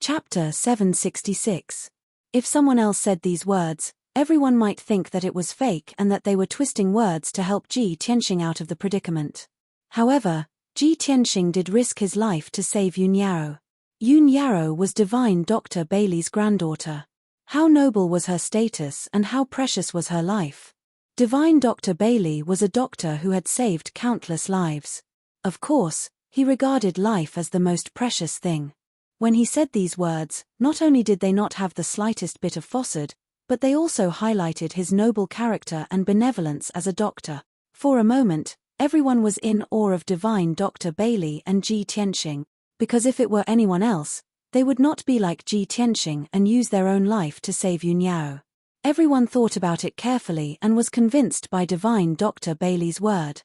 Chapter 766. If someone else said these words, everyone might think that it was fake and that they were twisting words to help Ji Tianxing out of the predicament. However, Ji Tianxing did risk his life to save Yun Yaro. Yun Yaro was divine Dr. Bailey's granddaughter. How noble was her status and how precious was her life. Divine Dr. Bailey was a doctor who had saved countless lives. Of course, he regarded life as the most precious thing. When he said these words, not only did they not have the slightest bit of falsehood, but they also highlighted his noble character and benevolence as a doctor. For a moment, everyone was in awe of divine Dr. Bailey and Ji Tianxing, because if it were anyone else, they would not be like Ji Tianxing and use their own life to save Yun Yao. Everyone thought about it carefully and was convinced by divine Dr. Bailey's word.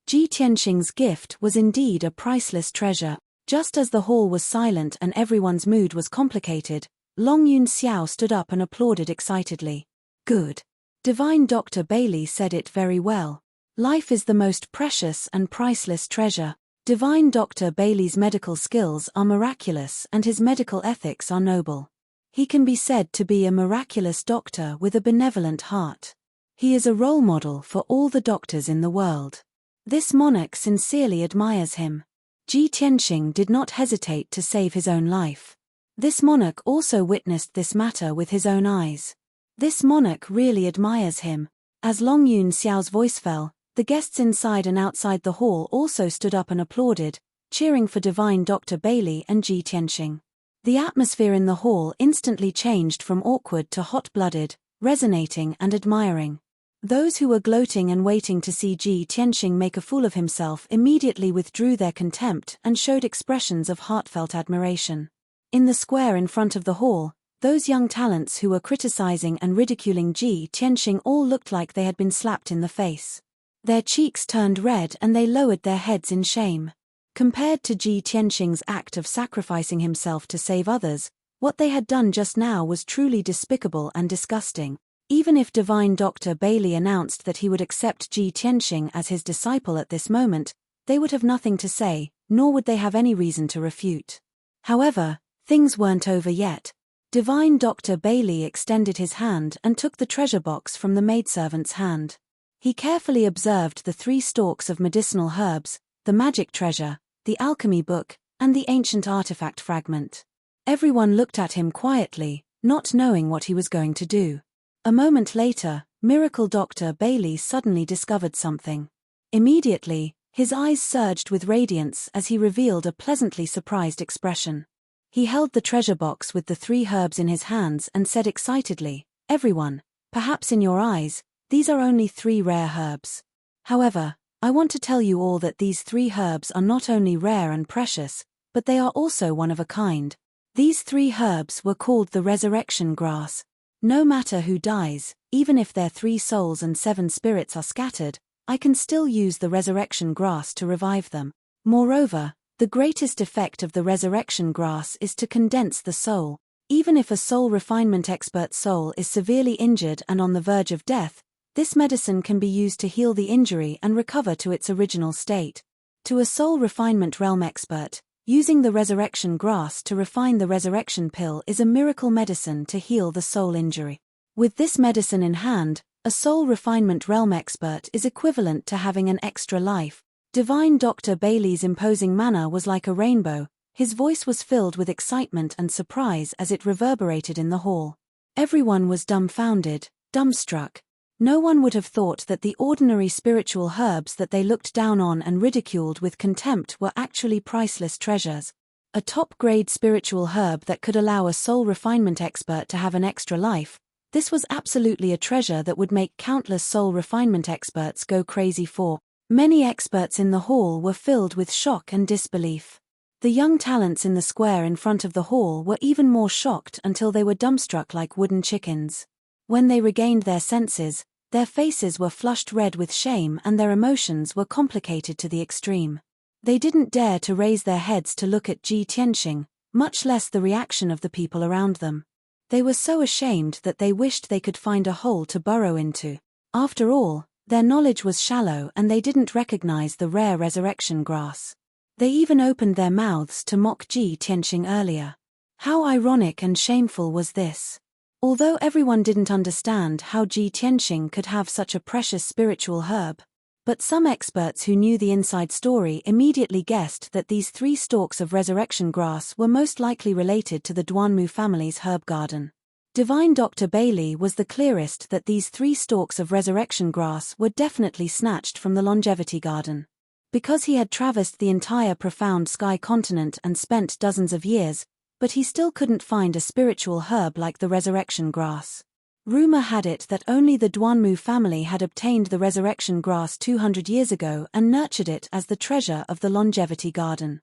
Ji Tianxing's gift was indeed a priceless treasure. Just as the hall was silent and everyone's mood was complicated, Long Yun Xiao stood up and applauded excitedly. Good. Divine Dr. Bailey said it very well. Life is the most precious and priceless treasure. Divine Dr. Bailey's medical skills are miraculous and his medical ethics are noble. He can be said to be a miraculous doctor with a benevolent heart. He is a role model for all the doctors in the world. This monarch sincerely admires him. Ji Tianxing did not hesitate to save his own life. This monarch also witnessed this matter with his own eyes. This monarch really admires him. As Long Yun Xiao's voice fell, the guests inside and outside the hall also stood up and applauded, cheering for divine Dr. Bailey and Ji Tianxing. The atmosphere in the hall instantly changed from awkward to hot-blooded, resonating and admiring. Those who were gloating and waiting to see Ji Tianxing make a fool of himself immediately withdrew their contempt and showed expressions of heartfelt admiration. In the square in front of the hall, those young talents who were criticizing and ridiculing Ji Tianxing all looked like they had been slapped in the face. Their cheeks turned red and they lowered their heads in shame. Compared to Ji Tianxing's act of sacrificing himself to save others, what they had done just now was truly despicable and disgusting. Even if divine Dr. Bailey announced that he would accept Ji Tianxing as his disciple at this moment, they would have nothing to say, nor would they have any reason to refute. However, things weren't over yet. Divine Dr. Bailey extended his hand and took the treasure box from the maidservant's hand. He carefully observed the 3 stalks of medicinal herbs, the magic treasure, the alchemy book, and the ancient artifact fragment. Everyone looked at him quietly, not knowing what he was going to do. A moment later, Miracle Dr. Bailey suddenly discovered something. Immediately, his eyes surged with radiance as he revealed a pleasantly surprised expression. He held the treasure box with the 3 herbs in his hands and said excitedly, "Everyone, perhaps in your eyes, these are only 3 rare herbs. However, I want to tell you all that these 3 herbs are not only rare and precious, but they are also one of a kind. These 3 herbs were called the resurrection grass. No matter who dies, even if their 3 souls and 7 spirits are scattered, I can still use the resurrection grass to revive them. Moreover, the greatest effect of the resurrection grass is to condense the soul. Even if a soul refinement expert's soul is severely injured and on the verge of death, this medicine can be used to heal the injury and recover to its original state. To a soul refinement realm expert, using the resurrection grass to refine the resurrection pill is a miracle medicine to heal the soul injury. With this medicine in hand, a soul refinement realm expert is equivalent to having an extra life. Divine Dr. Bailey's imposing manner was like a rainbow. His voice was filled with excitement and surprise as it reverberated in the hall. Everyone was dumbfounded, dumbstruck. No one would have thought that the ordinary spiritual herbs that they looked down on and ridiculed with contempt were actually priceless treasures. A top-grade spiritual herb that could allow a soul refinement expert to have an extra life, this was absolutely a treasure that would make countless soul refinement experts go crazy for. Many experts in the hall were filled with shock and disbelief. The young talents in the square in front of the hall were even more shocked until they were dumbstruck like wooden chickens. When they regained their senses, their faces were flushed red with shame and their emotions were complicated to the extreme. They didn't dare to raise their heads to look at Ji Tianxing, much less the reaction of the people around them. They were so ashamed that they wished they could find a hole to burrow into. After all, their knowledge was shallow and they didn't recognize the rare resurrection grass. They even opened their mouths to mock Ji Tianxing earlier. How ironic and shameful was this? Although everyone didn't understand how Ji Tianqing could have such a precious spiritual herb, but some experts who knew the inside story immediately guessed that these 3 stalks of resurrection grass were most likely related to the Duanmu family's herb garden. Divine Dr. Bailey was the clearest that these 3 stalks of resurrection grass were definitely snatched from the longevity garden. Because he had traversed the entire profound sky continent and spent dozens of years, but he still couldn't find a spiritual herb like the resurrection grass. Rumor had it that only the Duanmu family had obtained the resurrection grass 200 years ago and nurtured it as the treasure of the longevity garden.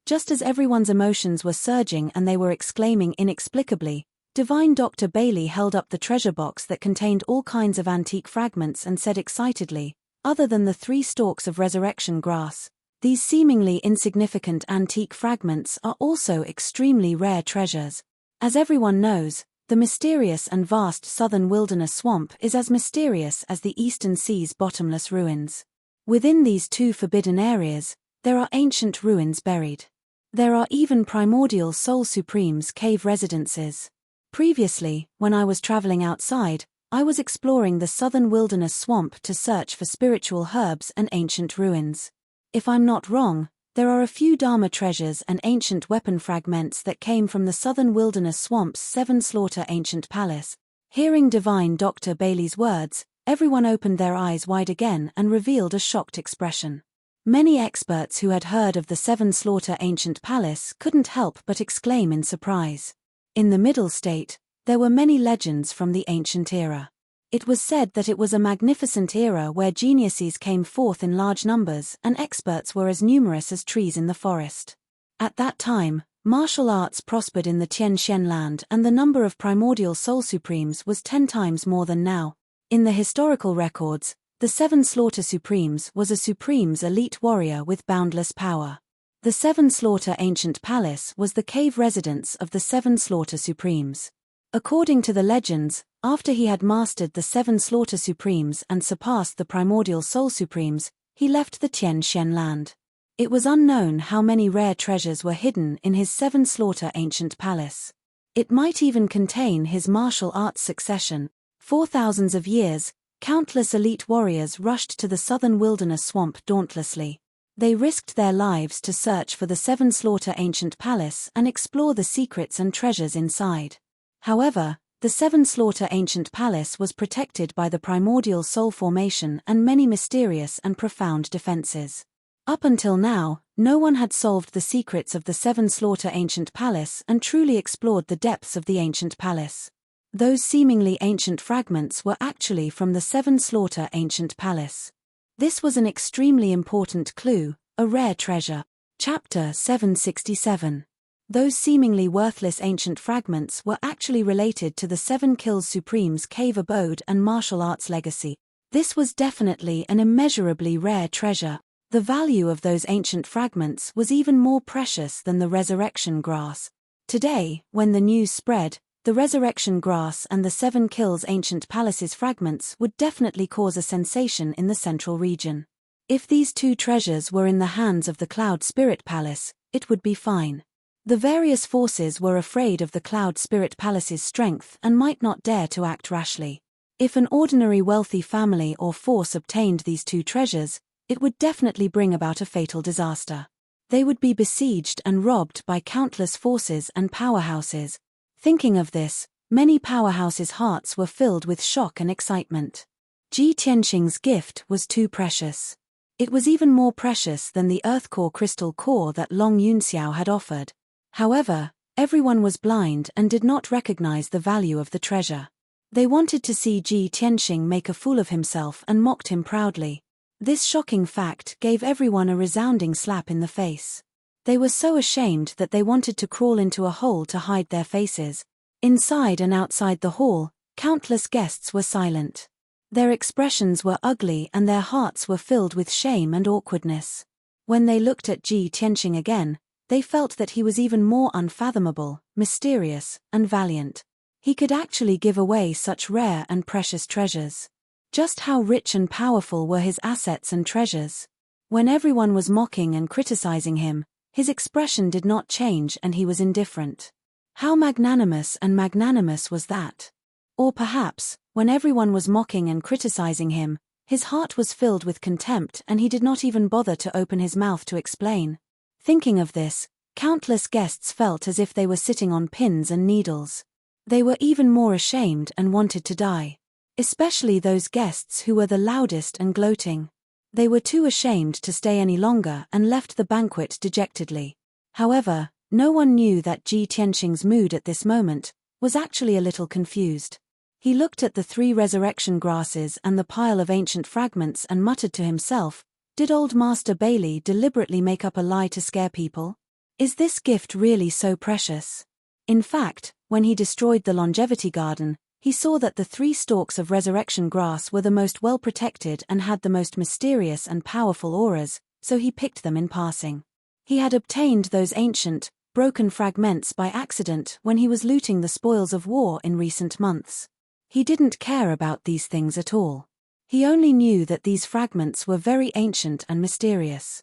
Just as everyone's emotions were surging and they were exclaiming inexplicably, Divine Dr. Bailey held up the treasure box that contained all kinds of antique fragments and said excitedly, "Other than the 3 stalks of resurrection grass, these seemingly insignificant antique fragments are also extremely rare treasures. As everyone knows, the mysterious and vast southern wilderness swamp is as mysterious as the eastern sea's bottomless ruins. Within these 2 forbidden areas, there are ancient ruins buried. There are even primordial Soul Supremes cave residences. Previously, when I was traveling outside, I was exploring the southern wilderness swamp to search for spiritual herbs and ancient ruins. If I'm not wrong, there are a few Dharma treasures and ancient weapon fragments that came from the southern wilderness swamp's 7 Slaughter ancient palace." Hearing Divine Dr. Bailey's words, everyone opened their eyes wide again and revealed a shocked expression. Many experts who had heard of the 7 Slaughter ancient palace couldn't help but exclaim in surprise. In the Middle State, there were many legends from the ancient era. It was said that it was a magnificent era where geniuses came forth in large numbers and experts were as numerous as trees in the forest. At that time, martial arts prospered in the Tianxian land and the number of primordial Soul Supremes was 10 times more than now. In the historical records, the 7 Slaughter Supremes was a Supreme's elite warrior with boundless power. The 7 Slaughter ancient palace was the cave residence of the 7 Slaughter Supremes. According to the legends, after he had mastered the 7 Slaughter Supremes and surpassed the primordial Soul Supremes, he left the Tianxian land. It was unknown how many rare treasures were hidden in his 7 Slaughter ancient palace. It might even contain his martial arts succession. For thousands of years, countless elite warriors rushed to the southern wilderness swamp dauntlessly. They risked their lives to search for the 7 Slaughter ancient palace and explore the secrets and treasures inside. However, the 7 Slaughter ancient palace was protected by the primordial soul formation and many mysterious and profound defenses. Up until now, no one had solved the secrets of the 7 Slaughter ancient palace and truly explored the depths of the ancient palace. Those seemingly ancient fragments were actually from the 7 Slaughter ancient palace. This was an extremely important clue, a rare treasure. Chapter 767. Those seemingly worthless ancient fragments were actually related to the 7 Kills Supreme's cave abode and martial arts legacy. This was definitely an immeasurably rare treasure. The value of those ancient fragments was even more precious than the resurrection grass. Today, when the news spread, the resurrection grass and the 7 Kills ancient palace's fragments would definitely cause a sensation in the central region. If these 2 treasures were in the hands of the Cloud Spirit Palace, it would be fine. The various forces were afraid of the Cloud Spirit Palace's strength and might not dare to act rashly. If an ordinary wealthy family or force obtained these 2 treasures, it would definitely bring about a fatal disaster. They would be besieged and robbed by countless forces and powerhouses. Thinking of this, many powerhouses' hearts were filled with shock and excitement. Ji Tianqing's gift was too precious. It was even more precious than the Earth Core crystal core that Long Yunxiao had offered. However, everyone was blind and did not recognize the value of the treasure. They wanted to see Ji Tianqing make a fool of himself and mocked him proudly. This shocking fact gave everyone a resounding slap in the face. They were so ashamed that they wanted to crawl into a hole to hide their faces. Inside and outside the hall, countless guests were silent. Their expressions were ugly and their hearts were filled with shame and awkwardness. When they looked at Ji Tianqing again, they felt that he was even more unfathomable, mysterious, and valiant. He could actually give away such rare and precious treasures. Just how rich and powerful were his assets and treasures? When everyone was mocking and criticizing him, his expression did not change and he was indifferent. How magnanimous was that? Or perhaps, when everyone was mocking and criticizing him, his heart was filled with contempt and he did not even bother to open his mouth to explain. Thinking of this, countless guests felt as if they were sitting on pins and needles. They were even more ashamed and wanted to die. Especially those guests who were the loudest and gloating. They were too ashamed to stay any longer and left the banquet dejectedly. However, no one knew that Ji Tianxing's mood at this moment was actually a little confused. He looked at the 3 resurrection grasses and the pile of ancient fragments and muttered to himself, "Did old Master Bailey deliberately make up a lie to scare people? Is this gift really so precious?" In fact, when he destroyed the longevity garden, he saw that the 3 stalks of resurrection grass were the most well protected and had the most mysterious and powerful auras, so he picked them in passing. He had obtained those ancient, broken fragments by accident when he was looting the spoils of war in recent months. He didn't care about these things at all. He only knew that these fragments were very ancient and mysterious.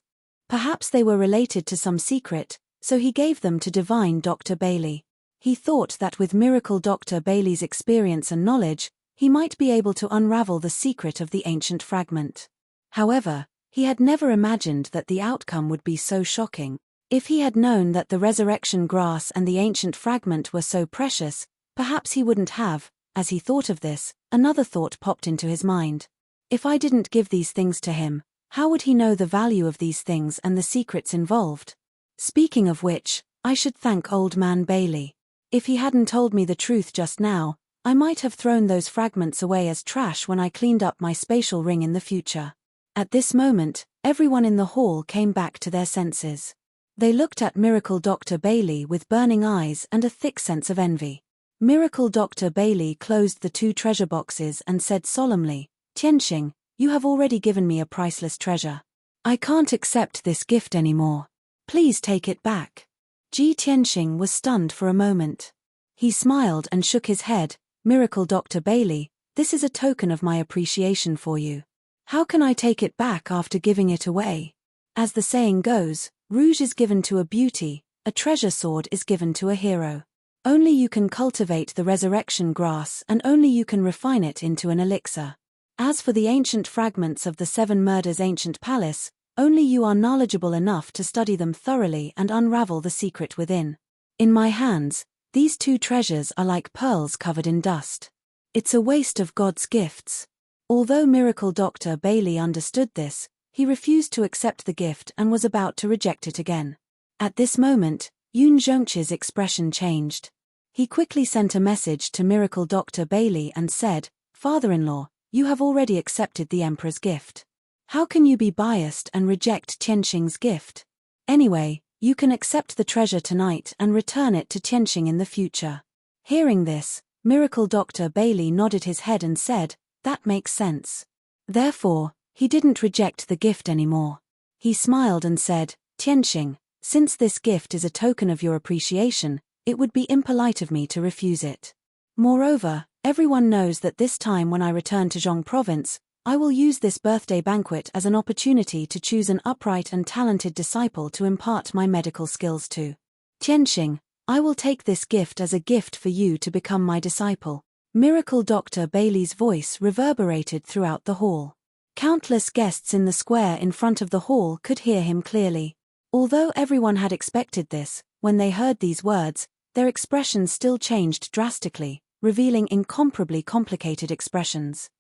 Perhaps they were related to some secret, so he gave them to divine Dr. Bailey. He thought that with miracle Dr. Bailey's experience and knowledge, he might be able to unravel the secret of the ancient fragment. However, he had never imagined that the outcome would be so shocking. If he had known that the resurrection grass and the ancient fragment were so precious, perhaps he wouldn't have. As he thought of this, another thought popped into his mind. If I didn't give these things to him, how would he know the value of these things and the secrets involved? Speaking of which, I should thank old man Bailey. If he hadn't told me the truth just now, I might have thrown those fragments away as trash when I cleaned up my spatial ring in the future. At this moment, everyone in the hall came back to their senses. They looked at Miracle Dr. Bailey with burning eyes and a thick sense of envy. Miracle Dr. Bailey closed the 2 treasure boxes and said solemnly, "Tianxing, you have already given me a priceless treasure. I can't accept this gift anymore. Please take it back." Ji Tianxing was stunned for a moment. He smiled and shook his head. "Miracle Dr. Bailey, this is a token of my appreciation for you. How can I take it back after giving it away? As the saying goes, rouge is given to a beauty, a treasure sword is given to a hero. Only you can cultivate the resurrection grass and only you can refine it into an elixir. As for the ancient fragments of the 7 murders ancient palace, only you are knowledgeable enough to study them thoroughly and unravel the secret within. In my hands, these 2 treasures are like pearls covered in dust. It's a waste of God's gifts." Although Miracle Dr. Bailey understood this, he refused to accept the gift and was about to reject it again. At this moment, Yun Zhongqi's expression changed. He quickly sent a message to Miracle Dr. Bailey and said, "Father-in-law, you have already accepted the Emperor's gift. How can you be biased and reject Tianxing's gift? Anyway, you can accept the treasure tonight and return it to Tianxing in the future." Hearing this, Miracle Dr. Bailey nodded his head and said, "That makes sense." Therefore, he didn't reject the gift anymore. He smiled and said, "Tianxing, since this gift is a token of your appreciation, it would be impolite of me to refuse it. Moreover, everyone knows that this time when I return to Zhong Province, I will use this birthday banquet as an opportunity to choose an upright and talented disciple to impart my medical skills to. Tianxing, I will take this gift as a gift for you to become my disciple." Miracle Dr. Bailey's voice reverberated throughout the hall. Countless guests in the square in front of the hall could hear him clearly. Although everyone had expected this, when they heard these words, their expressions still changed drastically, revealing incomparably complicated expressions.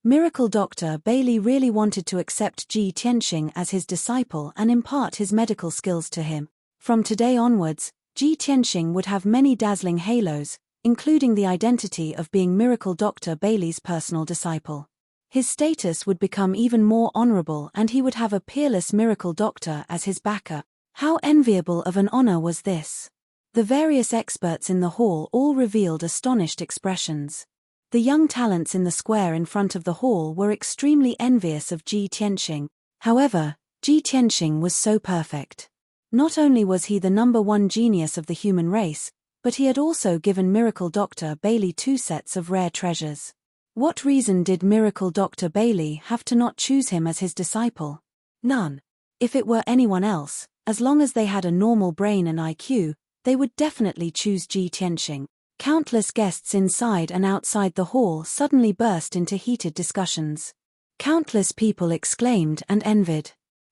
Miracle Dr. Bailey really wanted to accept Ji Tianxing as his disciple and impart his medical skills to him. From today onwards, Ji Tianxing would have many dazzling halos, including the identity of being Miracle Dr. Bailey's personal disciple. His status would become even more honorable and he would have a peerless miracle doctor as his backer. How enviable of an honor was this? The various experts in the hall all revealed astonished expressions. The young talents in the square in front of the hall were extremely envious of Ji Tianxing. However, Ji Tianxing was so perfect. Not only was he the #1 genius of the human race, but he had also given Miracle Dr. Bailey 2 sets of rare treasures. What reason did Miracle Dr. Bailey have to not choose him as his disciple? None. If it were anyone else, as long as they had a normal brain and IQ, they would definitely choose Ji Tianxing. Countless guests inside and outside the hall suddenly burst into heated discussions. Countless people exclaimed and envied.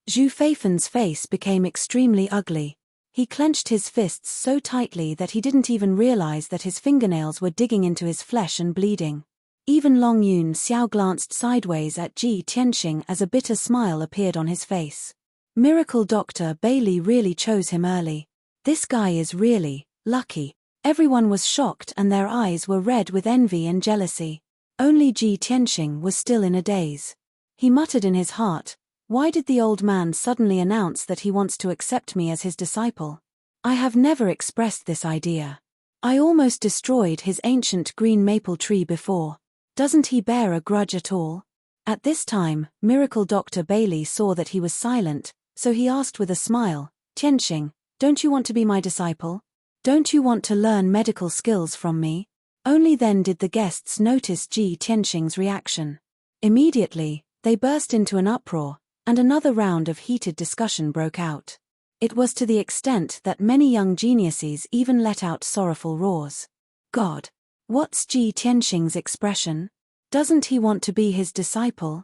Zhu Feifen's face became extremely ugly. He clenched his fists so tightly that he didn't even realize that his fingernails were digging into his flesh and bleeding. Even Long Yun Xiao glanced sideways at Ji Tianxing as a bitter smile appeared on his face. Miracle Dr. Bailey really chose him early. This guy is really lucky. Everyone was shocked and their eyes were red with envy and jealousy. Only Ji Tianxing was still in a daze. He muttered in his heart, "Why did the old man suddenly announce that he wants to accept me as his disciple? I have never expressed this idea. I almost destroyed his ancient green maple tree before. Doesn't he bear a grudge at all?" At this time, Miracle Dr. Bailey saw that he was silent, so he asked with a smile, "Tianxing, don't you want to be my disciple? Don't you want to learn medical skills from me?" Only then did the guests notice Ji Tianxing's reaction. Immediately, they burst into an uproar, and another round of heated discussion broke out. It was to the extent that many young geniuses even let out sorrowful roars. God! What's Ji Tianxing's expression? Doesn't he want to be his disciple?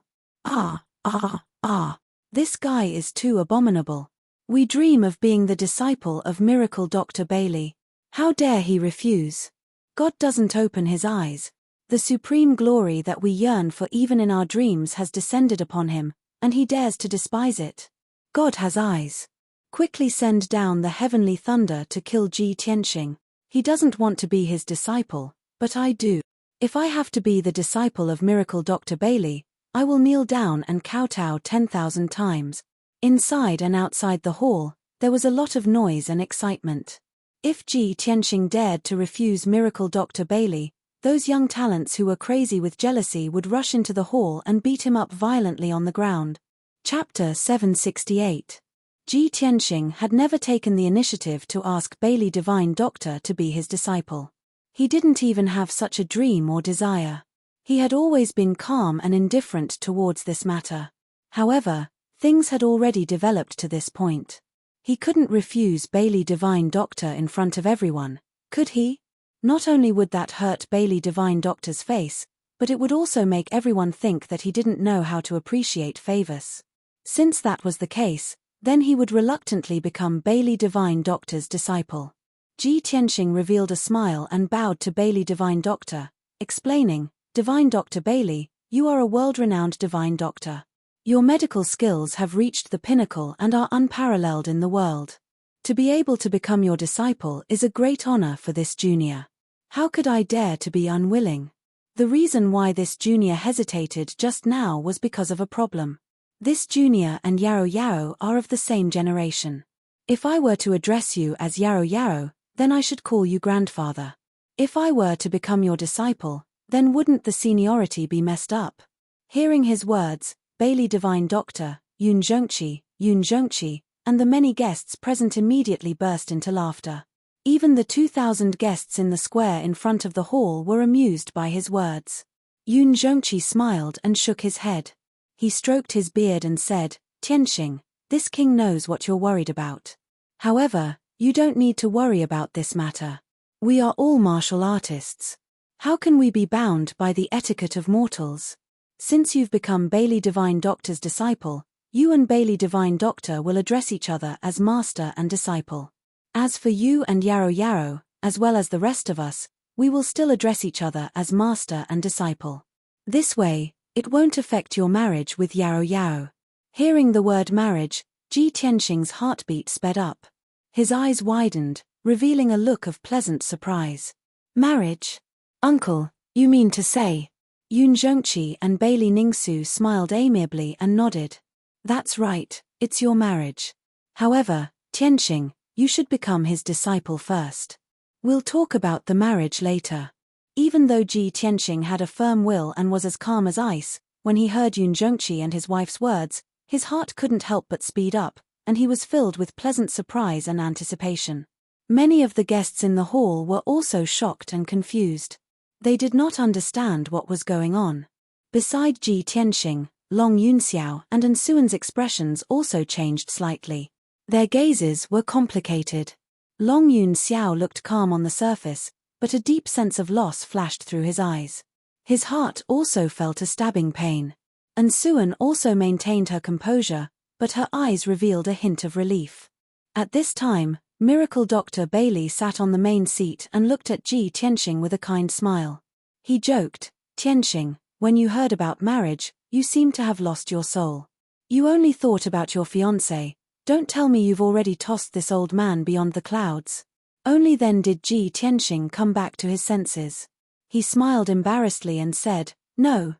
This guy is too abominable. We dream of being the disciple of Miracle Dr. Bailey. How dare he refuse? God doesn't open his eyes. The supreme glory that we yearn for even in our dreams has descended upon him, and he dares to despise it. God has eyes. Quickly send down the heavenly thunder to kill Ji Tianxing. He doesn't want to be his disciple, but I do. If I have to be the disciple of Miracle Dr. Bailey, I will kneel down and kowtow 10,000 times. Inside and outside the hall, there was a lot of noise and excitement. If Ji Tianxing dared to refuse Miracle Dr. Bailey, those young talents who were crazy with jealousy would rush into the hall and beat him up violently on the ground. Chapter 768. Ji Tianxing had never taken the initiative to ask Bailey Divine Doctor to be his disciple. He didn't even have such a dream or desire. He had always been calm and indifferent towards this matter. However, things had already developed to this point. He couldn't refuse Bailey Divine Doctor in front of everyone, could he? Not only would that hurt Bailey Divine Doctor's face, but it would also make everyone think that he didn't know how to appreciate favors. Since that was the case, then he would reluctantly become Bailey Divine Doctor's disciple. Ji Tianxing revealed a smile and bowed to Bailey Divine Doctor, explaining, "Divine Dr. Bailey, you are a world-renowned Divine Doctor. Your medical skills have reached the pinnacle and are unparalleled in the world. To be able to become your disciple is a great honor for this junior. How could I dare to be unwilling?" The reason why this junior hesitated just now was because of a problem. This junior and Yaro Yaro are of the same generation. If I were to address you as Yaro Yaro, then I should call you grandfather. If I were to become your disciple, then wouldn't the seniority be messed up? Hearing his words, Bailey Divine Doctor, Yun Zhongqi, and the many guests present immediately burst into laughter. Even the 2,000 guests in the square in front of the hall were amused by his words. Yun Zhongqi smiled and shook his head. He stroked his beard and said, "Tianxing, this king knows what you're worried about. However, you don't need to worry about this matter. We are all martial artists. How can we be bound by the etiquette of mortals? Since you've become Bailey Divine Doctor's disciple, you and Bailey Divine Doctor will address each other as master and disciple. As for you and Yaro Yaro, as well as the rest of us, we will still address each other as master and disciple. This way, it won't affect your marriage with Yaro Yaro." Hearing the word marriage, Ji Tianxing's heartbeat sped up. His eyes widened, revealing a look of pleasant surprise. "Marriage? Uncle, you mean to say?" Yun Zhongqi and Bailey Ningsu smiled amiably and nodded. "That's right, it's your marriage. However, Tianxing, you should become his disciple first. We'll talk about the marriage later." Even though Ji Tianxing had a firm will and was as calm as ice, when he heard Yun Zhongqi and his wife's words, his heart couldn't help but speed up, and he was filled with pleasant surprise and anticipation. Many of the guests in the hall were also shocked and confused. They did not understand what was going on. Beside Ji Tianxing, Long Yunxiao and Ansuan's expressions also changed slightly. Their gazes were complicated. Long Yun Xiao looked calm on the surface, but a deep sense of loss flashed through his eyes. His heart also felt a stabbing pain. And Suan also maintained her composure, but her eyes revealed a hint of relief. At this time, Miracle Dr. Bailey sat on the main seat and looked at Ji Tianxing with a kind smile. He joked, "Tianxing, when you heard about marriage, you seem to have lost your soul. You only thought about your fiancé. Don't tell me you've already tossed this old man beyond the clouds." Only then did Ji Tianxing come back to his senses. He smiled embarrassedly and said, "No,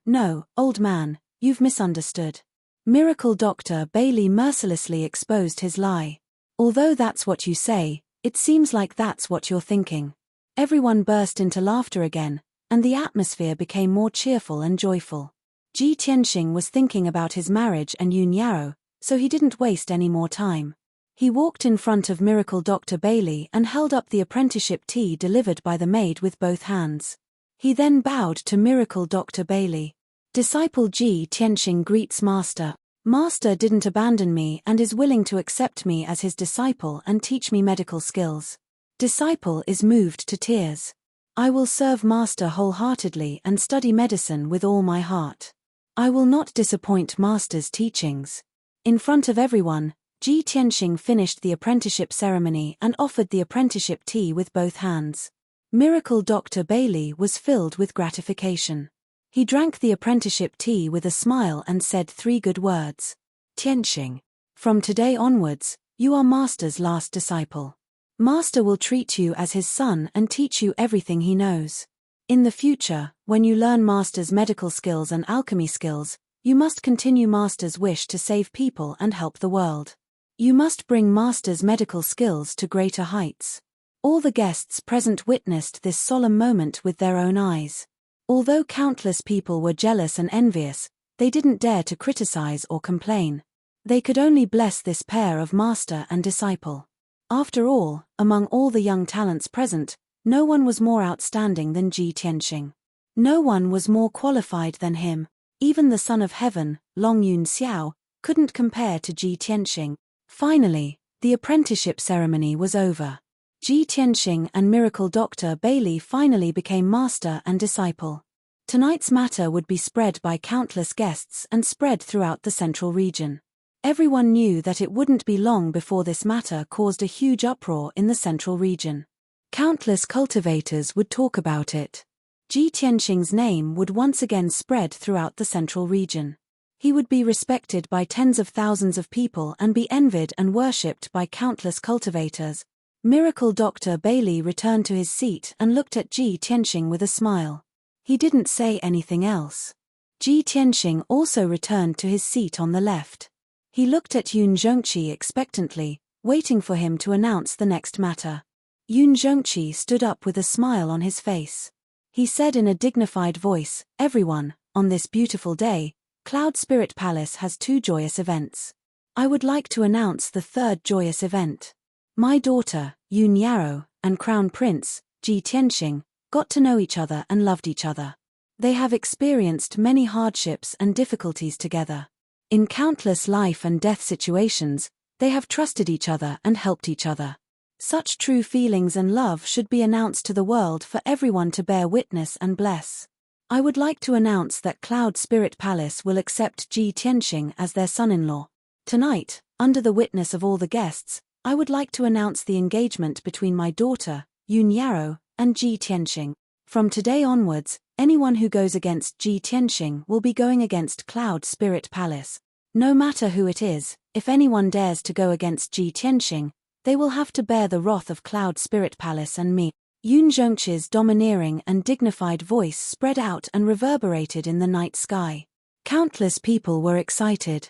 old man, you've misunderstood." Miracle Dr. Bailey mercilessly exposed his lie. "Although that's what you say, it seems like that's what you're thinking." Everyone burst into laughter again, and the atmosphere became more cheerful and joyful. Ji Tianxing was thinking about his marriage and Yun Yaro, so he didn't waste any more time. He walked in front of Miracle Dr. Bailey and held up the apprenticeship tea delivered by the maid with both hands. He then bowed to Miracle Dr. Bailey. "Disciple Ji Tianxing greets Master. Master didn't abandon me and is willing to accept me as his disciple and teach me medical skills. Disciple is moved to tears. I will serve Master wholeheartedly and study medicine with all my heart. I will not disappoint Master's teachings." In front of everyone, Ji Tianxing finished the apprenticeship ceremony and offered the apprenticeship tea with both hands. Miracle Dr. Bailey was filled with gratification. He drank the apprenticeship tea with a smile and said 3 good words. "Tianxing, from today onwards, you are Master's last disciple. Master will treat you as his son and teach you everything he knows. In the future, when you learn Master's medical skills and alchemy skills, you must continue Master's wish to save people and help the world. You must bring Master's medical skills to greater heights." All the guests present witnessed this solemn moment with their own eyes. Although countless people were jealous and envious, they didn't dare to criticize or complain. They could only bless this pair of master and disciple. After all, among all the young talents present, no one was more outstanding than Ji Tianxing. No one was more qualified than him. Even the Son of Heaven, Long Yun Xiao, couldn't compare to Ji Tianxing. Finally, the apprenticeship ceremony was over. Ji Tianxing and Miracle Dr. Bailey finally became master and disciple. Tonight's matter would be spread by countless guests and spread throughout the central region. Everyone knew that it wouldn't be long before this matter caused a huge uproar in the central region. Countless cultivators would talk about it. Ji Tianxing's name would once again spread throughout the central region. He would be respected by tens of thousands of people and be envied and worshipped by countless cultivators. Miracle Dr. Bailey returned to his seat and looked at Ji Tianxing with a smile. He didn't say anything else. Ji Tianxing also returned to his seat on the left. He looked at Yun Zhongqi expectantly, waiting for him to announce the next matter. Yun Zhongqi stood up with a smile on his face. He said in a dignified voice, "Everyone, on this beautiful day, Cloud Spirit Palace has 2 joyous events. I would like to announce the 3rd joyous event. My daughter, Yun Yaro, and Crown Prince, Ji Tianxing, got to know each other and loved each other. They have experienced many hardships and difficulties together. In countless life and death situations, they have trusted each other and helped each other. Such true feelings and love should be announced to the world for everyone to bear witness and bless. I would like to announce that Cloud Spirit Palace will accept Ji Tianxing as their son-in-law. Tonight, under the witness of all the guests, I would like to announce the engagement between my daughter, Yun Yaro, and Ji Tianxing. From today onwards, anyone who goes against Ji Tianxing will be going against Cloud Spirit Palace. No matter who it is, if anyone dares to go against Ji Tianxing, they will have to bear the wrath of Cloud Spirit Palace and me." Yun Zhongqi's domineering and dignified voice spread out and reverberated in the night sky. Countless people were excited.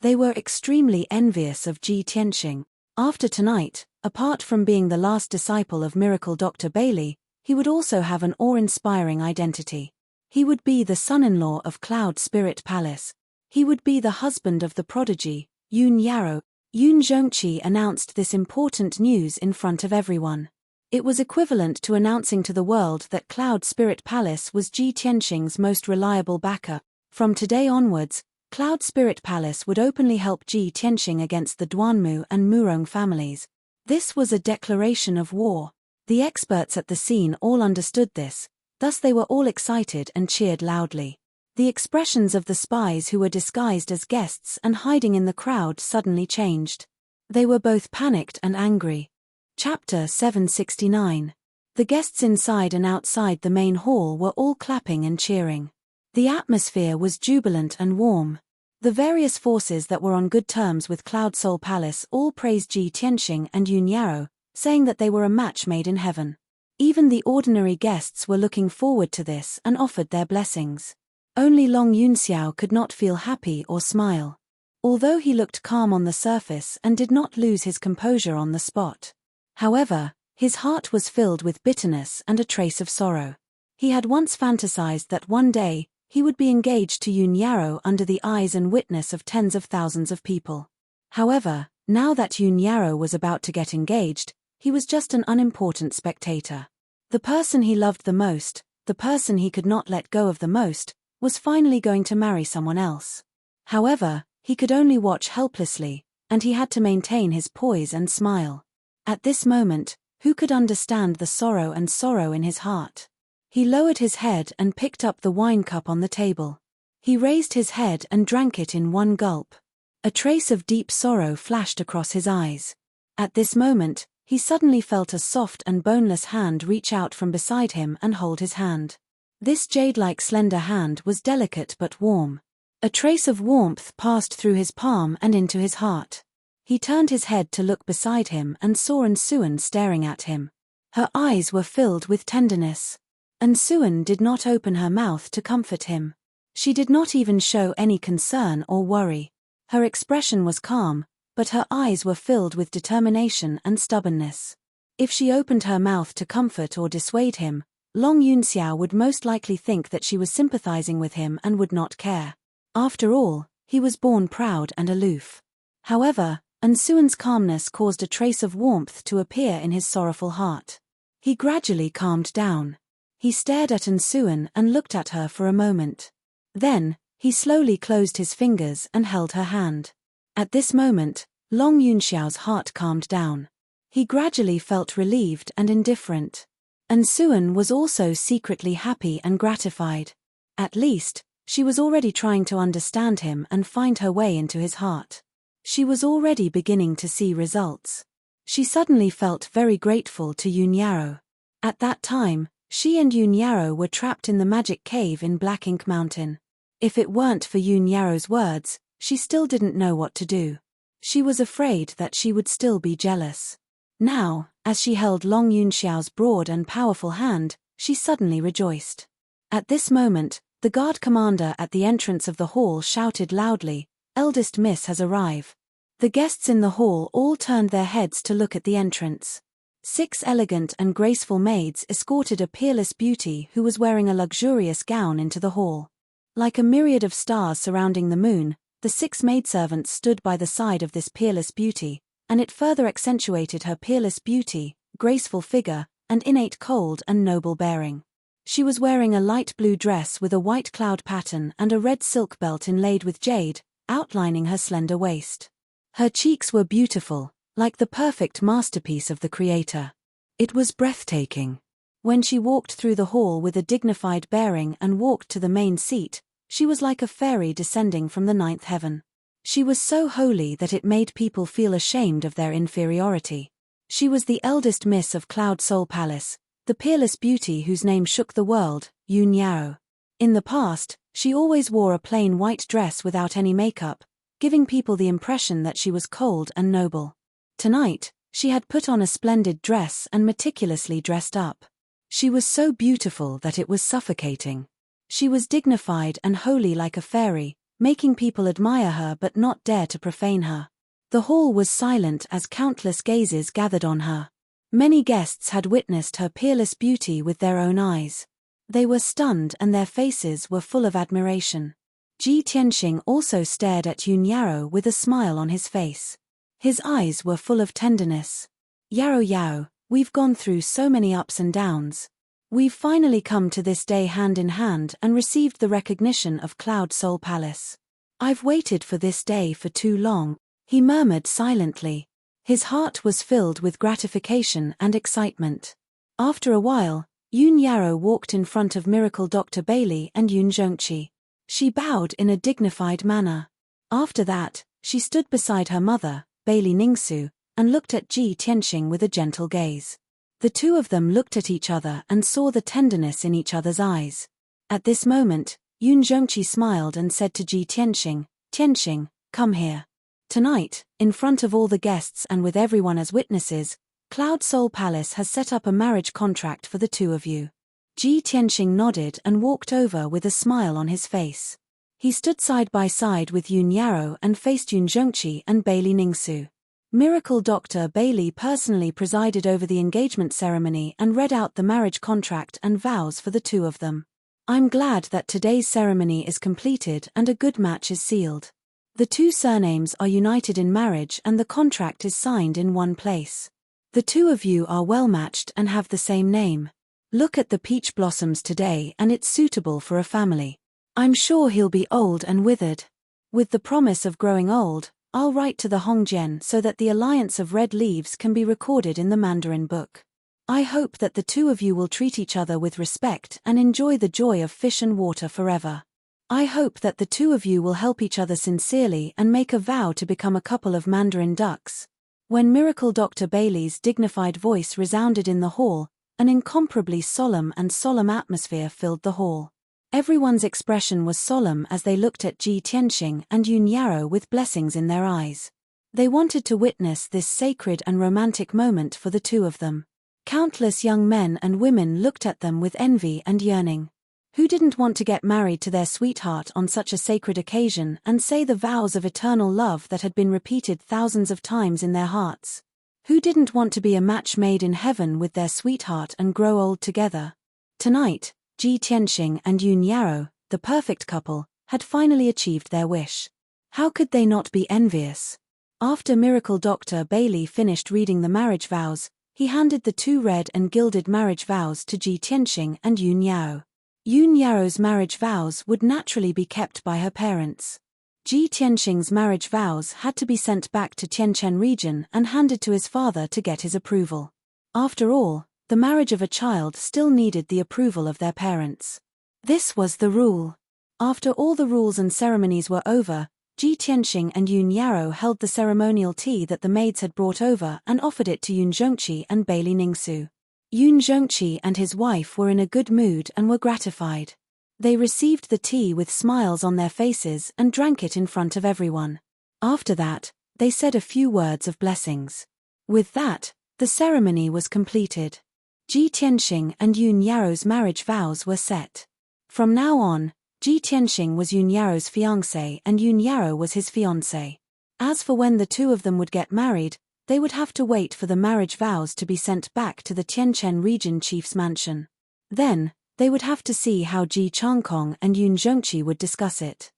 They were extremely envious of Ji Tianxing. After tonight, apart from being the last disciple of Miracle Dr. Bailey, he would also have an awe-inspiring identity. He would be the son-in-law of Cloud Spirit Palace. He would be the husband of the prodigy, Yun Yaro. Yun Zhongqi announced this important news in front of everyone. It was equivalent to announcing to the world that Cloud Spirit Palace was Ji Tianxing's most reliable backer. From today onwards, Cloud Spirit Palace would openly help Ji Tianxing against the Duanmu and Murong families. This was a declaration of war. The experts at the scene all understood this, thus they were all excited and cheered loudly. The expressions of the spies who were disguised as guests and hiding in the crowd suddenly changed. They were both panicked and angry. Chapter 769. The guests inside and outside the main hall were all clapping and cheering. The atmosphere was jubilant and warm. The various forces that were on good terms with Cloud Soul Palace all praised Ji Tianxing and Yun Yaro, saying that they were a match made in heaven. Even the ordinary guests were looking forward to this and offered their blessings. Only Long Yunxiao could not feel happy or smile. Although he looked calm on the surface and did not lose his composure on the spot. However, his heart was filled with bitterness and a trace of sorrow. He had once fantasized that one day, he would be engaged to Yun Yaro under the eyes and witness of tens of thousands of people. However, now that Yun Yaro was about to get engaged, he was just an unimportant spectator. The person he loved the most, the person he could not let go of the most, was finally going to marry someone else. However, he could only watch helplessly, and he had to maintain his poise and smile. At this moment, who could understand the sorrow in his heart? He lowered his head and picked up the wine cup on the table. He raised his head and drank it in one gulp. A trace of deep sorrow flashed across his eyes. At this moment, he suddenly felt a soft and boneless hand reach out from beside him and hold his hand. This jade-like slender hand was delicate but warm. A trace of warmth passed through his palm and into his heart. He turned his head to look beside him and saw Ansuan staring at him. Her eyes were filled with tenderness. Ansuan did not open her mouth to comfort him. She did not even show any concern or worry. Her expression was calm, but her eyes were filled with determination and stubbornness. If she opened her mouth to comfort or dissuade him, Long Yunxiao would most likely think that she was sympathizing with him and would not care. After all, he was born proud and aloof. However, Ansuan's calmness caused a trace of warmth to appear in his sorrowful heart. He gradually calmed down. He stared at Ansuan and looked at her for a moment. Then, he slowly closed his fingers and held her hand. At this moment, Long Yunxiao's heart calmed down. He gradually felt relieved and indifferent. Ansuan was also secretly happy and gratified. At least, she was already trying to understand him and find her way into his heart. She was already beginning to see results. She suddenly felt very grateful to Yun Yaro. At that time, she and Yun Yaro were trapped in the magic cave in Black Ink Mountain. If it weren't for Yun Yaro's words, she still didn't know what to do. She was afraid that she would still be jealous. Now, as she held Long Yunxiao's broad and powerful hand, she suddenly rejoiced. At this moment, the guard commander at the entrance of the hall shouted loudly, "Eldest Miss has arrived." The guests in the hall all turned their heads to look at the entrance. 6 elegant and graceful maids escorted a peerless beauty who was wearing a luxurious gown into the hall. Like a myriad of stars surrounding the moon, the 6 maidservants stood by the side of this peerless beauty, and it further accentuated her peerless beauty, graceful figure, and innate cold and noble bearing. She was wearing a light blue dress with a white cloud pattern and a red silk belt inlaid with jade, outlining her slender waist. Her cheeks were beautiful, like the perfect masterpiece of the creator. It was breathtaking. When she walked through the hall with a dignified bearing and walked to the main seat, she was like a fairy descending from the 9th heaven. She was so holy that it made people feel ashamed of their inferiority. She was the eldest miss of Cloud Soul Palace, the peerless beauty whose name shook the world, Yun Yaro. In the past, she always wore a plain white dress without any makeup, giving people the impression that she was cold and noble. Tonight, she had put on a splendid dress and meticulously dressed up. She was so beautiful that it was suffocating. She was dignified and holy like a fairy, making people admire her but not dare to profane her. The hall was silent as countless gazes gathered on her. Many guests had witnessed her peerless beauty with their own eyes. They were stunned and their faces were full of admiration. Ji Tianxing also stared at Yun Yaro with a smile on his face. His eyes were full of tenderness. "Yaro Yao, we've gone through so many ups and downs. We've finally come to this day hand in hand and received the recognition of Cloud Soul Palace. I've waited for this day for too long," he murmured silently. His heart was filled with gratification and excitement. After a while, Yoon Yarrow walked in front of Miracle Dr. Bailey and Yoon Jongchi. She bowed in a dignified manner. After that, she stood beside her mother, Bailey Ningsu, and looked at Ji Tianxing with a gentle gaze. The two of them looked at each other and saw the tenderness in each other's eyes. At this moment, Yoon Jongchi smiled and said to Ji Tianxing, "Tianxing, come here. Tonight, in front of all the guests and with everyone as witnesses, Cloud Soul Palace has set up a marriage contract for the two of you." Ji Tianxing nodded and walked over with a smile on his face. He stood side by side with Yoon Yarrow and faced Yoon Jongchi and Bailey Ningsu. Miracle Dr. Bailey personally presided over the engagement ceremony and read out the marriage contract and vows for the two of them. "I'm glad that today's ceremony is completed and a good match is sealed. The two surnames are united in marriage and the contract is signed in one place. The two of you are well matched and have the same name. Look at the peach blossoms today and it's suitable for a family. I'm sure he'll be old and withered. With the promise of growing old, I'll write to the Hongjian so that the alliance of red leaves can be recorded in the Mandarin book. I hope that the two of you will treat each other with respect and enjoy the joy of fish and water forever. I hope that the two of you will help each other sincerely and make a vow to become a couple of Mandarin ducks." When Miracle Dr. Bailey's dignified voice resounded in the hall, an incomparably solemn atmosphere filled the hall. Everyone's expression was solemn as they looked at Ji Tianxing and Yoon Yarrow with blessings in their eyes. They wanted to witness this sacred and romantic moment for the two of them. Countless young men and women looked at them with envy and yearning. Who didn't want to get married to their sweetheart on such a sacred occasion and say the vows of eternal love that had been repeated thousands of times in their hearts? Who didn't want to be a match made in heaven with their sweetheart and grow old together? Tonight, Ji Tianxing and Yoon Yarrow, the perfect couple, had finally achieved their wish. How could they not be envious? After Miracle Dr. Bailey finished reading the marriage vows, he handed the two red and gilded marriage vows to Ji Tianxing and Yoon Yarrow. Yoon Yarrow's marriage vows would naturally be kept by her parents. Ji Tianxing's marriage vows had to be sent back to Tianquan region and handed to his father to get his approval. After all, the marriage of a child still needed the approval of their parents. This was the rule. After all the rules and ceremonies were over, Ji Tianxing and Yoon Yarrow held the ceremonial tea that the maids had brought over and offered it to Yoon Jongchi and Bailey Ningsu. Yoon Jongchi and his wife were in a good mood and were gratified. They received the tea with smiles on their faces and drank it in front of everyone. After that, they said a few words of blessings. With that, the ceremony was completed. Ji Tianxing and Yoon Yarrow's marriage vows were set. From now on, Ji Tianxing was Yoon Yarrow's fiancé and Yoon Yarrow was his fiancé. As for when the two of them would get married, they would have to wait for the marriage vows to be sent back to the Tianquan region chief's mansion. Then, they would have to see how Ji Changkong and Yoon Jongchi would discuss it.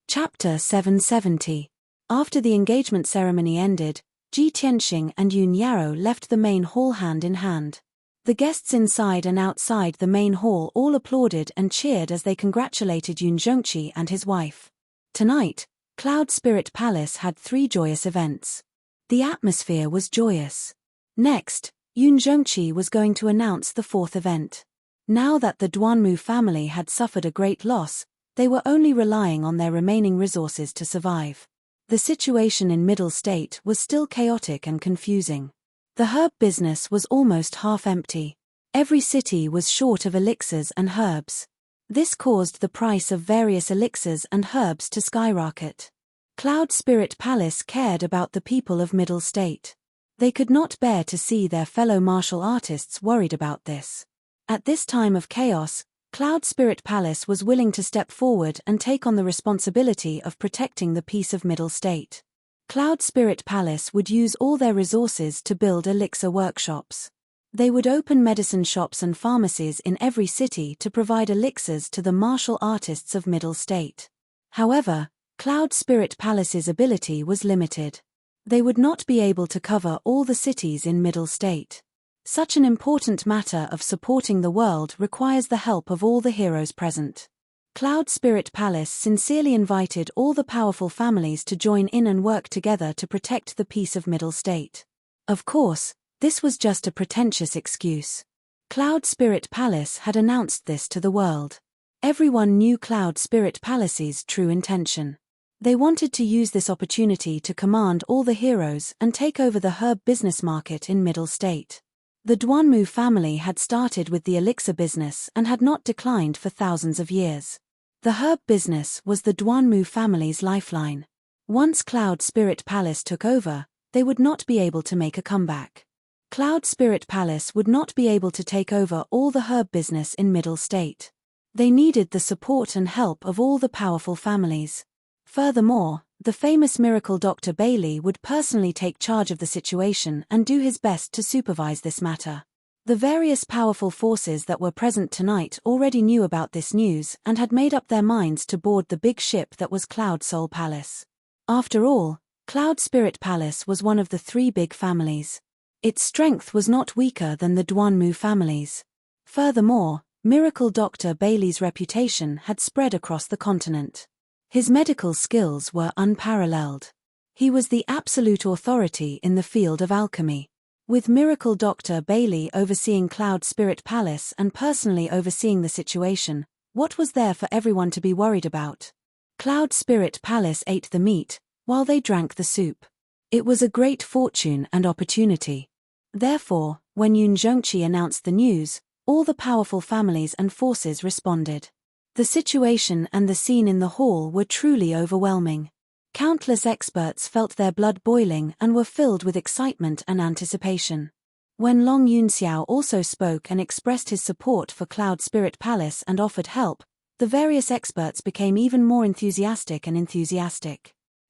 Chapter 770. After the engagement ceremony ended, Ji Tianxing and Yoon Yarrow left the main hall hand in hand. The guests inside and outside the main hall all applauded and cheered as they congratulated Yoon Jongchi and his wife. Tonight, Cloud Spirit Palace had 3 joyous events. The atmosphere was joyous. Next, Yoon Jongchi was going to announce the 4th event. Now that the Duanmu family had suffered a great loss, they were only relying on their remaining resources to survive. The situation in Middle State was still chaotic and confusing. The herb business was almost half empty. Every city was short of elixirs and herbs. This caused the price of various elixirs and herbs to skyrocket. Cloud Spirit Palace cared about the people of Middle State. They could not bear to see their fellow martial artists worried about this. At this time of chaos, Cloud Spirit Palace was willing to step forward and take on the responsibility of protecting the peace of Middle State. Cloud Spirit Palace would use all their resources to build elixir workshops. They would open medicine shops and pharmacies in every city to provide elixirs to the martial artists of Middle State. However, Cloud Spirit Palace's ability was limited. They would not be able to cover all the cities in Middle State. Such an important matter of supporting the world requires the help of all the heroes present. Cloud Spirit Palace sincerely invited all the powerful families to join in and work together to protect the peace of Middle State. Of course, this was just a pretentious excuse. Cloud Spirit Palace had announced this to the world. Everyone knew Cloud Spirit Palace's true intention. They wanted to use this opportunity to command all the heroes and take over the herb business market in Middle State. The Duanmu family had started with the elixir business and had not declined for thousands of years. The herb business was the Duanmu family's lifeline. Once Cloud Spirit Palace took over, they would not be able to make a comeback. Cloud Spirit Palace would not be able to take over all the herb business in Middle State. They needed the support and help of all the powerful families. Furthermore, the famous miracle Dr. Bailey would personally take charge of the situation and do his best to supervise this matter. The various powerful forces that were present tonight already knew about this news and had made up their minds to board the big ship that was Cloud Soul Palace. After all, Cloud Spirit Palace was one of the three big families. Its strength was not weaker than the Duanmu families. Furthermore, Miracle Dr. Bailey's reputation had spread across the continent. His medical skills were unparalleled. He was the absolute authority in the field of alchemy. With Miracle Dr. Bailey overseeing Cloud Spirit Palace and personally overseeing the situation, what was there for everyone to be worried about? Cloud Spirit Palace ate the meat, while they drank the soup. It was a great fortune and opportunity. Therefore, when Yun Zhongqi announced the news, all the powerful families and forces responded. The situation and the scene in the hall were truly overwhelming. Countless experts felt their blood boiling and were filled with excitement and anticipation. When Long Yunxiao also spoke and expressed his support for Cloud Spirit Palace and offered help, the various experts became even more enthusiastic.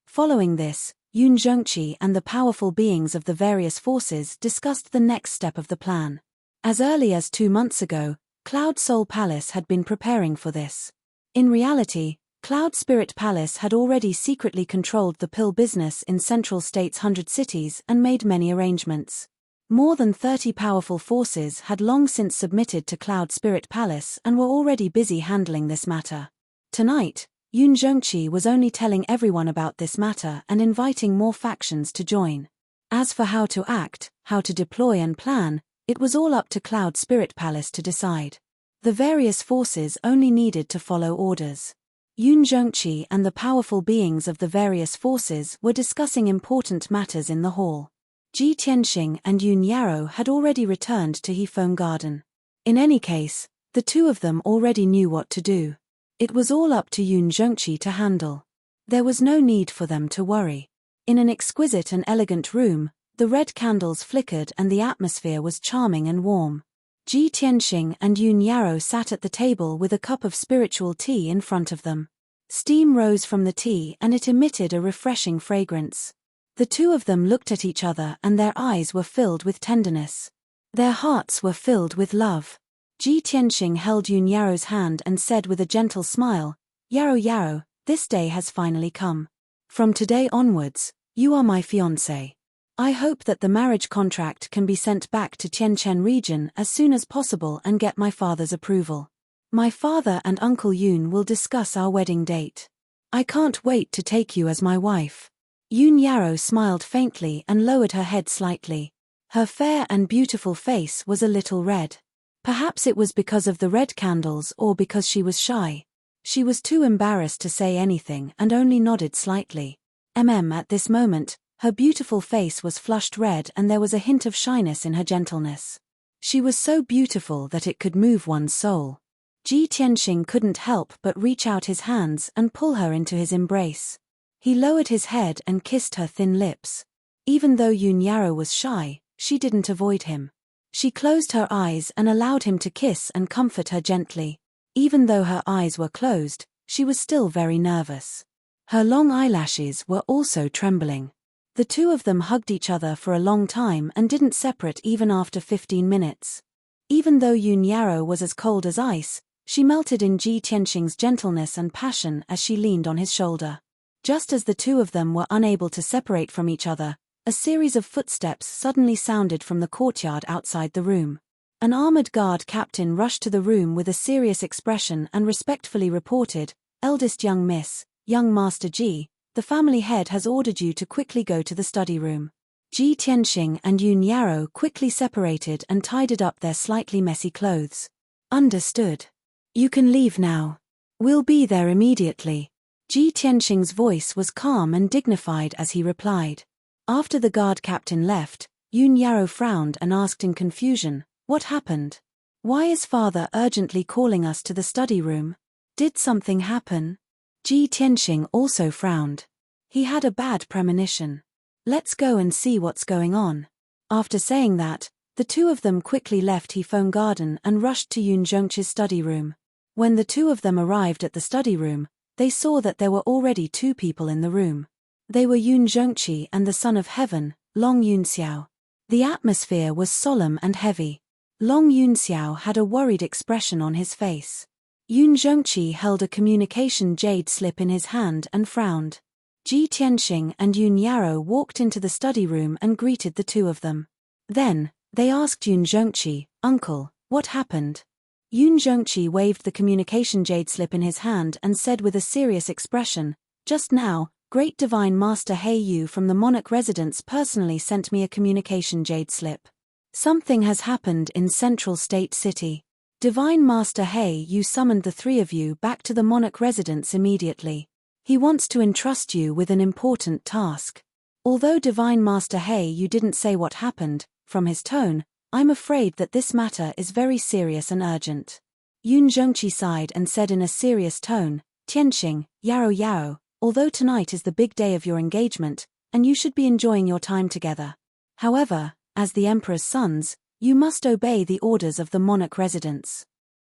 Following this, Yun Zhongqi and the powerful beings of the various forces discussed the next step of the plan. As early as 2 months ago, Cloud Soul Palace had been preparing for this. In reality, Cloud Spirit Palace had already secretly controlled the pill business in Central State's 100 cities and made many arrangements. More than 30 powerful forces had long since submitted to Cloud Spirit Palace and were already busy handling this matter. Tonight, Yun Zhongqi was only telling everyone about this matter and inviting more factions to join. As for how to act, how to deploy and plan, it was all up to Cloud Spirit Palace to decide. The various forces only needed to follow orders. Yun Zhongqi and the powerful beings of the various forces were discussing important matters in the hall. Ji Tianxing and Yun Yarrow had already returned to Hefeng Garden. In any case, the two of them already knew what to do. It was all up to Yun Zhongqi to handle. There was no need for them to worry. In an exquisite and elegant room, the red candles flickered and the atmosphere was charming and warm. Ji Tianxing and Yun Yarrow sat at the table with a cup of spiritual tea in front of them. Steam rose from the tea and it emitted a refreshing fragrance. The two of them looked at each other and their eyes were filled with tenderness. Their hearts were filled with love. Ji Tianxing held Yun Yarrow's hand and said with a gentle smile, Yarrow, this day has finally come. From today onwards, you are my fiancé. I hope that the marriage contract can be sent back to Tianchen region as soon as possible and get my father's approval. My father and Uncle Yun will discuss our wedding date. I can't wait to take you as my wife. Yun Yarrow smiled faintly and lowered her head slightly. Her fair and beautiful face was a little red. Perhaps it was because of the red candles or because she was shy. She was too embarrassed to say anything and only nodded slightly. At this moment, her beautiful face was flushed red and there was a hint of shyness in her gentleness. She was so beautiful that it could move one's soul. Ji Tianxing couldn't help but reach out his hands and pull her into his embrace. He lowered his head and kissed her thin lips. Even though Yun Yarrow was shy, she didn't avoid him. She closed her eyes and allowed him to kiss and comfort her gently. Even though her eyes were closed, she was still very nervous. Her long eyelashes were also trembling. The two of them hugged each other for a long time and didn't separate even after 15 minutes. Even though Yun Yarrow was as cold as ice, she melted in Ji Tianxing's gentleness and passion as she leaned on his shoulder. Just as the two of them were unable to separate from each other, a series of footsteps suddenly sounded from the courtyard outside the room. An armored guard captain rushed to the room with a serious expression and respectfully reported, "Eldest young miss, young Master Ji, the family head has ordered you to quickly go to the study room." Ji Tianxing and Yun Yarrow quickly separated and tidied up their slightly messy clothes. Understood. You can leave now. We'll be there immediately. Ji Tianxing's voice was calm and dignified as he replied. After the guard captain left, Yun Yarrow frowned and asked in confusion, "What happened? Why is father urgently calling us to the study room? Did something happen?" Ji Tianxing also frowned. He had a bad premonition. "Let's go and see what's going on." After saying that, the two of them quickly left Hefeng Garden and rushed to Yun Zhongqi's study room. When the two of them arrived at the study room, they saw that there were already two people in the room. They were Yun Zhongqi and the son of heaven, Long Yunxiao. The atmosphere was solemn and heavy. Long Yunxiao had a worried expression on his face. Yun Zhongqi held a communication jade slip in his hand and frowned. Ji Tianxing and Yun Yarrow walked into the study room and greeted the two of them. Then, they asked Yun Zhongqi, "Uncle, what happened?" Yun Zhongqi waved the communication jade slip in his hand and said with a serious expression, "Just now, Great Divine Master He Yu from the monarch residence personally sent me a communication jade slip. Something has happened in Central State City. Divine Master He Yu summoned the three of you back to the monarch residence immediately. He wants to entrust you with an important task. Although Divine Master He Yu didn't say what happened, from his tone, I'm afraid that this matter is very serious and urgent." Yun Zhongqi sighed and said in a serious tone, "Tianxing, Yarrow, although tonight is the big day of your engagement, and you should be enjoying your time together. However, as the Emperor's sons, you must obey the orders of the monarch residence."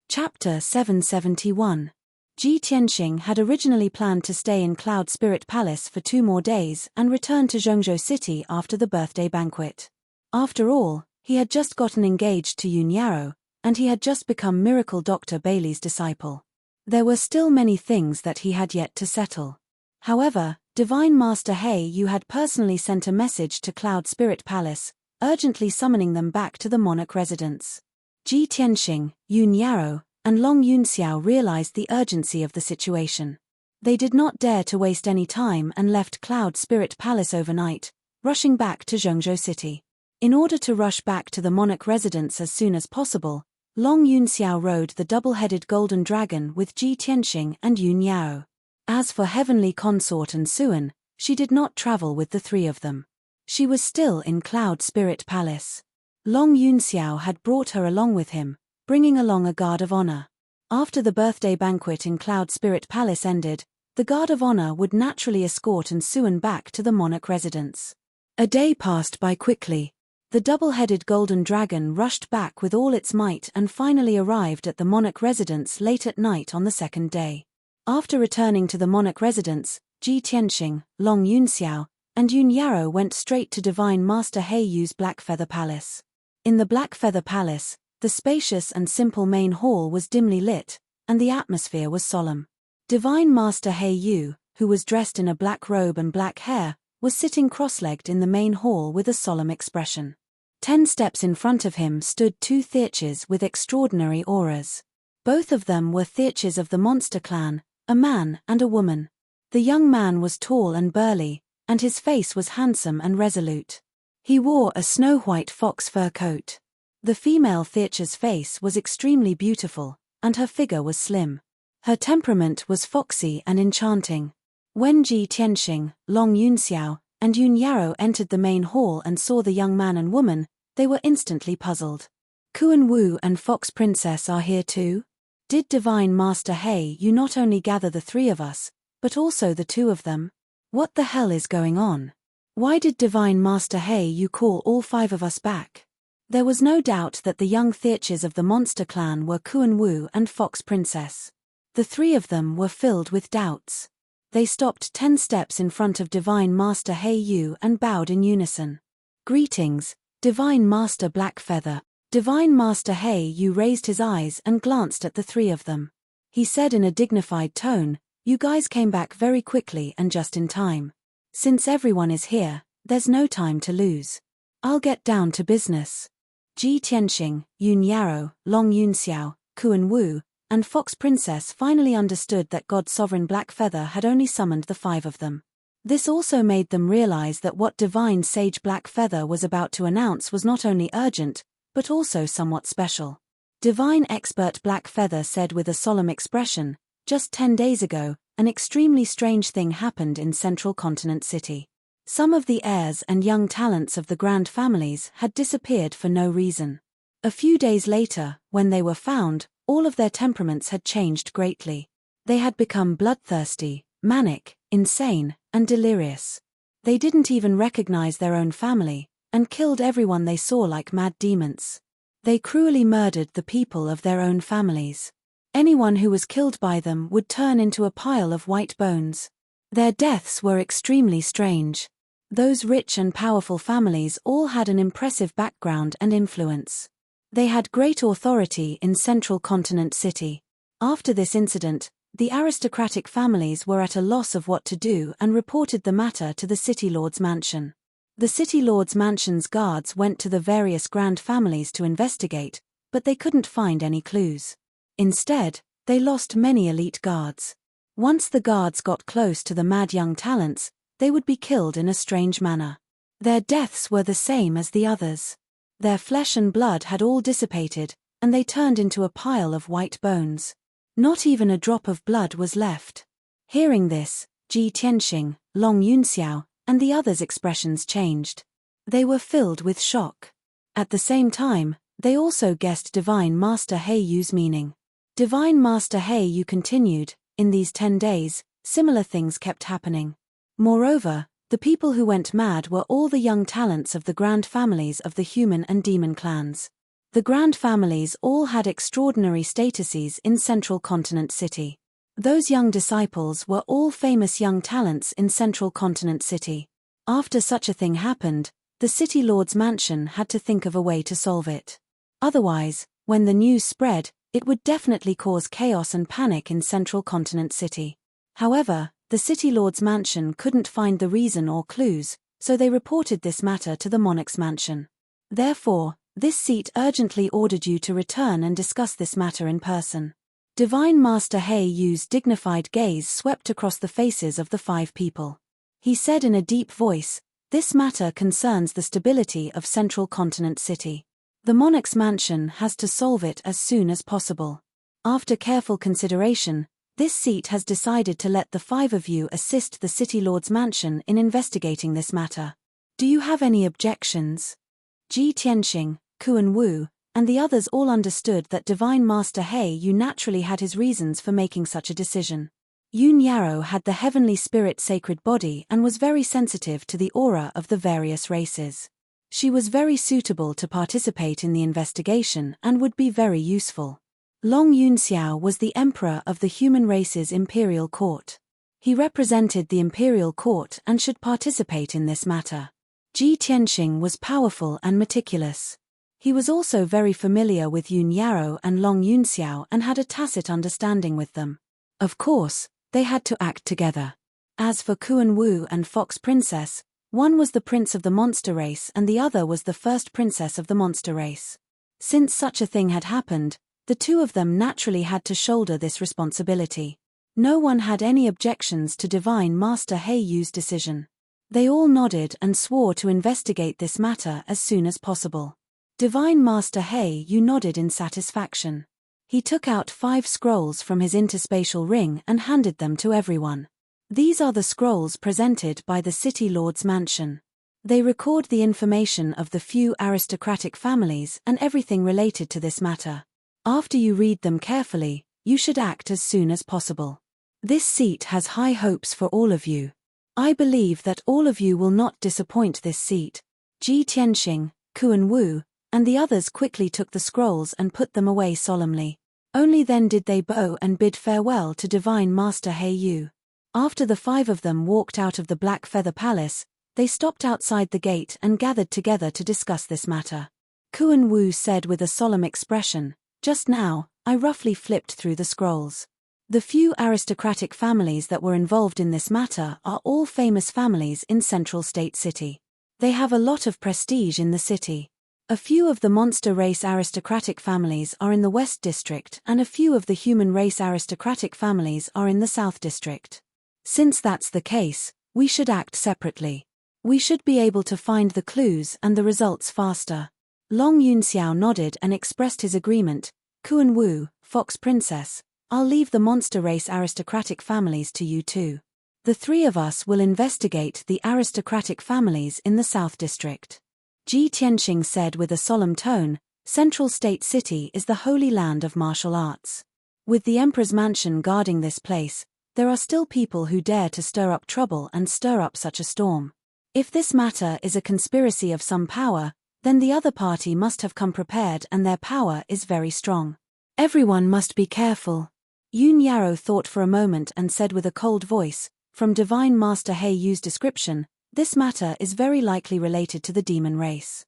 Chapter 771. Ji Tianxing had originally planned to stay in Cloud Spirit Palace for 2 more days and return to Zhongzhou City after the birthday banquet. After all, he had just gotten engaged to Yun Yarrow, and he had just become Miracle Dr. Bailey's disciple. There were still many things that he had yet to settle. However, Divine Master He Yu had personally sent a message to Cloud Spirit Palace, urgently summoning them back to the monarch residence. Ji Tianxing, Yun Yarrow, and Long Yunxiao realized the urgency of the situation. They did not dare to waste any time and left Cloud Spirit Palace overnight, rushing back to Zhongzhou City. In order to rush back to the monarch residence as soon as possible, Long Yunxiao rode the double-headed golden dragon with Ji Tianxing and Yun Yarrow. As for Heavenly Consort and Suan, she did not travel with the three of them. She was still in Cloud Spirit Palace. Long Yunxiao had brought her along with him, bringing along a guard of honor. After the birthday banquet in Cloud Spirit Palace ended, the guard of honor would naturally escort and Suan back to the monarch residence. A day passed by quickly. The double-headed golden dragon rushed back with all its might and finally arrived at the monarch residence late at night on the second day. After returning to the monarch residence, Ji Tianxing, Long Yunxiao, and Yun Yarrow went straight to Divine Master He Yu's Black Feather Palace. In the Black Feather Palace, the spacious and simple main hall was dimly lit, and the atmosphere was solemn. Divine Master He Yu, who was dressed in a black robe and black hair, was sitting cross-legged in the main hall with a solemn expression. 10 steps in front of him stood 2 Theurches with extraordinary auras. Both of them were Theurches of the monster clan, a man and a woman. The young man was tall and burly, and his face was handsome and resolute. He wore a snow-white fox fur coat. The female Theurche's face was extremely beautiful, and her figure was slim. Her temperament was foxy and enchanting. When Ji Tianxing, Long Yunxiao, and Yun Yarrow entered the main hall and saw the young man and woman, they were instantly puzzled. Kuan Wu and Fox Princess are here too? Did Divine Master He Yu not only gather the 3 of us, but also the 2 of them? What the hell is going on? Why did Divine Master He Yu call all 5 of us back? There was no doubt that the young Theurches of the monster clan were Kuan Wu and Fox Princess. The 3 of them were filled with doubts. They stopped 10 steps in front of Divine Master He Yu and bowed in unison. "Greetings, Divine Master Blackfeather." Divine Master He Yu raised his eyes and glanced at the 3 of them. He said in a dignified tone, "You guys came back very quickly and just in time. Since everyone is here, there's no time to lose. I'll get down to business." Ji Tianxing, Yun Yarrow, Long Yunxiao, Kuan Wu, and Fox Princess finally understood that God Sovereign Blackfeather had only summoned the 5 of them. This also made them realize that what divine sage Blackfeather was about to announce was not only urgent, but also somewhat special. Divine expert Blackfeather said with a solemn expression, "Just 10 days ago, an extremely strange thing happened in Central Continent City. Some of the heirs and young talents of the grand families had disappeared for no reason. A few days later, when they were found, all of their temperaments had changed greatly. They had become bloodthirsty, manic, insane, and delirious. They didn't even recognize their own family, and killed everyone they saw like mad demons. They cruelly murdered the people of their own families. Anyone who was killed by them would turn into a pile of white bones. Their deaths were extremely strange. Those rich and powerful families all had an impressive background and influence. They had great authority in Central Continent City. After this incident, the aristocratic families were at a loss of what to do and reported the matter to the City Lord's mansion. The City Lord's mansion's guards went to the various grand families to investigate, but they couldn't find any clues. Instead, they lost many elite guards. Once the guards got close to the mad young talents, they would be killed in a strange manner. Their deaths were the same as the others. Their flesh and blood had all dissipated, and they turned into a pile of white bones. Not even a drop of blood was left. Hearing this, Ji Tianxing, Long Yunxiao, and the others' expressions changed. They were filled with shock. At the same time, they also guessed Divine Master He Yu's meaning. Divine Master He Yu continued, "In these 10 days, similar things kept happening. Moreover, the people who went mad were all the young talents of the grand families of the human and demon clans. The grand families all had extraordinary statuses in Central Continent City. Those young disciples were all famous young talents in Central Continent City. After such a thing happened, the City Lord's mansion had to think of a way to solve it. Otherwise, when the news spread, it would definitely cause chaos and panic in Central Continent City. However, the City Lord's mansion couldn't find the reason or clues, so they reported this matter to the monarch's mansion. Therefore, this seat urgently ordered you to return and discuss this matter in person." Divine Master He Yu's dignified gaze swept across the faces of the 5 people. He said in a deep voice, "This matter concerns the stability of Central Continent City. The monarch's mansion has to solve it as soon as possible. After careful consideration, this seat has decided to let the 5 of you assist the City Lord's mansion in investigating this matter. Do you have any objections?" Ji Tianxing, Kuan Wu, and the others all understood that Divine Master He Yu naturally had his reasons for making such a decision. Yun Yarrow had the heavenly spirit sacred body and was very sensitive to the aura of the various races. She was very suitable to participate in the investigation and would be very useful. Long Yunxiao was the emperor of the human race's imperial court. He represented the imperial court and should participate in this matter. Ji Tianxing was powerful and meticulous. He was also very familiar with Yun Yarrow and Long Yunxiao and had a tacit understanding with them. Of course, they had to act together. As for Kuan Wu and Fox Princess, one was the prince of the monster race and the other was the first princess of the monster race. Since such a thing had happened, the 2 of them naturally had to shoulder this responsibility. No one had any objections to Divine Master He Yu's decision. They all nodded and swore to investigate this matter as soon as possible. Divine Master He Yu nodded in satisfaction. He took out 5 scrolls from his interspatial ring and handed them to everyone. These are the scrolls presented by the City Lord's mansion. They record the information of the few aristocratic families and everything related to this matter. After you read them carefully, you should act as soon as possible. This seat has high hopes for all of you. I believe that all of you will not disappoint this seat." Ji Tianxing, Kuan Wu, and the others quickly took the scrolls and put them away solemnly. Only then did they bow and bid farewell to Divine Master He Yu. After the 5 of them walked out of the Black Feather Palace, they stopped outside the gate and gathered together to discuss this matter. Kuan Wu said with a solemn expression, "Just now, I roughly flipped through the scrolls. The few aristocratic families that were involved in this matter are all famous families in Central State City. They have a lot of prestige in the city. A few of the monster race aristocratic families are in the West District and a few of the human race aristocratic families are in the South District. Since that's the case, We should act separately. We should be able to find the clues and the results faster. Long Yunxiao nodded and expressed his agreement. Kuan Wu, Fox Princess, I'll leave the monster race aristocratic families to you too. The three of us will investigate the aristocratic families in the South District. Ji Tianxing said with a solemn tone, Central State City is the holy land of martial arts. With the Emperor's mansion guarding this place, there are still people who dare to stir up trouble and stir up such a storm. If this matter is a conspiracy of some power, then the other party must have come prepared and their power is very strong. Everyone must be careful. Yun Yarrow thought for a moment and said with a cold voice, from Divine Master He Yu's description, this matter is very likely related to the demon race.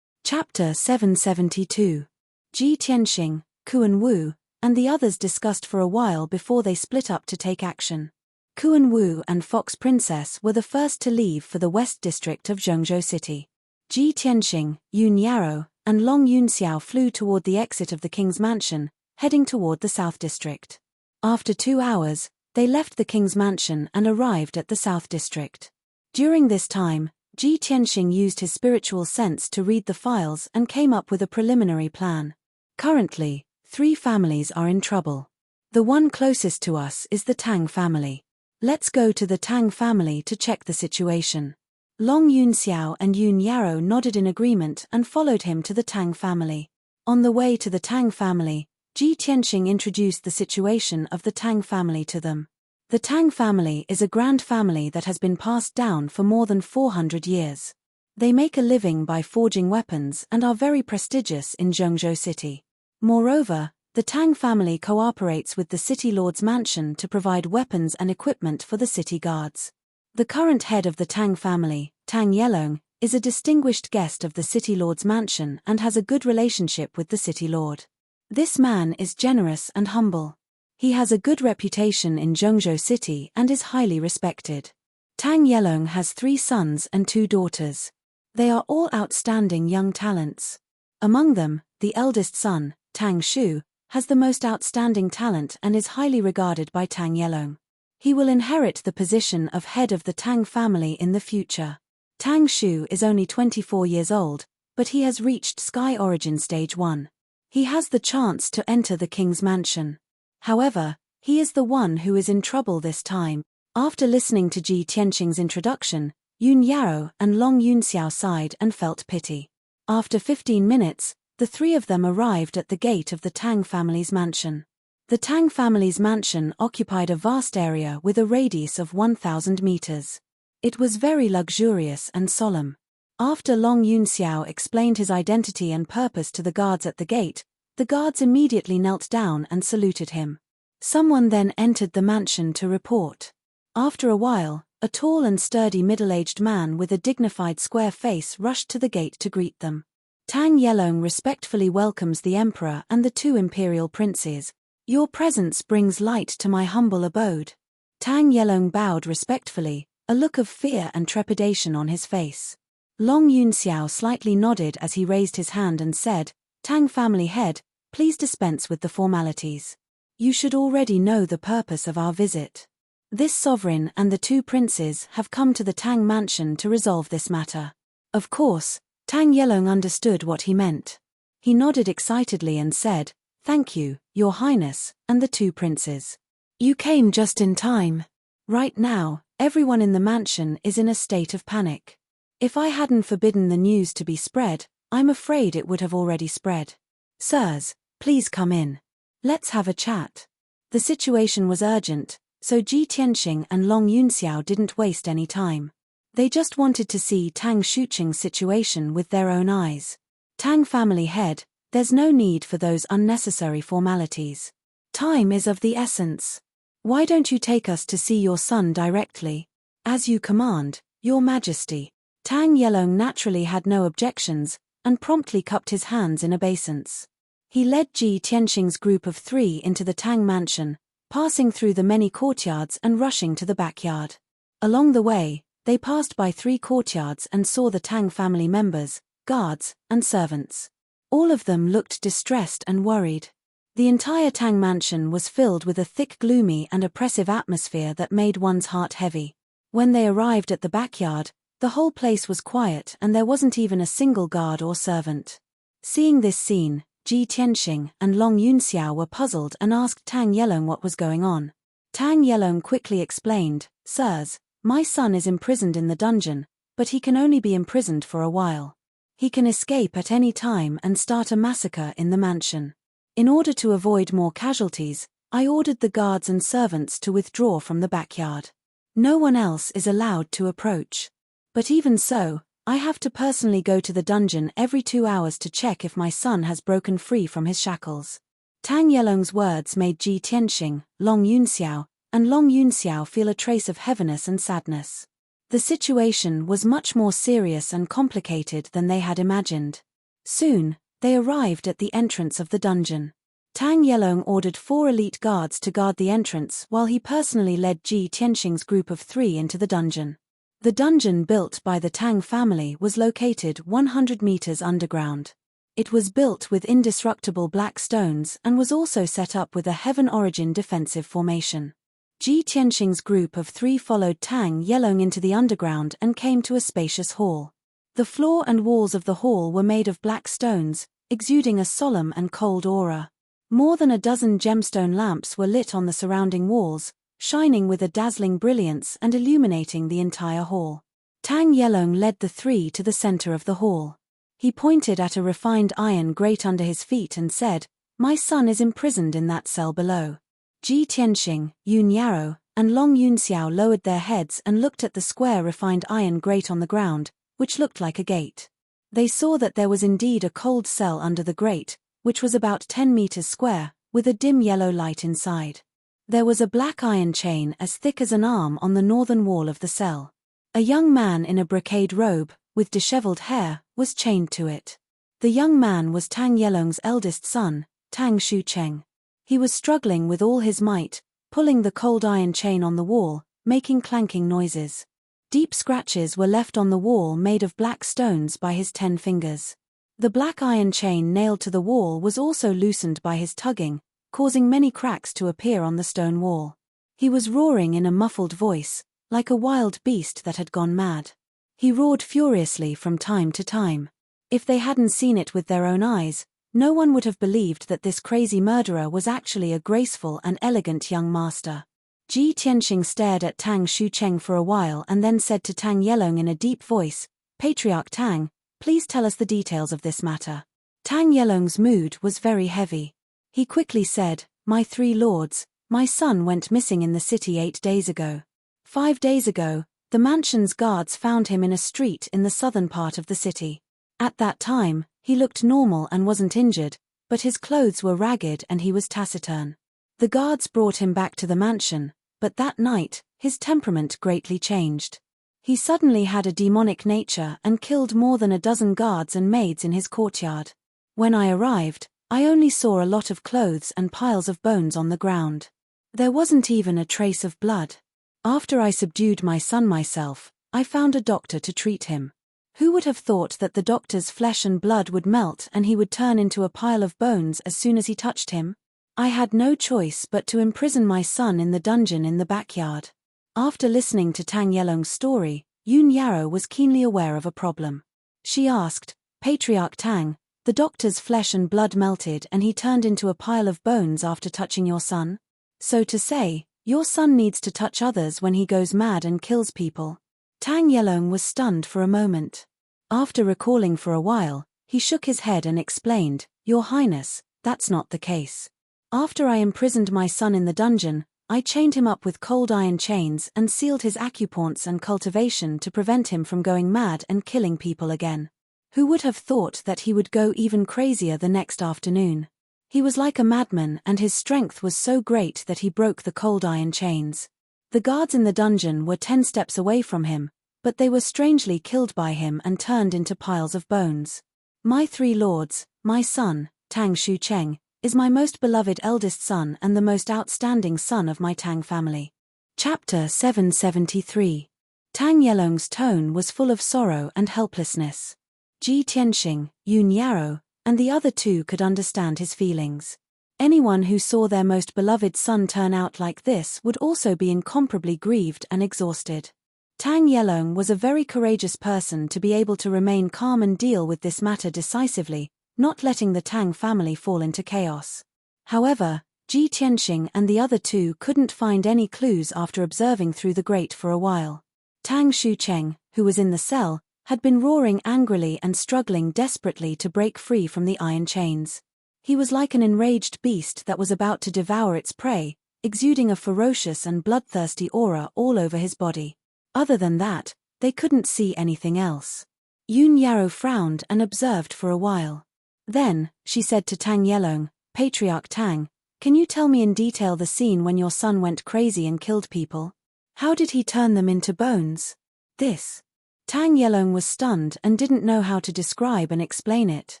Chapter 772. Ji Tianxing, Kuan Wu, and the others discussed for a while before they split up to take action. Kuan Wu and Fox Princess were the first to leave for the West District of Zhengzhou City. Ji Tianxing, Yun Yarrow, and Long Yunxiao flew toward the exit of the king's mansion, heading toward the South District. After 2 hours, they left the king's mansion and arrived at the South District. During this time, Ji Tianxing used his spiritual sense to read the files and came up with a preliminary plan. Currently, 3 families are in trouble. The one closest to us is the Tang family. Let's go to the Tang family to check the situation. Long Yunxiao and Yun Yarrow nodded in agreement and followed him to the Tang family. On the way to the Tang family, Ji Tianxing introduced the situation of the Tang family to them. The Tang family is a grand family that has been passed down for more than 400 years. They make a living by forging weapons and are very prestigious in Zhengzhou City. Moreover, the Tang family cooperates with the city lord's mansion to provide weapons and equipment for the city guards. The current head of the Tang family, Tang Yelong, is a distinguished guest of the city lord's mansion and has a good relationship with the city lord. This man is generous and humble. He has a good reputation in Zhengzhou City and is highly respected. Tang Yelong has 3 sons and 2 daughters. They are all outstanding young talents. Among them, the eldest son, Tang Shu, has the most outstanding talent and is highly regarded by Tang Yelong. He will inherit the position of head of the Tang family in the future. Tang Shu is only 24 years old, but he has reached Sky Origin Stage 1. He has the chance to enter the king's mansion. However, he is the one who is in trouble this time. After listening to Ji Tianxing's introduction, Yun Yarrow and Long Yunxiao sighed and felt pity. After 15 minutes, the 3 of them arrived at the gate of the Tang family's mansion. The Tang family's mansion occupied a vast area with a radius of 1,000 meters. It was very luxurious and solemn. After Long Yunxiao explained his identity and purpose to the guards at the gate, the guards immediately knelt down and saluted him. Someone then entered the mansion to report. After a while, a tall and sturdy middle-aged man with a dignified square face rushed to the gate to greet them. Tang Yelong respectfully welcomes the emperor and the 2 imperial princes. Your presence brings light to my humble abode. Tang Yelong bowed respectfully, a look of fear and trepidation on his face. Long Yunxiao slightly nodded as he raised his hand and said, Tang family head, please dispense with the formalities. You should already know the purpose of our visit. This sovereign and the 2 princes have come to the Tang mansion to resolve this matter. Of course, Tang Yelong understood what he meant. He nodded excitedly and said, Thank you, Your Highness, and the 2 princes. You came just in time. Right now, everyone in the mansion is in a state of panic. If I hadn't forbidden the news to be spread, I'm afraid it would have already spread. Sirs, please come in. Let's have a chat. The situation was urgent, so Ji Tianxing and Long Yunxiao didn't waste any time. They just wanted to see Tang Shuqing's situation with their own eyes. Tang family head, there's no need for those unnecessary formalities. Time is of the essence. Why don't you take us to see your son directly? As you command, Your Majesty. Tang Yelong naturally had no objections, and promptly cupped his hands in obeisance. He led Ji Tianxing's group of 3 into the Tang mansion, passing through the many courtyards and rushing to the backyard. Along the way, they passed by 3 courtyards and saw the Tang family members, guards, and servants. All of them looked distressed and worried. The entire Tang mansion was filled with a thick, gloomy and oppressive atmosphere that made one's heart heavy. When they arrived at the backyard, the whole place was quiet and there wasn't even a single guard or servant. Seeing this scene, Ji Tianxing and Long Yunxiao were puzzled and asked Tang Yelong what was going on. Tang Yelong quickly explained, "Sirs, my son is imprisoned in the dungeon, but he can only be imprisoned for a while. He can escape at any time and start a massacre in the mansion. In order to avoid more casualties, I ordered the guards and servants to withdraw from the backyard. No one else is allowed to approach. But even so, I have to personally go to the dungeon every 2 hours to check if my son has broken free from his shackles." Tang Yelong's words made Ji Tianxing, Long Yunxiao, and Long Yunxiao feel a trace of heaviness and sadness. The situation was much more serious and complicated than they had imagined. Soon, they arrived at the entrance of the dungeon. Tang Yelong ordered 4 elite guards to guard the entrance while he personally led Ji Tianxing's group of 3 into the dungeon. The dungeon built by the Tang family was located 100 meters underground. It was built with indestructible black stones and was also set up with a heaven origin defensive formation. Ji Tianxing's group of 3 followed Tang Yelong into the underground and came to a spacious hall. The floor and walls of the hall were made of black stones, exuding a solemn and cold aura. More than a dozen gemstone lamps were lit on the surrounding walls, shining with a dazzling brilliance and illuminating the entire hall. Tang Yelong led the 3 to the center of the hall. He pointed at a refined iron grate under his feet and said, "My son is imprisoned in that cell below." Ji Tianxing, Yun Yarrow, and Long Yunxiao lowered their heads and looked at the square refined iron grate on the ground, which looked like a gate. They saw that there was indeed a cold cell under the grate, which was about 10 meters square, with a dim yellow light inside. There was a black iron chain as thick as an arm on the northern wall of the cell. A young man in a brocade robe, with disheveled hair, was chained to it. The young man was Tang Yelong's eldest son, Tang Shucheng. He was struggling with all his might, pulling the cold iron chain on the wall, making clanking noises. Deep scratches were left on the wall made of black stones by his 10 fingers. The black iron chain nailed to the wall was also loosened by his tugging, causing many cracks to appear on the stone wall. He was roaring in a muffled voice, like a wild beast that had gone mad. He roared furiously from time to time. If they hadn't seen it with their own eyes, no one would have believed that this crazy murderer was actually a graceful and elegant young master. Ji Tianxing stared at Tang Shucheng for a while and then said to Tang Yelong in a deep voice, "Patriarch Tang, please tell us the details of this matter." Tang Yelong's mood was very heavy. He quickly said, "My 3 lords, my son went missing in the city 8 days ago. 5 days ago, the mansion's guards found him in a street in the southern part of the city. At that time, he looked normal and wasn't injured, but his clothes were ragged and he was taciturn. The guards brought him back to the mansion, but that night, his temperament greatly changed. He suddenly had a demonic nature and killed more than a dozen guards and maids in his courtyard. When I arrived, I only saw a lot of clothes and piles of bones on the ground. There wasn't even a trace of blood. After I subdued my son myself, I found a doctor to treat him. Who would have thought that the doctor's flesh and blood would melt and he would turn into a pile of bones as soon as he touched him? I had no choice but to imprison my son in the dungeon in the backyard." After listening to Tang Yelong's story, Yun Yarrow was keenly aware of a problem. She asked, "Patriarch Tang, the doctor's flesh and blood melted and he turned into a pile of bones after touching your son? So to say, your son needs to touch others when he goes mad and kills people?" Tang Yelong was stunned for a moment. After recalling for a while, he shook his head and explained, "Your Highness, that's not the case. After I imprisoned my son in the dungeon, I chained him up with cold iron chains and sealed his acupoints and cultivation to prevent him from going mad and killing people again. Who would have thought that he would go even crazier the next afternoon? He was like a madman and his strength was so great that he broke the cold iron chains. The guards in the dungeon were 10 steps away from him, but they were strangely killed by him and turned into piles of bones. My 3 lords, my son, Tang Shucheng, is my most beloved eldest son and the most outstanding son of my Tang family." Chapter 773. Tang Yelong's tone was full of sorrow and helplessness. Ji Tianxing, Yun Yarrow, and the other 2 could understand his feelings. Anyone who saw their most beloved son turn out like this would also be incomparably grieved and exhausted. Tang Yelong was a very courageous person to be able to remain calm and deal with this matter decisively, not letting the Tang family fall into chaos. However, Ji Tianxing and the other two couldn't find any clues after observing through the grate for a while. Tang Shucheng, who was in the cell, had been roaring angrily and struggling desperately to break free from the iron chains. He was like an enraged beast that was about to devour its prey, exuding a ferocious and bloodthirsty aura all over his body. Other than that, they couldn't see anything else. Yun Yarrow frowned and observed for a while. Then, she said to Tang Yelong, "Patriarch Tang, can you tell me in detail the scene when your son went crazy and killed people? How did he turn them into bones?" Tang Yelong was stunned and didn't know how to describe and explain it.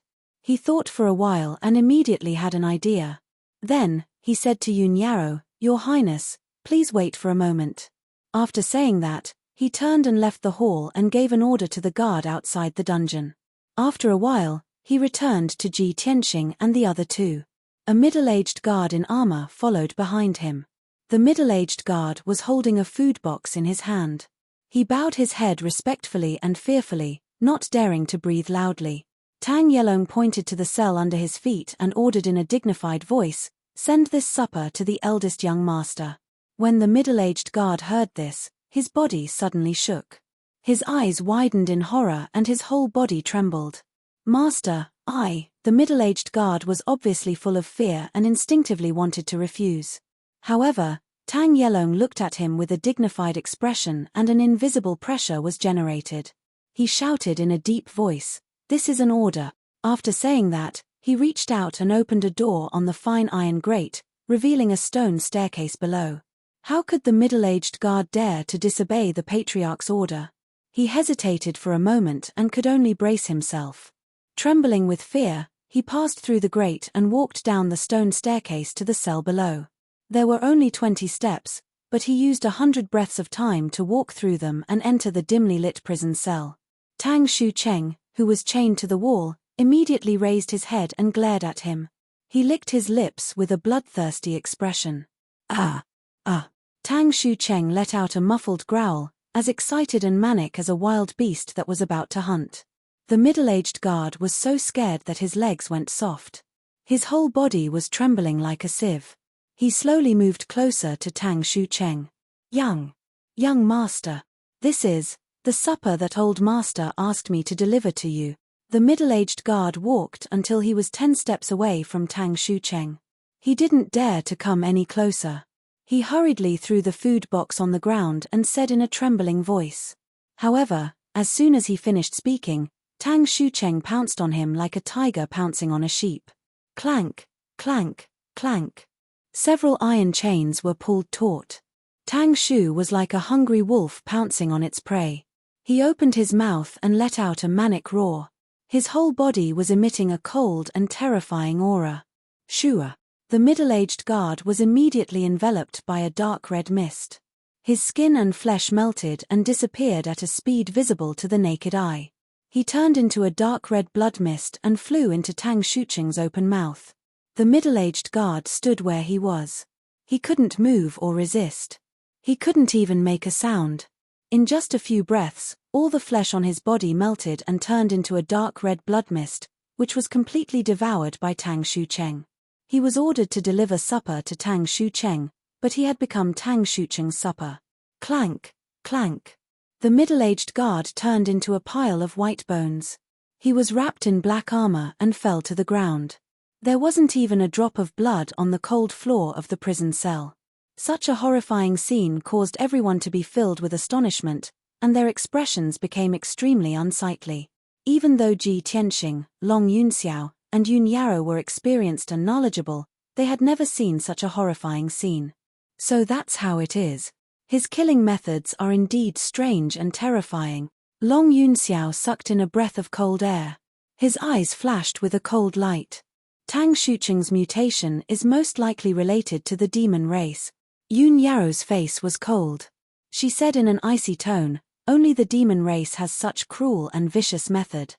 He thought for a while and immediately had an idea. Then, he said to Yun Yarrow, "Your Highness, please wait for a moment." After saying that, he turned and left the hall and gave an order to the guard outside the dungeon. After a while, he returned to Ji Tianxing and the other two. A middle-aged guard in armor followed behind him. The middle-aged guard was holding a food box in his hand. He bowed his head respectfully and fearfully, not daring to breathe loudly. Tang Yelong pointed to the cell under his feet and ordered in a dignified voice, "Send this supper to the eldest young master." When the middle-aged guard heard this, his body suddenly shook. His eyes widened in horror and his whole body trembled. "Master, the middle-aged guard was obviously full of fear and instinctively wanted to refuse. However, Tang Yelong looked at him with a dignified expression and an invisible pressure was generated. He shouted in a deep voice, "This is an order." After saying that, he reached out and opened a door on the fine iron grate, revealing a stone staircase below. How could the middle-aged guard dare to disobey the patriarch's order? He hesitated for a moment and could only brace himself. Trembling with fear, he passed through the grate and walked down the stone staircase to the cell below. There were only 20 steps, but he used 100 breaths of time to walk through them and enter the dimly lit prison cell. Tang Shucheng, who was chained to the wall, immediately raised his head and glared at him. He licked his lips with a bloodthirsty expression. Tang Shucheng let out a muffled growl, as excited and manic as a wild beast that was about to hunt. The middle-aged guard was so scared that his legs went soft. His whole body was trembling like a sieve. He slowly moved closer to Tang Shucheng. Young master. This is the supper that old master asked me to deliver to you." The middle-aged guard walked until he was 10 steps away from Tang Shucheng. He didn't dare to come any closer. He hurriedly threw the food box on the ground and said in a trembling voice. However, as soon as he finished speaking, Tang Shucheng pounced on him like a tiger pouncing on a sheep. Clank, clank, clank. Several iron chains were pulled taut. Tang Shu was like a hungry wolf pouncing on its prey. He opened his mouth and let out a manic roar. His whole body was emitting a cold and terrifying aura. Shua. The middle-aged guard was immediately enveloped by a dark red mist. His skin and flesh melted and disappeared at a speed visible to the naked eye. He turned into a dark red blood mist and flew into Tang Shucheng's open mouth. The middle-aged guard stood where he was. He couldn't move or resist. He couldn't even make a sound. In just a few breaths, all the flesh on his body melted and turned into a dark red blood mist, which was completely devoured by Tang Shucheng. He was ordered to deliver supper to Tang Shucheng, but he had become Tang Shucheng's supper. Clank, clank. The middle-aged guard turned into a pile of white bones. He was wrapped in black armor and fell to the ground. There wasn't even a drop of blood on the cold floor of the prison cell. Such a horrifying scene caused everyone to be filled with astonishment, and their expressions became extremely unsightly. Even though Ji Tianxing, Long Yunxiao, and Yun Yarrow were experienced and knowledgeable, they had never seen such a horrifying scene. So that's how it is. His killing methods are indeed strange and terrifying. Long Yunxiao sucked in a breath of cold air. His eyes flashed with a cold light. Tang Shucheng's mutation is most likely related to the demon race. Yun Yarrow's face was cold. She said in an icy tone, "Only the demon race has such cruel and vicious method."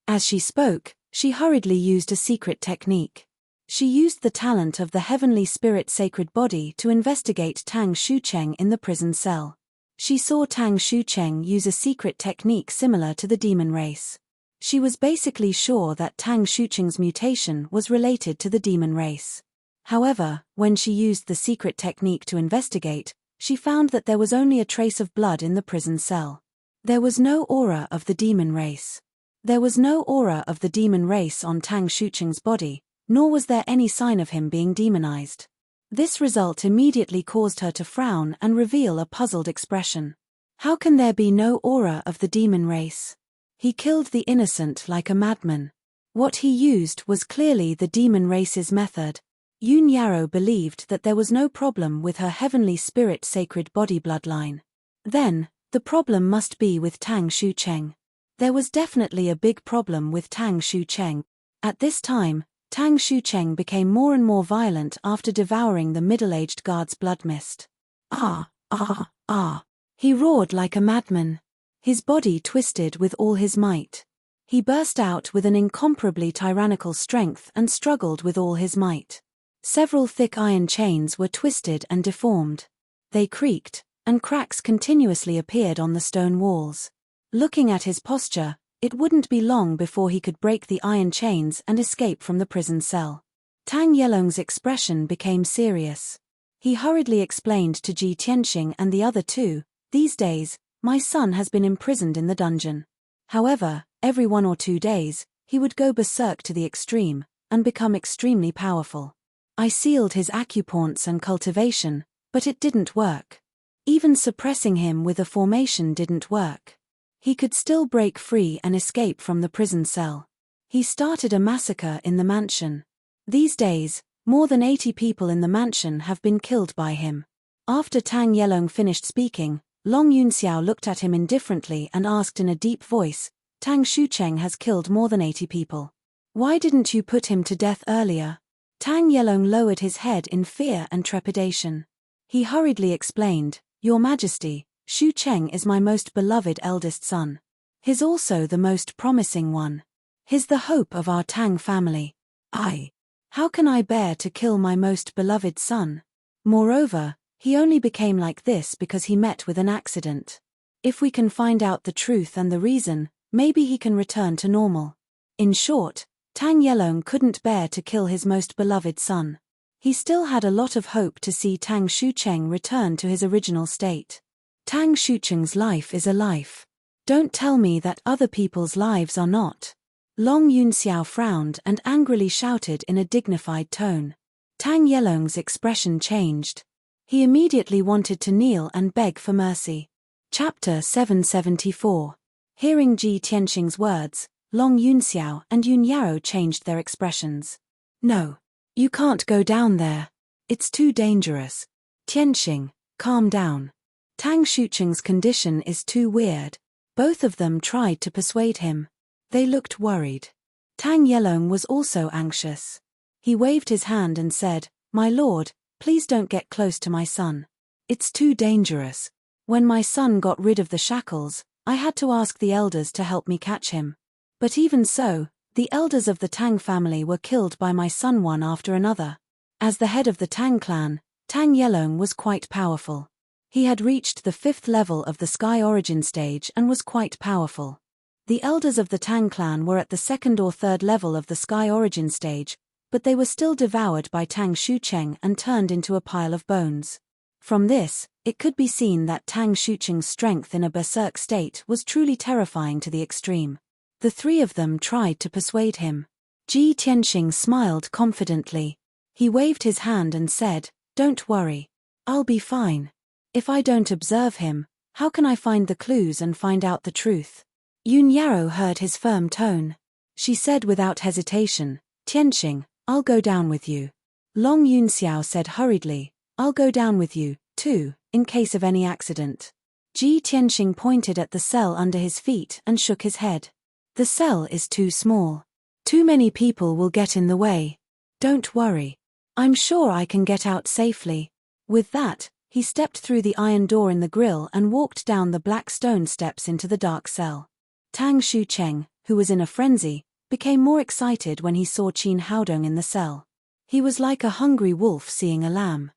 As she spoke, she hurriedly used a secret technique. She used the talent of the heavenly spirit sacred body to investigate Tang Shucheng in the prison cell. She saw Tang Shucheng use a secret technique similar to the demon race. She was basically sure that Tang Shucheng's mutation was related to the demon race. However, when she used the secret technique to investigate, she found that there was only a trace of blood in the prison cell. There was no aura of the demon race. There was no aura of the demon race on Tang Shucheng's body, nor was there any sign of him being demonized. This result immediately caused her to frown and reveal a puzzled expression. How can there be no aura of the demon race? He killed the innocent like a madman. What he used was clearly the demon race's method. Yun Yarrow believed that there was no problem with her heavenly spirit sacred body bloodline. Then, the problem must be with Tang Shucheng. There was definitely a big problem with Tang Shucheng. At this time, Tang Shucheng became more and more violent after devouring the middle-aged guard's blood mist. Ah, ah, ah. He roared like a madman. His body twisted with all his might. He burst out with an incomparably tyrannical strength and struggled with all his might. Several thick iron chains were twisted and deformed. They creaked, and cracks continuously appeared on the stone walls. Looking at his posture, it wouldn't be long before he could break the iron chains and escape from the prison cell. Tang Yelong's expression became serious. He hurriedly explained to Ji Tianxing and the other two, "These days, my son has been imprisoned in the dungeon. However, every 1 or 2 days, he would go berserk to the extreme, and become extremely powerful. I sealed his acupoints and cultivation, but it didn't work. Even suppressing him with a formation didn't work. He could still break free and escape from the prison cell. He started a massacre in the mansion. These days, more than 80 people in the mansion have been killed by him." After Tang Yelong finished speaking, Long Yunxiao looked at him indifferently and asked in a deep voice, "Tang Shucheng has killed more than 80 people. Why didn't you put him to death earlier?" Tang Yelong lowered his head in fear and trepidation. He hurriedly explained, "Your Majesty, Shucheng is my most beloved eldest son. He's also the most promising one. He's the hope of our Tang family. How can I bear to kill my most beloved son? Moreover, he only became like this because he met with an accident. If we can find out the truth and the reason, maybe he can return to normal." In short, Tang Yelong couldn't bear to kill his most beloved son. He still had a lot of hope to see Tang Shucheng return to his original state. Tang Shucheng's life is a life. Don't tell me that other people's lives are not. Long Yunxiao frowned and angrily shouted in a dignified tone. Tang Yelong's expression changed. He immediately wanted to kneel and beg for mercy. Chapter 774. Hearing Ji Tianxing's words, Long Yunxiao and Yun Yarrow changed their expressions. "No. You can't go down there. It's too dangerous. Tianxing, calm down. Tang Shucheng's condition is too weird." Both of them tried to persuade him. They looked worried. Tang Yelong was also anxious. He waved his hand and said, "My lord, please don't get close to my son. It's too dangerous. When my son got rid of the shackles, I had to ask the elders to help me catch him. But even so, the elders of the Tang family were killed by my son one after another. As the head of the Tang clan, Tang Yelong was quite powerful. He had reached the 5th level of the Sky Origin stage and was quite powerful. The elders of the Tang clan were at the 2nd or 3rd level of the Sky Origin stage, but they were still devoured by Tang Shucheng and turned into a pile of bones. From this, it could be seen that Tang Shucheng's strength in a berserk state was truly terrifying to the extreme. The three of them tried to persuade him. Ji Tianxing smiled confidently. He waved his hand and said, "Don't worry. I'll be fine. If I don't observe him, how can I find the clues and find out the truth?" Yun Yarrow heard his firm tone. She said without hesitation, "Tianxing, I'll go down with you." Long Yunxiao said hurriedly, "I'll go down with you, too, in case of any accident." Ji Tianxing pointed at the cell under his feet and shook his head. "The cell is too small. Too many people will get in the way. Don't worry. I'm sure I can get out safely." With that, he stepped through the iron door in the grill and walked down the black stone steps into the dark cell. Tang Shucheng, who was in a frenzy, became more excited when he saw Qin Haodong in the cell. He was like a hungry wolf seeing a lamb.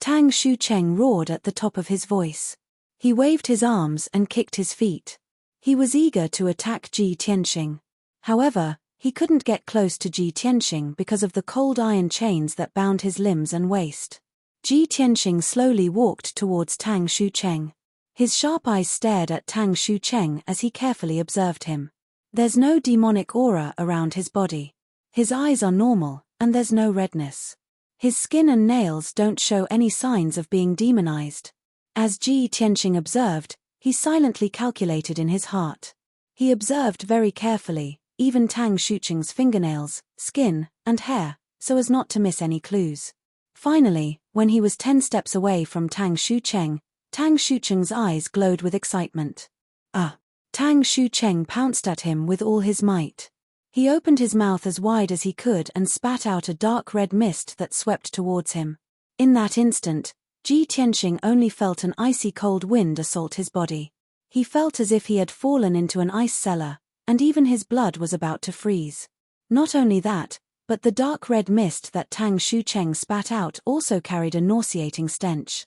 Tang Shucheng roared at the top of his voice. He waved his arms and kicked his feet. He was eager to attack Ji Tianxing. However, he couldn't get close to Ji Tianxing because of the cold iron chains that bound his limbs and waist. Ji Tianxing slowly walked towards Tang Shucheng. His sharp eyes stared at Tang Shucheng as he carefully observed him. There's no demonic aura around his body. His eyes are normal, and there's no redness. His skin and nails don't show any signs of being demonized. As Ji Tianxing observed, he silently calculated in his heart. He observed very carefully, even Tang Shucheng's fingernails, skin, and hair, so as not to miss any clues. Finally, when he was 10 steps away from Tang Shucheng, Tang Shucheng's eyes glowed with excitement. Tang Shucheng pounced at him with all his might. He opened his mouth as wide as he could and spat out a dark red mist that swept towards him. In that instant, Ji Tianxing only felt an icy cold wind assault his body. He felt as if he had fallen into an ice cellar, and even his blood was about to freeze. Not only that, but the dark red mist that Tang Shucheng spat out also carried a nauseating stench.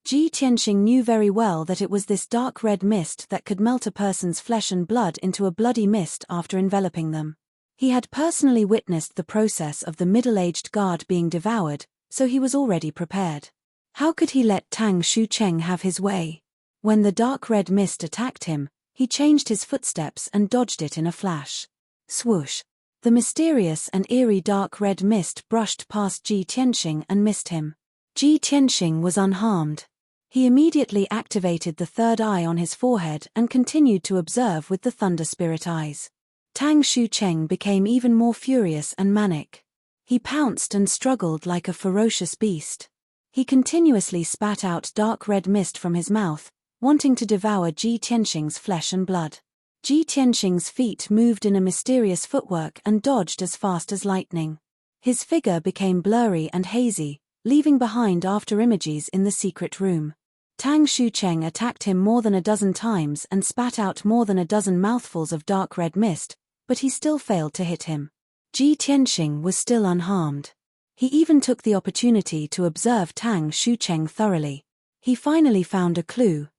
Ji Tianxing knew very well that it was this dark red mist that could melt a person's flesh and blood into a bloody mist after enveloping them. He had personally witnessed the process of the middle-aged guard being devoured, so he was already prepared. How could he let Tang Shucheng have his way? When the dark red mist attacked him, he changed his footsteps and dodged it in a flash. Swoosh! The mysterious and eerie dark red mist brushed past Ji Tianxing and missed him. Ji Tianxing was unharmed. He immediately activated the third eye on his forehead and continued to observe with the thunder spirit eyes. Tang Shucheng became even more furious and manic. He pounced and struggled like a ferocious beast. He continuously spat out dark red mist from his mouth, wanting to devour Ji Tianxing's flesh and blood. Ji Tianxing's feet moved in a mysterious footwork and dodged as fast as lightning. His figure became blurry and hazy, leaving behind after-images in the secret room. Tang Shucheng attacked him more than a dozen times and spat out more than a dozen mouthfuls of dark red mist, but he still failed to hit him. Ji Tianxing was still unharmed. He even took the opportunity to observe Tang Shucheng thoroughly. He finally found a clue.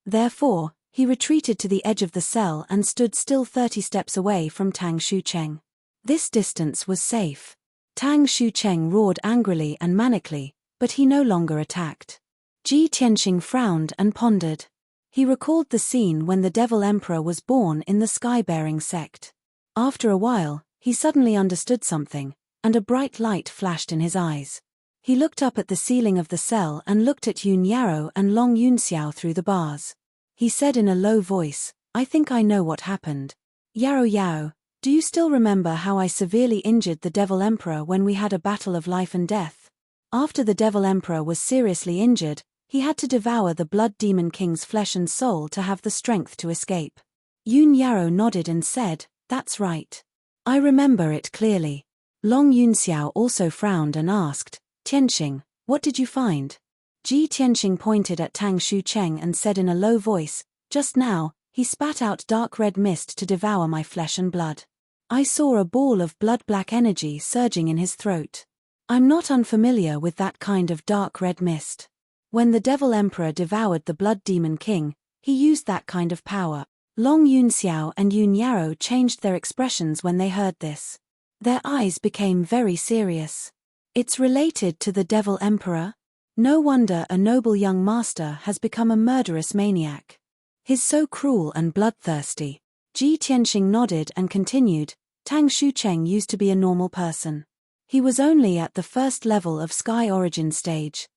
Therefore, he retreated to the edge of the cell and stood still 30 steps away from Tang Shucheng. This distance was safe. Tang Shucheng roared angrily and manically, but he no longer attacked. Ji Tianxing frowned and pondered. He recalled the scene when the Devil Emperor was born in the Sky-bearing sect. After a while, he suddenly understood something, and a bright light flashed in his eyes. He looked up at the ceiling of the cell and looked at Yun Yarrow and Long Yunxiao through the bars. He said in a low voice, "I think I know what happened. Yao, do you still remember how I severely injured the Devil Emperor when we had a battle of life and death? After the Devil Emperor was seriously injured, he had to devour the Blood Demon King's flesh and soul to have the strength to escape." Yun Yarrow nodded and said, "That's right. I remember it clearly." Long Yunxiao also frowned and asked, "Tianxing, what did you find?" Ji Tianxing pointed at Tang Shucheng and said in a low voice, "Just now, he spat out dark red mist to devour my flesh and blood. I saw a ball of blood-black energy surging in his throat. I'm not unfamiliar with that kind of dark red mist. When the Devil Emperor devoured the Blood Demon King, he used that kind of power." Long Yunxiao and Yun Yarrow changed their expressions when they heard this. Their eyes became very serious. It's related to the Devil Emperor? No wonder a noble young master has become a murderous maniac. He's so cruel and bloodthirsty. Ji Tianxing nodded and continued, "Tang Shucheng used to be a normal person. He was only at the first level of Sky Origin stage.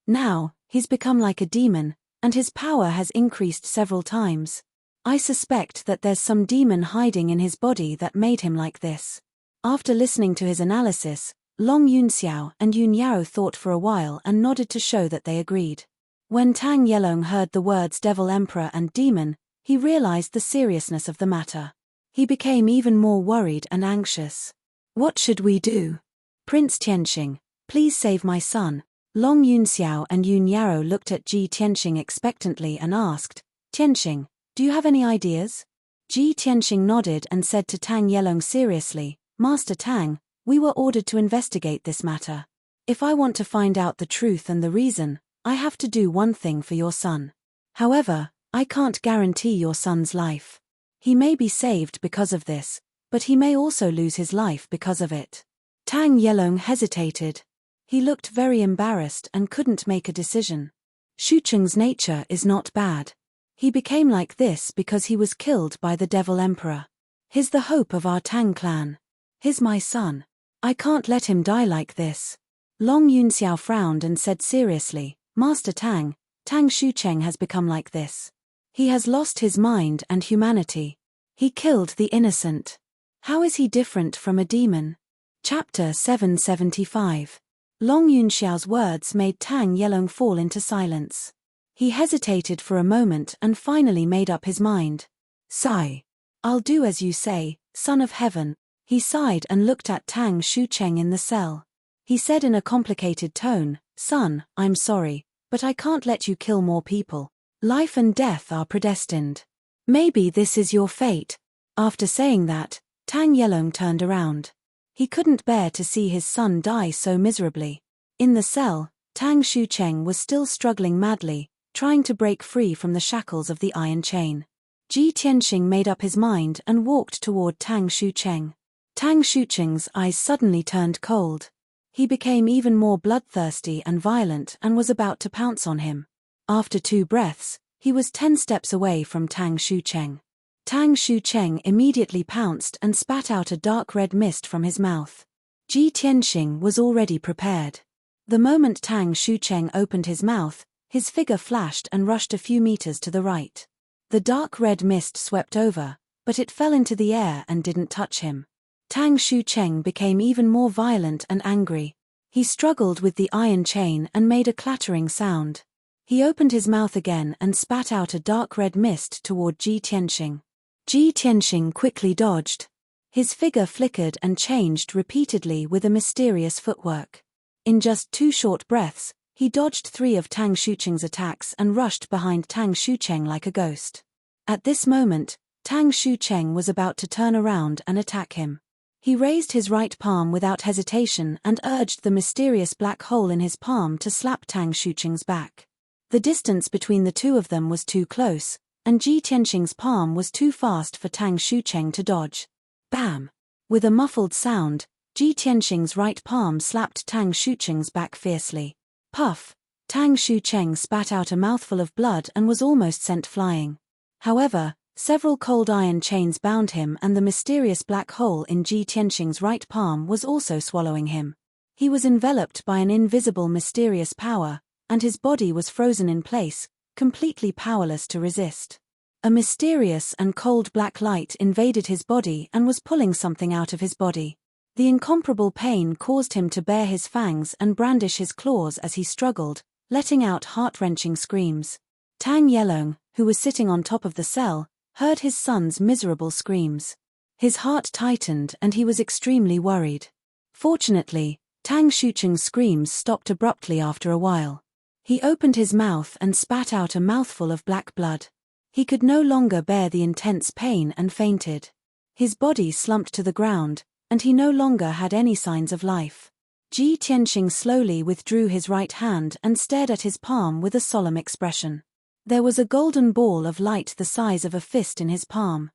Now, he's become like a demon, and his power has increased several times. I suspect that there's some demon hiding in his body that made him like this." After listening to his analysis, Long Yunxiao and Yun Yarrow thought for a while and nodded to show that they agreed. When Tang Yelong heard the words Devil Emperor and Demon, he realized the seriousness of the matter. He became even more worried and anxious. "What should we do? Prince Tianxing, please save my son." Long Yunxiao and Yun Yarrow looked at Ji Tianxing expectantly and asked, "Tianxing, do you have any ideas?" Ji Tianxing nodded and said to Tang Yelong seriously, "Master Tang, we were ordered to investigate this matter. If I want to find out the truth and the reason, I have to do one thing for your son. However, I can't guarantee your son's life. He may be saved because of this, but he may also lose his life because of it." Tang Yelong hesitated. He looked very embarrassed and couldn't make a decision. Shucheng's nature is not bad. He became like this because he was killed by the Devil Emperor. He's the hope of our Tang clan. He's my son. I can't let him die like this. Long Yunxiao frowned and said seriously, "Master Tang, Tang Shucheng has become like this. He has lost his mind and humanity. He killed the innocent. How is he different from a demon?" Chapter 775. Long Yunxiao's words made Tang Yelong fall into silence. He hesitated for a moment and finally made up his mind. "Sigh. I'll do as you say, son of heaven." He sighed and looked at Tang Shucheng in the cell. He said in a complicated tone, "Son, I'm sorry, but I can't let you kill more people. Life and death are predestined. Maybe this is your fate." After saying that, Tang Yelong turned around. He couldn't bear to see his son die so miserably. In the cell, Tang Shucheng was still struggling madly, trying to break free from the shackles of the iron chain. Ji Tianxing made up his mind and walked toward Tang Shucheng. Tang Shucheng's eyes suddenly turned cold. He became even more bloodthirsty and violent and was about to pounce on him. After 2 breaths, he was 10 steps away from Tang Shucheng. Tang Shucheng immediately pounced and spat out a dark red mist from his mouth. Ji Tianxing was already prepared. The moment Tang Shucheng opened his mouth, his figure flashed and rushed a few meters to the right. The dark red mist swept over, but it fell into the air and didn't touch him. Tang Shucheng became even more violent and angry. He struggled with the iron chain and made a clattering sound. He opened his mouth again and spat out a dark red mist toward Ji Tianxing. Ji Tianxing quickly dodged. His figure flickered and changed repeatedly with a mysterious footwork. In just 2 short breaths, he dodged 3 of Tang Shucheng's attacks and rushed behind Tang Shucheng like a ghost. At this moment, Tang Shucheng was about to turn around and attack him. He raised his right palm without hesitation and urged the mysterious black hole in his palm to slap Tang Shucheng's back. The distance between the two of them was too close, and Ji Tianxing's palm was too fast for Tang Shucheng to dodge. Bam! With a muffled sound, Ji Tianxing's right palm slapped Tang Shucheng's back fiercely. Puff! Tang Shucheng spat out a mouthful of blood and was almost sent flying. However, several cold iron chains bound him and the mysterious black hole in Ji Tianxing's right palm was also swallowing him. He was enveloped by an invisible mysterious power, and his body was frozen in place, completely powerless to resist. A mysterious and cold black light invaded his body and was pulling something out of his body. The incomparable pain caused him to bare his fangs and brandish his claws as he struggled, letting out heart-wrenching screams. Tang Yelong, who was sitting on top of the cell, heard his son's miserable screams. His heart tightened and he was extremely worried. Fortunately, Tang Shucheng's screams stopped abruptly after a while. He opened his mouth and spat out a mouthful of black blood. He could no longer bear the intense pain and fainted. His body slumped to the ground, and he no longer had any signs of life. Ji Tianxing slowly withdrew his right hand and stared at his palm with a solemn expression. There was a golden ball of light the size of a fist in his palm.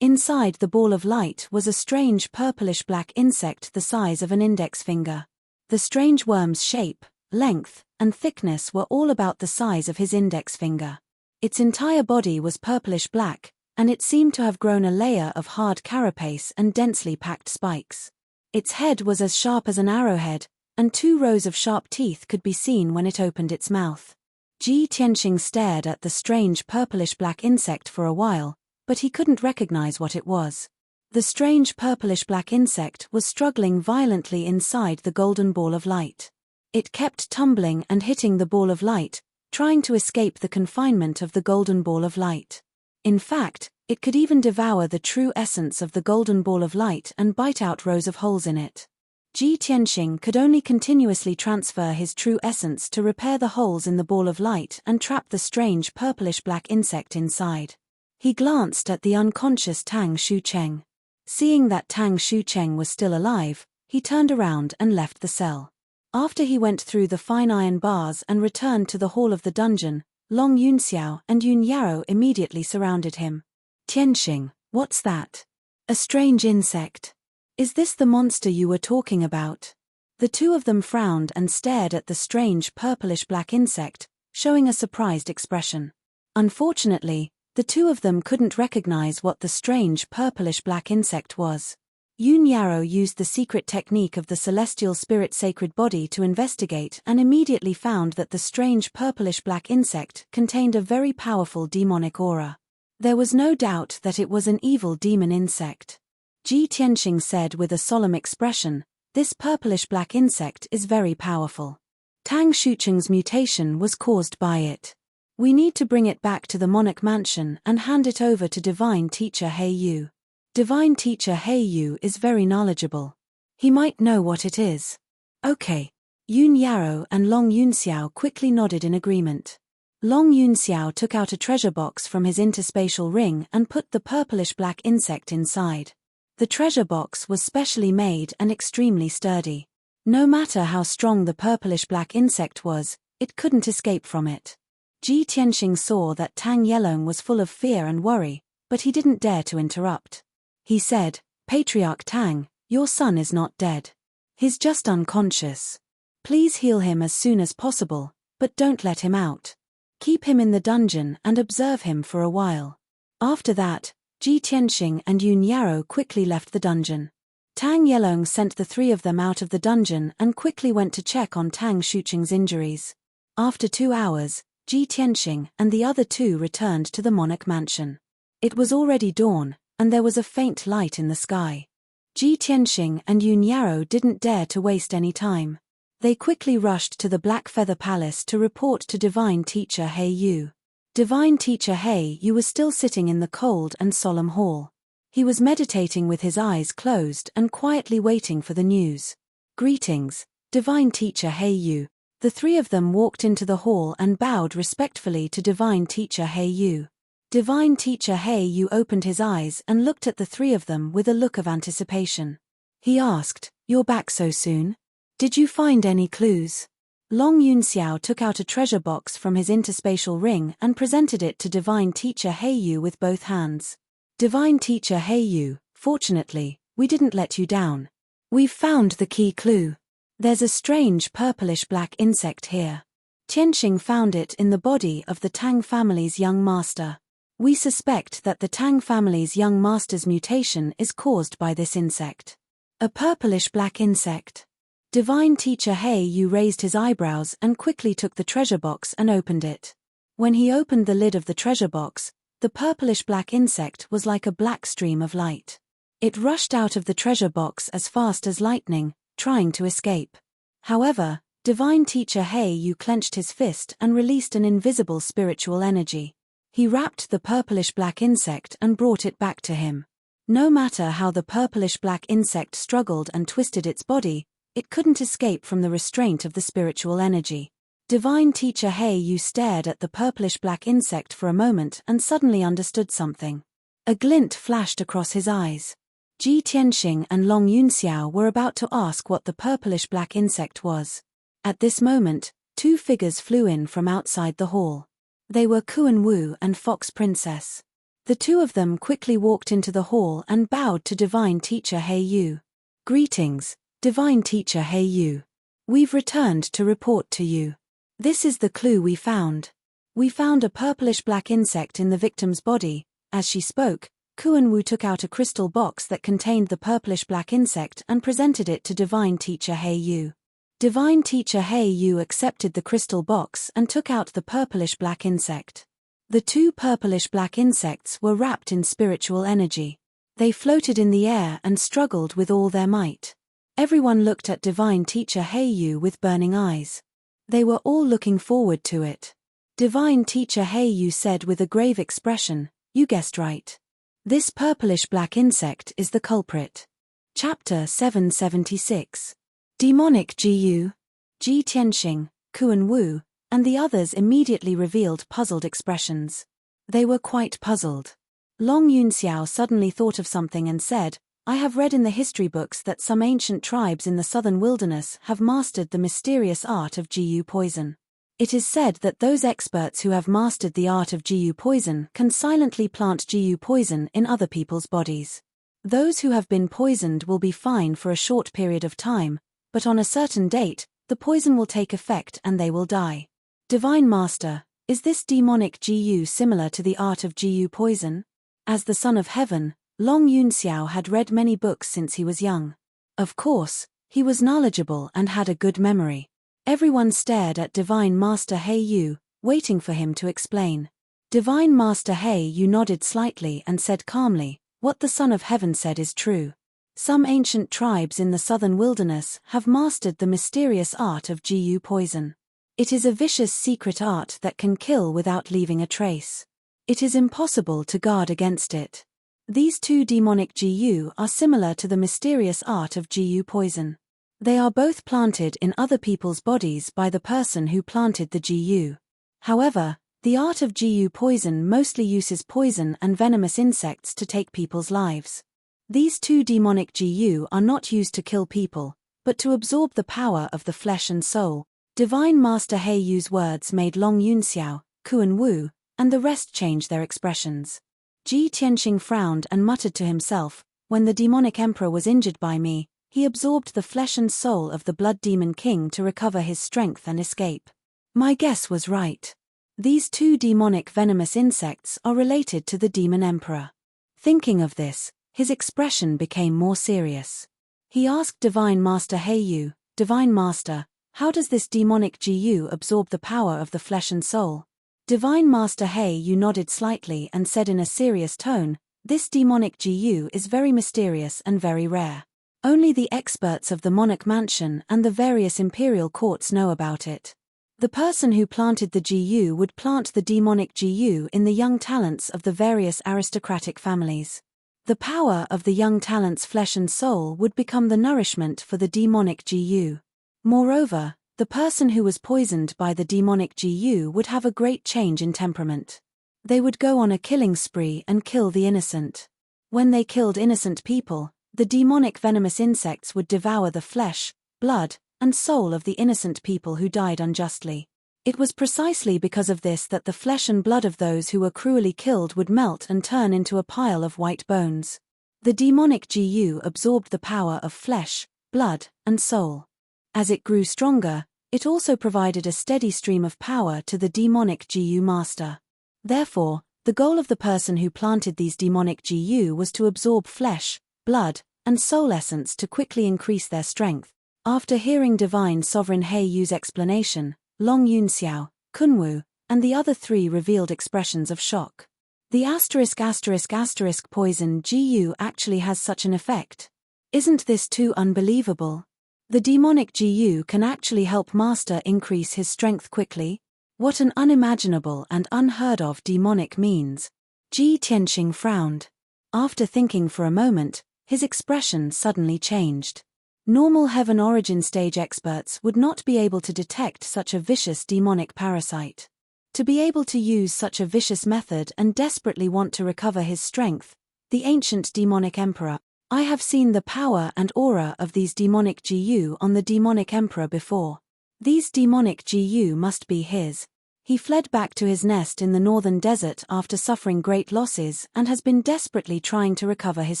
Inside the ball of light was a strange purplish-black insect the size of an index finger. The strange worm's shape, length, and thickness were all about the size of his index finger. Its entire body was purplish-black, and it seemed to have grown a layer of hard carapace and densely packed spikes. Its head was as sharp as an arrowhead, and 2 rows of sharp teeth could be seen when it opened its mouth. Ji Tianxing stared at the strange purplish-black insect for a while, but he couldn't recognize what it was. The strange purplish-black insect was struggling violently inside the golden ball of light. It kept tumbling and hitting the ball of light, trying to escape the confinement of the golden ball of light. In fact, it could even devour the true essence of the golden ball of light and bite out rows of holes in it. Ji Tianxing could only continuously transfer his true essence to repair the holes in the ball of light and trap the strange purplish-black insect inside. He glanced at the unconscious Tang Shucheng. Seeing that Tang Shucheng was still alive, he turned around and left the cell. After he went through the fine iron bars and returned to the hall of the dungeon, Long Yunxiao and Yun Yarrow immediately surrounded him. Tianxing, what's that? A strange insect. Is this the monster you were talking about? The two of them frowned and stared at the strange purplish-black insect, showing a surprised expression. Unfortunately, the two of them couldn't recognize what the strange purplish-black insect was. Yun Yarrow used the secret technique of the celestial spirit sacred body to investigate and immediately found that the strange purplish-black insect contained a very powerful demonic aura. There was no doubt that it was an evil demon insect. Ji Tianxing said with a solemn expression, "This purplish-black insect is very powerful. Tang Shucheng's mutation was caused by it. We need to bring it back to the monarch mansion and hand it over to Divine Teacher He Yu. Divine Teacher He Yu is very knowledgeable. He might know what it is." Okay. Yun Yarrow and Long Yunxiao quickly nodded in agreement. Long Yunxiao took out a treasure box from his interspatial ring and put the purplish-black insect inside. The treasure box was specially made and extremely sturdy. No matter how strong the purplish-black insect was, it couldn't escape from it. Ji Tianxing saw that Tang Yelong was full of fear and worry, but he didn't dare to interrupt. He said, "Patriarch Tang, your son is not dead. He's just unconscious. Please heal him as soon as possible, but don't let him out. Keep him in the dungeon and observe him for a while." After that, Ji Tianxing and Yun Yarrow quickly left the dungeon. Tang Yelong sent the three of them out of the dungeon and quickly went to check on Tang Shucheng's injuries. After 2 hours, Ji Tianxing and the other two returned to the monarch mansion. It was already dawn, and there was a faint light in the sky. Ji Tianxing and Yun Yarrow didn't dare to waste any time. They quickly rushed to the Black Feather Palace to report to Divine Teacher He Yu. Divine Teacher He Yu was still sitting in the cold and solemn hall. He was meditating with his eyes closed and quietly waiting for the news. "Greetings, Divine Teacher He Yu." The three of them walked into the hall and bowed respectfully to Divine Teacher He Yu. Divine Teacher He Yu opened his eyes and looked at the three of them with a look of anticipation. He asked, "You're back so soon? Did you find any clues?" Long Yunxiao took out a treasure box from his interspatial ring and presented it to Divine Teacher He Yu with both hands. "Divine Teacher He Yu, fortunately, we didn't let you down. We've found the key clue. There's a strange purplish-black insect here. Tianxing found it in the body of the Tang family's young master. We suspect that the Tang family's young master's mutation is caused by this insect." "A purplish-black insect?" Divine Teacher He Yu raised his eyebrows and quickly took the treasure box and opened it. When he opened the lid of the treasure box, the purplish-black insect was like a black stream of light. It rushed out of the treasure box as fast as lightning, trying to escape. However, Divine Teacher He Yu clenched his fist and released an invisible spiritual energy. He wrapped the purplish-black insect and brought it back to him. No matter how the purplish-black insect struggled and twisted its body, it couldn't escape from the restraint of the spiritual energy. Divine Teacher He Yu stared at the purplish-black insect for a moment and suddenly understood something. A glint flashed across his eyes. Ji Tianxing and Long Yunxiao were about to ask what the purplish-black insect was. At this moment, two figures flew in from outside the hall. They were Kuan Wu and Fox Princess. The two of them quickly walked into the hall and bowed to Divine Teacher He Yu. "Greetings, Divine Teacher He Yu. We've returned to report to you. This is the clue we found. We found a purplish-black insect in the victim's body." As she spoke, Kuan Wu took out a crystal box that contained the purplish-black insect and presented it to Divine Teacher He Yu. Divine Teacher He Yu accepted the crystal box and took out the purplish-black insect. The two purplish-black insects were wrapped in spiritual energy. They floated in the air and struggled with all their might. Everyone looked at Divine Teacher He Yu with burning eyes. They were all looking forward to it. Divine Teacher He Yu said with a grave expression, "You guessed right. This purplish-black insect is the culprit." Chapter 776. Demonic Gu. Ji Tianxing, Kuan Wu, and the others immediately revealed puzzled expressions. They were quite puzzled. Long Yunxiao suddenly thought of something and said, "I have read in the history books that some ancient tribes in the southern wilderness have mastered the mysterious art of Gu poison. It is said that those experts who have mastered the art of Gu poison can silently plant Gu poison in other people's bodies. Those who have been poisoned will be fine for a short period of time, but on a certain date, the poison will take effect and they will die. Divine Master, is this demonic Gu similar to the art of Gu poison? As the Son of Heaven, Long Yunxiao had read many books since he was young. Of course, he was knowledgeable and had a good memory. Everyone stared at Divine Master He Yu, waiting for him to explain. Divine Master He Yu nodded slightly and said calmly, "What the Son of Heaven said is true. Some ancient tribes in the southern wilderness have mastered the mysterious art of Gu poison. It is a vicious secret art that can kill without leaving a trace. It is impossible to guard against it. These two demonic Gu are similar to the mysterious art of Gu poison. They are both planted in other people's bodies by the person who planted the Gu. However, the art of Gu poison mostly uses poison and venomous insects to take people's lives. These two demonic Gu are not used to kill people, but to absorb the power of the flesh and soul." Divine Master He Yu's words made Long Yunxiao, Kuan Wu, and the rest change their expressions. Ji Tianxing frowned and muttered to himself, "When the demonic emperor was injured by me, he absorbed the flesh and soul of the blood demon king to recover his strength and escape. My guess was right. These two demonic venomous insects are related to the demon emperor." Thinking of this, his expression became more serious. He asked Divine Master He Yu, "Divine Master, how does this demonic Gu absorb the power of the flesh and soul?" Divine Master He Yu nodded slightly and said in a serious tone, "This demonic Gu is very mysterious and very rare. Only the experts of the monarch mansion and the various imperial courts know about it. The person who planted the Gu would plant the demonic Gu in the young talents of the various aristocratic families. The power of the young talent's flesh and soul would become the nourishment for the demonic Gu. Moreover, the person who was poisoned by the demonic Gu would have a great change in temperament. They would go on a killing spree and kill the innocent. When they killed innocent people, the demonic venomous insects would devour the flesh, blood, and soul of the innocent people who died unjustly. It was precisely because of this that the flesh and blood of those who were cruelly killed would melt and turn into a pile of white bones. The demonic Gu absorbed the power of flesh, blood, and soul. As it grew stronger, it also provided a steady stream of power to the demonic Gu master. Therefore, the goal of the person who planted these demonic Gu was to absorb flesh, blood, and soul essence to quickly increase their strength. After hearing Divine Sovereign He Yu's explanation, Long Yunxiao, Kunwu, and the other three revealed expressions of shock. The **** poison Gu actually has such an effect. Isn't this too unbelievable? The demonic Gu can actually help Master increase his strength quickly? What an unimaginable and unheard of demonic means. Ji Tianxing frowned. After thinking for a moment, his expression suddenly changed. Normal heaven origin stage experts would not be able to detect such a vicious demonic parasite. To be able to use such a vicious method and desperately want to recover his strength, the ancient demonic emperor, I have seen the power and aura of these demonic Gu on the demonic emperor before. These demonic Gu must be his. He fled back to his nest in the northern desert after suffering great losses and has been desperately trying to recover his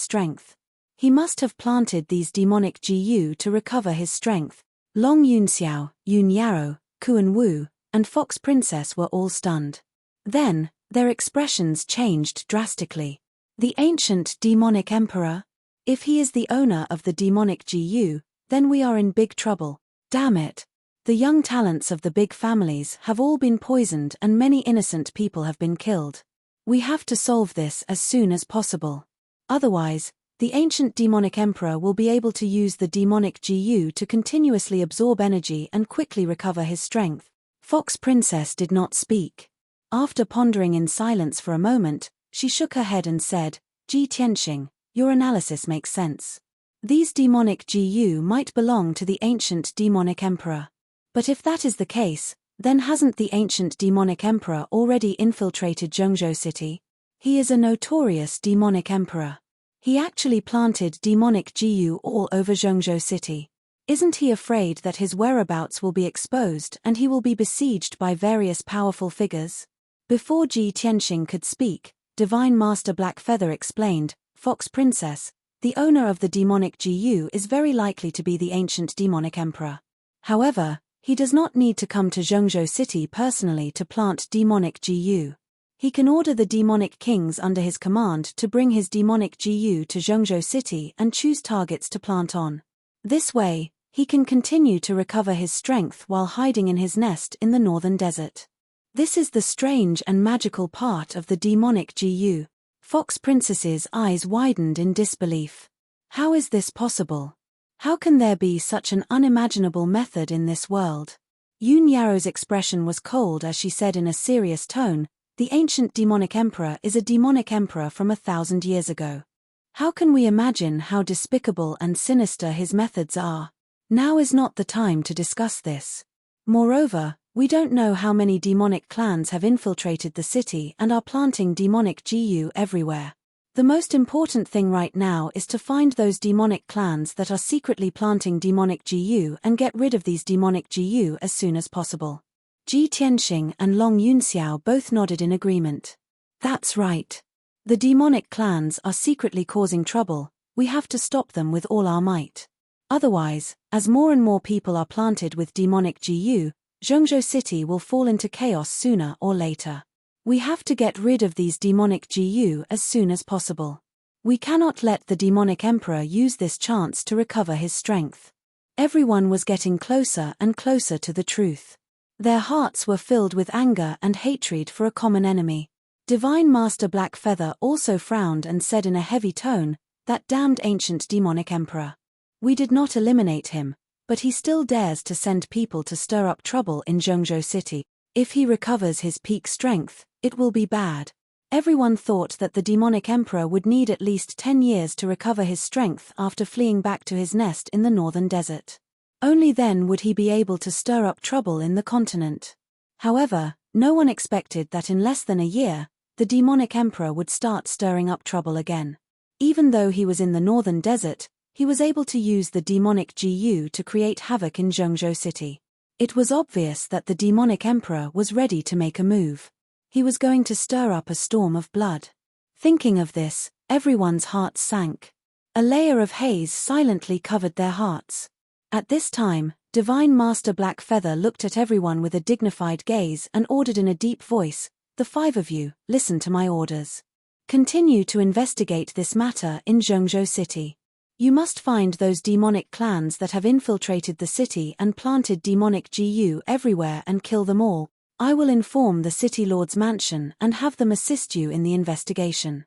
strength. He must have planted these demonic Gu to recover his strength. Long Yunxiao, Yun Yarrow, Kuan Wu, and Fox Princess were all stunned. Then, their expressions changed drastically. The ancient demonic emperor? If he is the owner of the demonic Gu, then we are in big trouble. Damn it. The young talents of the big families have all been poisoned and many innocent people have been killed. We have to solve this as soon as possible. Otherwise, the ancient demonic emperor will be able to use the demonic Gu to continuously absorb energy and quickly recover his strength. Fox Princess did not speak. After pondering in silence for a moment, she shook her head and said, "Ji Tianxing, your analysis makes sense. These demonic Gu might belong to the ancient demonic emperor. But if that is the case, then hasn't the ancient demonic emperor already infiltrated Zhengzhou city? He is a notorious demonic emperor. He actually planted demonic Gu all over Zhengzhou city. Isn't he afraid that his whereabouts will be exposed and he will be besieged by various powerful figures? Before Ji Tianxing could speak, Divine Master Blackfeather explained, Fox Princess, the owner of the demonic Gu is very likely to be the ancient demonic emperor. However, he does not need to come to Zhengzhou City personally to plant demonic Gu. He can order the demonic kings under his command to bring his demonic Gu to Zhengzhou City and choose targets to plant on. This way, he can continue to recover his strength while hiding in his nest in the northern desert. This is the strange and magical part of the demonic Gu. Fox Princess's eyes widened in disbelief. How is this possible? How can there be such an unimaginable method in this world? Yun Yao's expression was cold as she said in a serious tone, the ancient demonic emperor is a demonic emperor from 1,000 years ago. How can we imagine how despicable and sinister his methods are? Now is not the time to discuss this. Moreover, we don't know how many demonic clans have infiltrated the city and are planting demonic Gu everywhere. The most important thing right now is to find those demonic clans that are secretly planting demonic Gu and get rid of these demonic Gu as soon as possible. Ji Tianxing and Long Yunxiao both nodded in agreement. That's right. The demonic clans are secretly causing trouble, we have to stop them with all our might. Otherwise, as more and more people are planted with demonic Gu, Zhengzhou City will fall into chaos sooner or later. We have to get rid of these demonic Gu as soon as possible. We cannot let the demonic emperor use this chance to recover his strength. Everyone was getting closer and closer to the truth. Their hearts were filled with anger and hatred for a common enemy. Divine Master Blackfeather also frowned and said in a heavy tone, that damned ancient demonic emperor. We did not eliminate him, but he still dares to send people to stir up trouble in Zhengzhou City. If he recovers his peak strength, it will be bad. Everyone thought that the demonic emperor would need at least 10 years to recover his strength after fleeing back to his nest in the northern desert. Only then would he be able to stir up trouble in the continent. However, no one expected that in less than a year, the demonic emperor would start stirring up trouble again. Even though he was in the northern desert, he was able to use the demonic Gu to create havoc in Zhengzhou City. It was obvious that the demonic emperor was ready to make a move. He was going to stir up a storm of blood. Thinking of this, everyone's hearts sank. A layer of haze silently covered their hearts. At this time, Divine Master Blackfeather looked at everyone with a dignified gaze and ordered in a deep voice, the 5 of you, listen to my orders. Continue to investigate this matter in Zhengzhou City. You must find those demonic clans that have infiltrated the city and planted demonic Gu everywhere and kill them all. I will inform the City Lord's mansion and have them assist you in the investigation.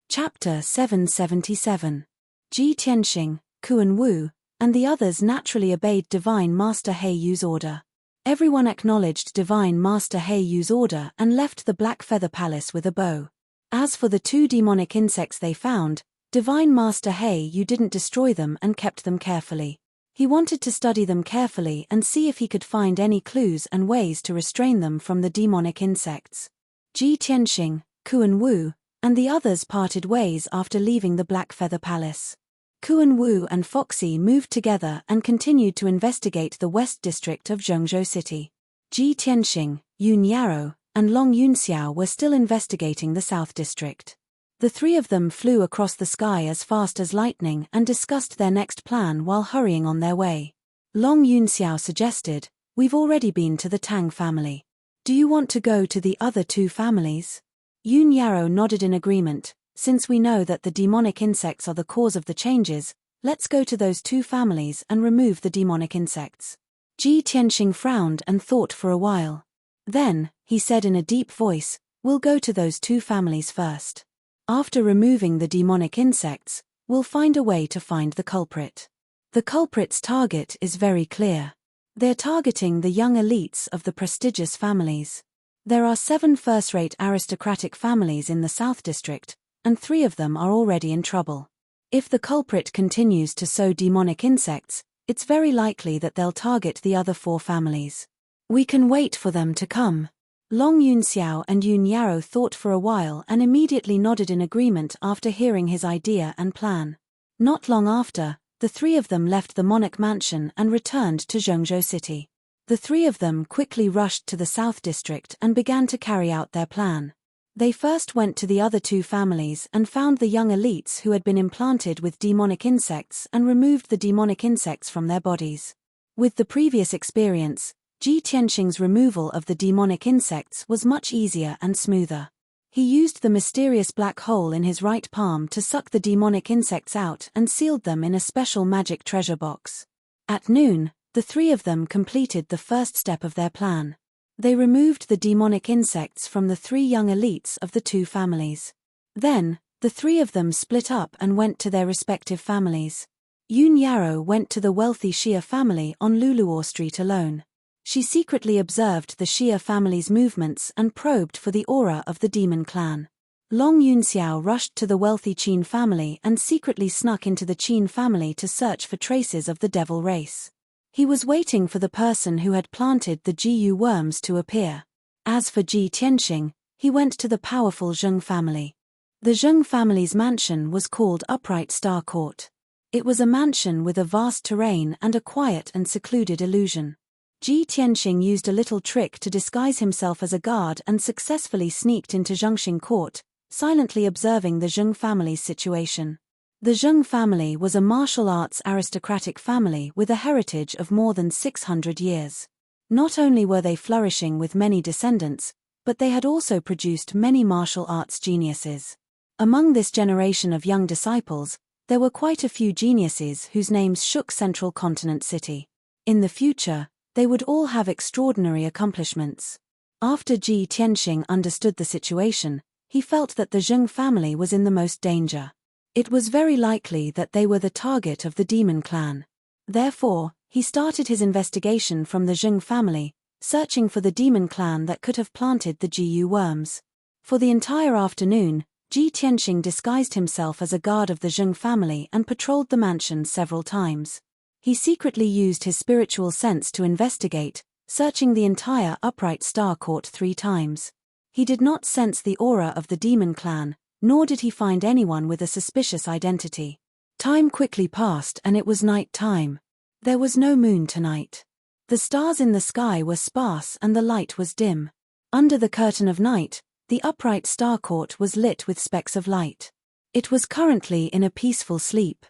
Chapter 777. Ji Tianxing, Kuan Wu, and the others naturally obeyed Divine Master Heiyu's order. Everyone acknowledged Divine Master Heiyu's order and left the Black Feather Palace with a bow. As for the 2 demonic insects they found, Divine Master Heiyu didn't destroy them and kept them carefully. He wanted to study them carefully and see if he could find any clues and ways to restrain them from the demonic insects. Ji Tianxing, Kuan Wu, and the others parted ways after leaving the Black Feather Palace. Kuan Wu and Foxy moved together and continued to investigate the west district of Zhengzhou City. Ji Tianxing, Yun Yao, and Long Yunxiao were still investigating the south district. The 3 of them flew across the sky as fast as lightning and discussed their next plan while hurrying on their way. Long Yunxiao suggested, we've already been to the Tang family. Do you want to go to the other 2 families? Yun Yao nodded in agreement. Since we know that the demonic insects are the cause of the changes, let's go to those 2 families and remove the demonic insects. Ji Tianxing frowned and thought for a while. Then, he said in a deep voice, we'll go to those 2 families first. After removing the demonic insects, we'll find a way to find the culprit. The culprit's target is very clear. They're targeting the young elites of the prestigious families. There are 7 first-rate aristocratic families in the South District, and 3 of them are already in trouble. If the culprit continues to sow demonic insects, it's very likely that they'll target the other 4 families. We can wait for them to come. Long Yunxiao and Yun Yao thought for a while and immediately nodded in agreement after hearing his idea and plan. Not long after, the The three of them left the monarch mansion and returned to Zhengzhou City. The three of them quickly rushed to the South District and began to carry out their plan. They first went to the other two families and found the young elites who had been implanted with demonic insects and removed the demonic insects from their bodies. With the previous experience, Ji Tianxing's removal of the demonic insects was much easier and smoother. He used the mysterious black hole in his right palm to suck the demonic insects out and sealed them in a special magic treasure box. At noon, the three of them completed the first step of their plan. They removed the demonic insects from the three young elites of the two families. Then, the three of them split up and went to their respective families. Yun Yarrow went to the wealthy Xia family on Luluor Street alone. She secretly observed the Xia family's movements and probed for the aura of the demon clan. Long Yunxiao rushed to the wealthy Qin family and secretly snuck into the Qin family to search for traces of the devil race. He was waiting for the person who had planted the Jiyu worms to appear. As for Ji Tianxing, he went to the powerful Zheng family. The Zheng family's mansion was called Upright Star Court. It was a mansion with a vast terrain and a quiet and secluded illusion. Ji Tianxing used a little trick to disguise himself as a guard and successfully sneaked into Zhengxing Court, silently observing the Zheng family's situation. The Zheng family was a martial arts aristocratic family with a heritage of more than 600 years. Not only were they flourishing with many descendants, but they had also produced many martial arts geniuses. Among this generation of young disciples, there were quite a few geniuses whose names shook Central Continent City. In the future, they would all have extraordinary accomplishments. After Ji Tianxing understood the situation, he felt that the Zheng family was in the most danger. It was very likely that they were the target of the demon clan. Therefore, he started his investigation from the Zheng family, searching for the demon clan that could have planted the Jiyu worms. For the entire afternoon, Ji Tianxing disguised himself as a guard of the Zheng family and patrolled the mansion several times. He secretly used his spiritual sense to investigate, searching the entire Upright Star Court 3 times. He did not sense the aura of the demon clan, nor did he find anyone with a suspicious identity. Time quickly passed and it was night time. There was no moon tonight. The stars in the sky were sparse and the light was dim. Under the curtain of night, the Upright Star Court was lit with specks of light. It was currently in a peaceful sleep.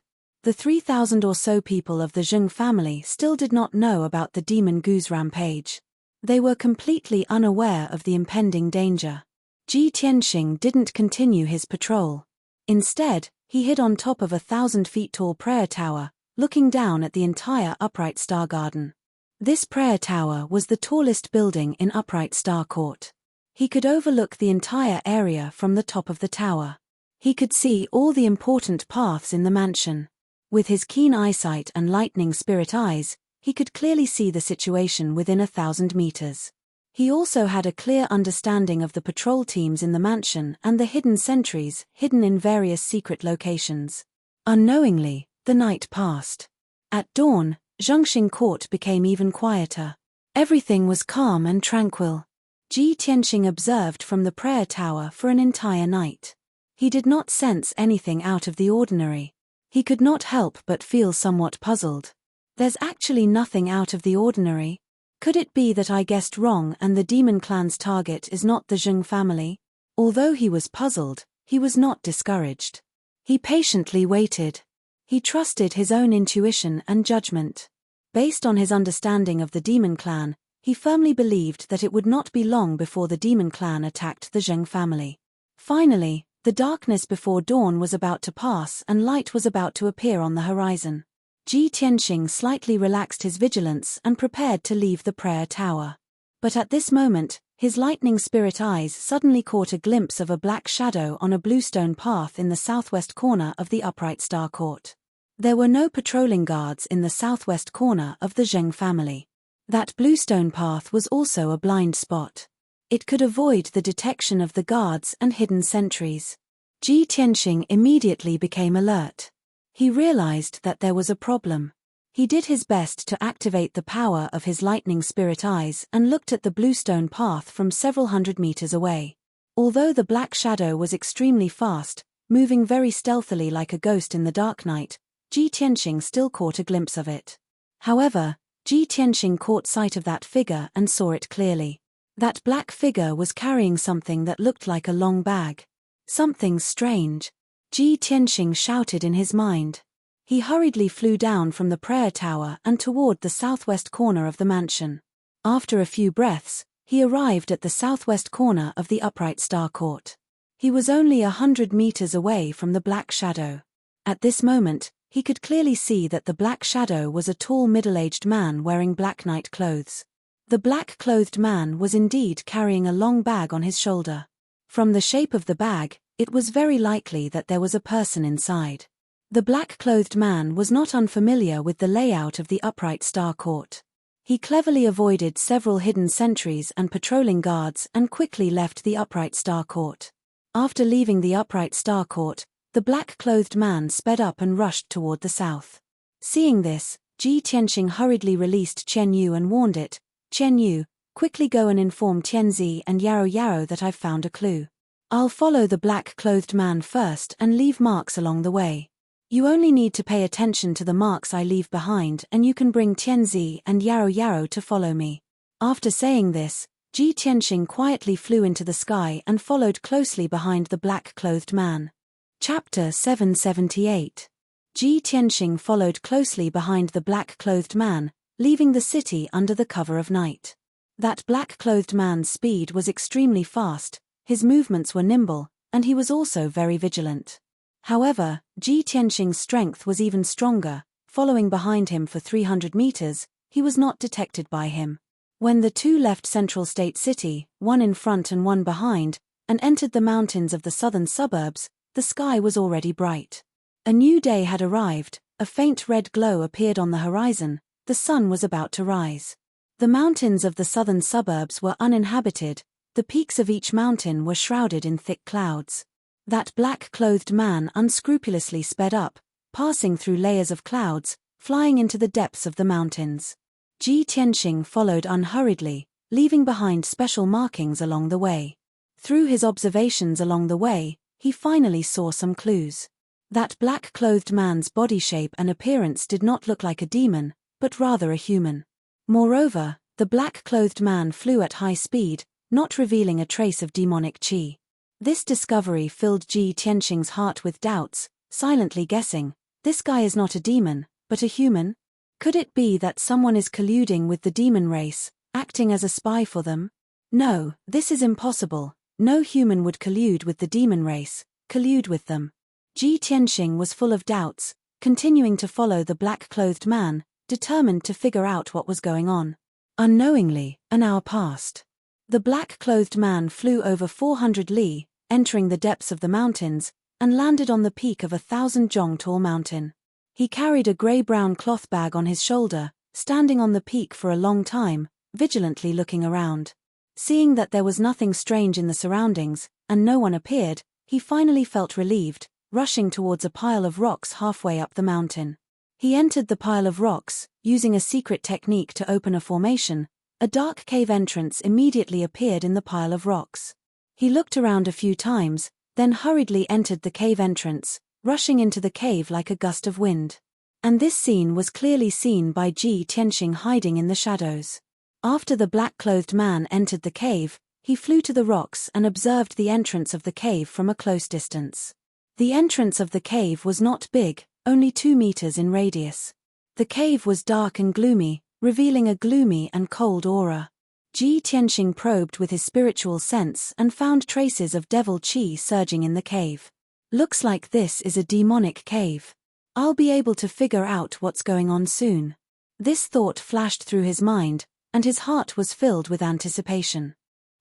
The 3,000 or so people of the Zheng family still did not know about the demon goose rampage. They were completely unaware of the impending danger. Ji Tianxing didn't continue his patrol. Instead, he hid on top of a 1,000 feet tall prayer tower, looking down at the entire Upright Star Garden. This prayer tower was the tallest building in Upright Star Court. He could overlook the entire area from the top of the tower. He could see all the important paths in the mansion. With his keen eyesight and lightning spirit eyes, he could clearly see the situation within 1,000 meters. He also had a clear understanding of the patrol teams in the mansion and the hidden sentries hidden in various secret locations. Unknowingly, the night passed. At dawn, Zhengxing Court became even quieter. Everything was calm and tranquil. Ji Tianxing observed from the prayer tower for an entire night. He did not sense anything out of the ordinary. He could not help but feel somewhat puzzled. There's actually nothing out of the ordinary. Could it be that I guessed wrong and the demon clan's target is not the Zheng family? Although he was puzzled, he was not discouraged. He patiently waited. He trusted his own intuition and judgment. Based on his understanding of the demon clan, he firmly believed that it would not be long before the demon clan attacked the Zheng family. Finally, the darkness before dawn was about to pass and light was about to appear on the horizon. Ji Tianxing slightly relaxed his vigilance and prepared to leave the prayer tower. But at this moment, his lightning spirit eyes suddenly caught a glimpse of a black shadow on a bluestone path in the southwest corner of the Upright Star Court. There were no patrolling guards in the southwest corner of the Zheng family. That bluestone path was also a blind spot. It could avoid the detection of the guards and hidden sentries. Ji Tianxing immediately became alert. He realized that there was a problem. He did his best to activate the power of his lightning spirit eyes and looked at the bluestone path from several hundred meters away. Although the black shadow was extremely fast, moving very stealthily like a ghost in the dark night, Ji Tianxing still caught a glimpse of it. However, Ji Tianxing caught sight of that figure and saw it clearly. That black figure was carrying something that looked like a long bag. Something strange. Ji Tianxing shouted in his mind. He hurriedly flew down from the prayer tower and toward the southwest corner of the mansion. After a few breaths, he arrived at the southwest corner of the upright star court. He was only 100 meters away from the black shadow. At this moment, he could clearly see that the black shadow was a tall middle-aged man wearing black night clothes. The black-clothed man was indeed carrying a long bag on his shoulder. From the shape of the bag, it was very likely that there was a person inside. The black-clothed man was not unfamiliar with the layout of the upright star court. He cleverly avoided several hidden sentries and patrolling guards and quickly left the upright star court. After leaving the upright star court, the black-clothed man sped up and rushed toward the south. Seeing this, Ji Tianxing hurriedly released Chen Yu and warned it, "Chen Yu, quickly go and inform Tianzi and Yarrow Yarrow that I've found a clue. I'll follow the black-clothed man first and leave marks along the way. You only need to pay attention to the marks I leave behind and you can bring Tianzi and Yarrow Yarrow to follow me." After saying this, Ji Tianxing quietly flew into the sky and followed closely behind the black-clothed man. Chapter 778. Ji Tianxing followed closely behind the black-clothed man, leaving the city under the cover of night. That black-clothed man's speed was extremely fast, his movements were nimble, and he was also very vigilant. However, Ji Tianxing's strength was even stronger. Following behind him for 300 meters, he was not detected by him. When the two left Central State City, one in front and one behind, and entered the mountains of the southern suburbs, the sky was already bright. A new day had arrived, a faint red glow appeared on the horizon, the sun was about to rise. The mountains of the southern suburbs were uninhabited, the peaks of each mountain were shrouded in thick clouds. That black-clothed man unscrupulously sped up, passing through layers of clouds, flying into the depths of the mountains. Ji Tianxing followed unhurriedly, leaving behind special markings along the way. Through his observations along the way, he finally saw some clues. That black-clothed man's body shape and appearance did not look like a demon, but rather a human. Moreover, the black-clothed man flew at high speed, not revealing a trace of demonic qi. This discovery filled Ji Tianxing's heart with doubts, silently guessing, this guy is not a demon, but a human? Could it be that someone is colluding with the demon race, acting as a spy for them? No, this is impossible. No human would collude with the demon race, collude with them. Ji Tianxing was full of doubts, continuing to follow the black-clothed man, determined to figure out what was going on. Unknowingly, an hour passed. The black-clothed man flew over 400 li, entering the depths of the mountains, and landed on the peak of a 1,000-jong-tall mountain. He carried a grey-brown cloth bag on his shoulder, standing on the peak for a long time, vigilantly looking around. Seeing that there was nothing strange in the surroundings, and no one appeared, he finally felt relieved, rushing towards a pile of rocks halfway up the mountain. He entered the pile of rocks, using a secret technique to open a formation. A dark cave entrance immediately appeared in the pile of rocks. He looked around a few times, then hurriedly entered the cave entrance, rushing into the cave like a gust of wind. And this scene was clearly seen by Ji Tianxing hiding in the shadows. After the black-clothed man entered the cave, he flew to the rocks and observed the entrance of the cave from a close distance. The entrance of the cave was not big, only 2 meters in radius. The cave was dark and gloomy, revealing a gloomy and cold aura. Ji Tianxing probed with his spiritual sense and found traces of devil qi surging in the cave. Looks like this is a demonic cave. I'll be able to figure out what's going on soon. This thought flashed through his mind, and his heart was filled with anticipation.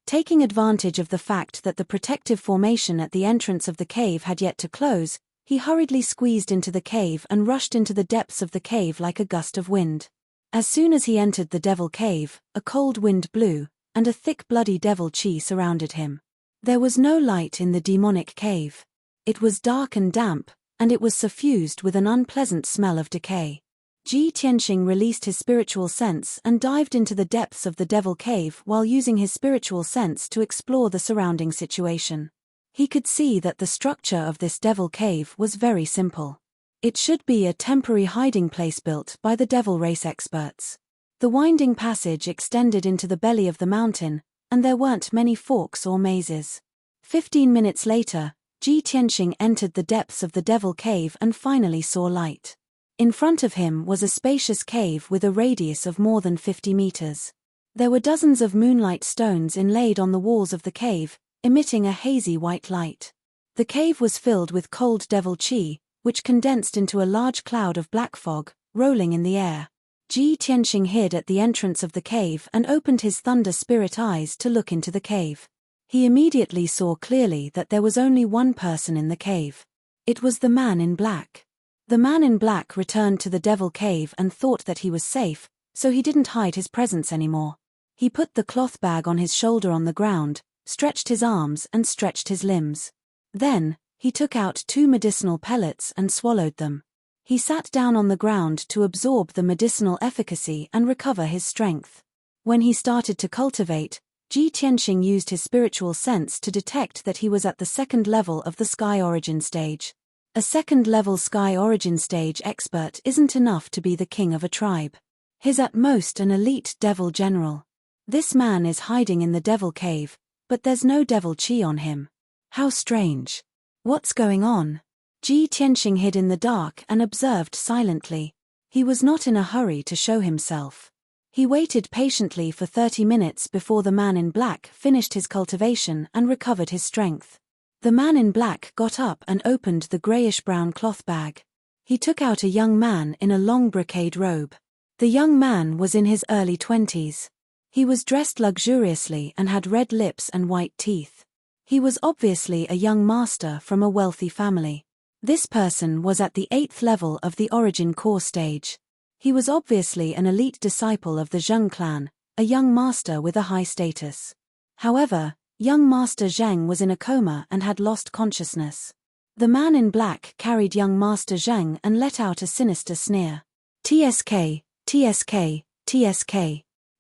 Taking advantage of the fact that the protective formation at the entrance of the cave had yet to close, he hurriedly squeezed into the cave and rushed into the depths of the cave like a gust of wind. As soon as he entered the devil cave, a cold wind blew, and a thick bloody devil qi surrounded him. There was no light in the demonic cave. It was dark and damp, and it was suffused with an unpleasant smell of decay. Ji Tianxing released his spiritual sense and dived into the depths of the devil cave while using his spiritual sense to explore the surrounding situation. He could see that the structure of this devil cave was very simple. It should be a temporary hiding place built by the devil race experts. The winding passage extended into the belly of the mountain, and there weren't many forks or mazes. 15 minutes later, Ji Tianxing entered the depths of the devil cave and finally saw light. In front of him was a spacious cave with a radius of more than 50 meters. There were dozens of moonlight stones inlaid on the walls of the cave, emitting a hazy white light. The cave was filled with cold devil qi, which condensed into a large cloud of black fog, rolling in the air. Ji Tianxing hid at the entrance of the cave and opened his thunder spirit eyes to look into the cave. He immediately saw clearly that there was only one person in the cave. It was the man in black. The man in black returned to the devil cave and thought that he was safe, so he didn't hide his presence anymore. He put the cloth bag on his shoulder on the ground, stretched his arms and stretched his limbs. Then, he took out 2 medicinal pellets and swallowed them. He sat down on the ground to absorb the medicinal efficacy and recover his strength. When he started to cultivate, Ji Tianxing used his spiritual sense to detect that he was at the 2nd level of the Sky Origin stage. A 2nd level Sky Origin stage expert isn't enough to be the king of a tribe. He's at most an elite devil general. This man is hiding in the devil cave, but there's no devil qi on him. How strange. What's going on? Ji Tianxing hid in the dark and observed silently. He was not in a hurry to show himself. He waited patiently for 30 minutes before the man in black finished his cultivation and recovered his strength. The man in black got up and opened the grayish-brown cloth bag. He took out a young man in a long brocade robe. The young man was in his early 20s. He was dressed luxuriously and had red lips and white teeth. He was obviously a young master from a wealthy family. This person was at the 8th level of the Origin Core stage. He was obviously an elite disciple of the Zheng clan, a young master with a high status. However, young Master Zheng was in a coma and had lost consciousness. The man in black carried young Master Zheng and let out a sinister sneer. TSK, TSK, TSK.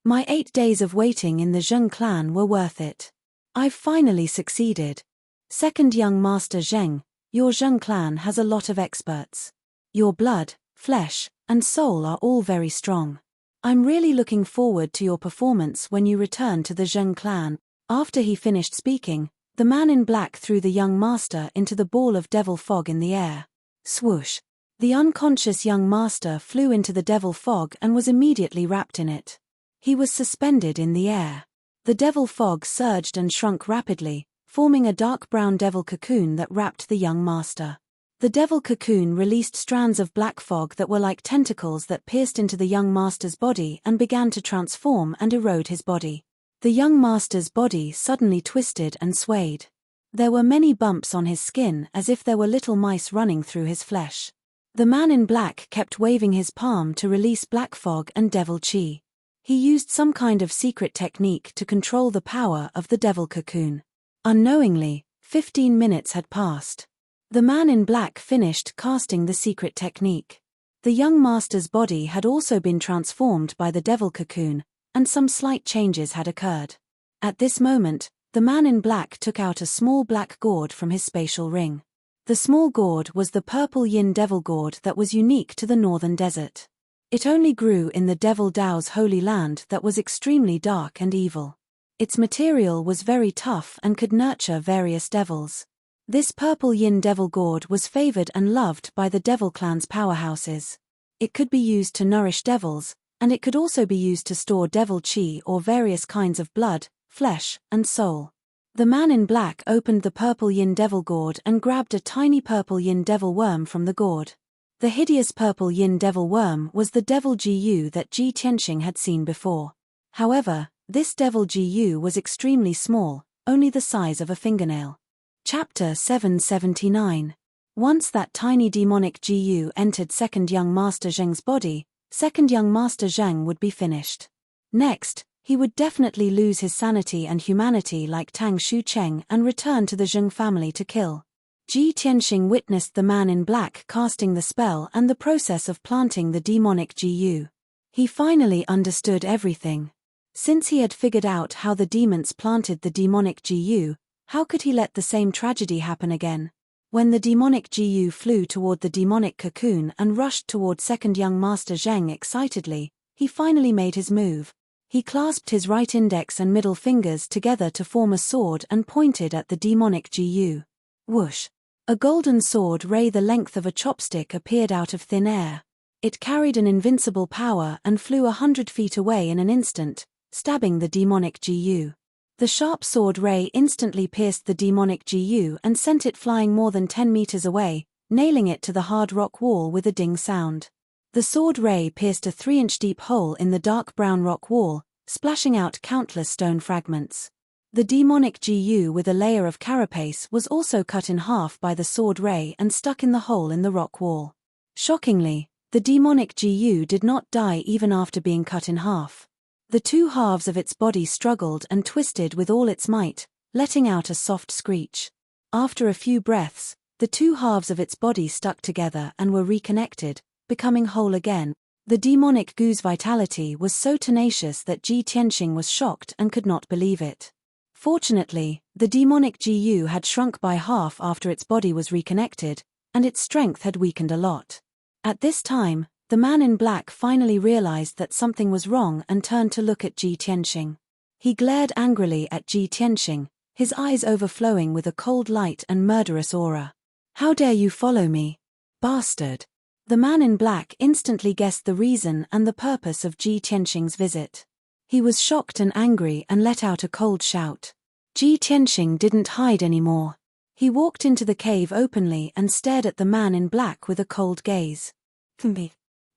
My 8 days of waiting in the Zheng clan were worth it. I've finally succeeded. Second young Master Zheng, your Zheng clan has a lot of experts. Your blood, flesh, and soul are all very strong. I'm really looking forward to your performance when you return to the Zheng clan. After he finished speaking, the man in black threw the young master into the ball of devil fog in the air. Swoosh! The unconscious young master flew into the devil fog and was immediately wrapped in it. He was suspended in the air. The devil fog surged and shrunk rapidly, forming a dark brown devil cocoon that wrapped the young master. The devil cocoon released strands of black fog that were like tentacles that pierced into the young master's body and began to transform and erode his body. The young master's body suddenly twisted and swayed. There were many bumps on his skin as if there were little mice running through his flesh. The man in black kept waving his palm to release black fog and devil qi. He used some kind of secret technique to control the power of the devil cocoon. Unknowingly, 15 minutes had passed. The man in black finished casting the secret technique. The young master's body had also been transformed by the devil cocoon, and some slight changes had occurred. At this moment, the man in black took out a small black gourd from his spatial ring. The small gourd was the purple yin devil gourd that was unique to the northern desert. It only grew in the devil Dao's holy land that was extremely dark and evil. Its material was very tough and could nurture various devils. This purple yin devil gourd was favored and loved by the devil clan's powerhouses. It could be used to nourish devils, and it could also be used to store devil qi or various kinds of blood, flesh, and soul. The man in black opened the purple yin devil gourd and grabbed a tiny purple yin devil worm from the gourd. The hideous purple yin devil worm was the devil Gu that Ji Tianxing had seen before. However, this devil Gu was extremely small, only the size of a fingernail. Chapter 779. Once that tiny demonic Gu entered second young Master Zheng's body, second young Master Zheng would be finished. Next, he would definitely lose his sanity and humanity like Tang Shucheng and return to the Zheng family to kill. Ji Tianxing witnessed the man in black casting the spell and the process of planting the demonic Gu. He finally understood everything. Since he had figured out how the demons planted the demonic Gu, how could he let the same tragedy happen again? When the demonic Jiyu flew toward the demonic cocoon and rushed toward second young master Zheng excitedly, he finally made his move. He clasped his right index and middle fingers together to form a sword and pointed at the demonic Jiyu. Whoosh! A golden sword ray the length of a chopstick appeared out of thin air. It carried an invincible power and flew 100 feet away in an instant, stabbing the demonic Jiyu. The sharp sword ray instantly pierced the demonic Jiyu and sent it flying more than 10 meters away, nailing it to the hard rock wall with a ding sound. The sword ray pierced a 3-inch deep hole in the dark brown rock wall, splashing out countless stone fragments. The demonic Jiyu with a layer of carapace was also cut in half by the sword ray and stuck in the hole in the rock wall. Shockingly, the demonic Jiyu did not die even after being cut in half. The two halves of its body struggled and twisted with all its might, letting out a soft screech. After a few breaths, the two halves of its body stuck together and were reconnected, becoming whole again. The demonic Gu's vitality was so tenacious that Ji Tianxing was shocked and could not believe it. Fortunately, the demonic Jiyu had shrunk by half after its body was reconnected, and its strength had weakened a lot. At this time, the man in black finally realized that something was wrong and turned to look at Ji Tianxing. He glared angrily at Ji Tianxing, his eyes overflowing with a cold light and murderous aura. "How dare you follow me, bastard?" The man in black instantly guessed the reason and the purpose of Ji Tianxing's visit. He was shocked and angry and let out a cold shout. Ji Tianxing didn't hide anymore. He walked into the cave openly and stared at the man in black with a cold gaze.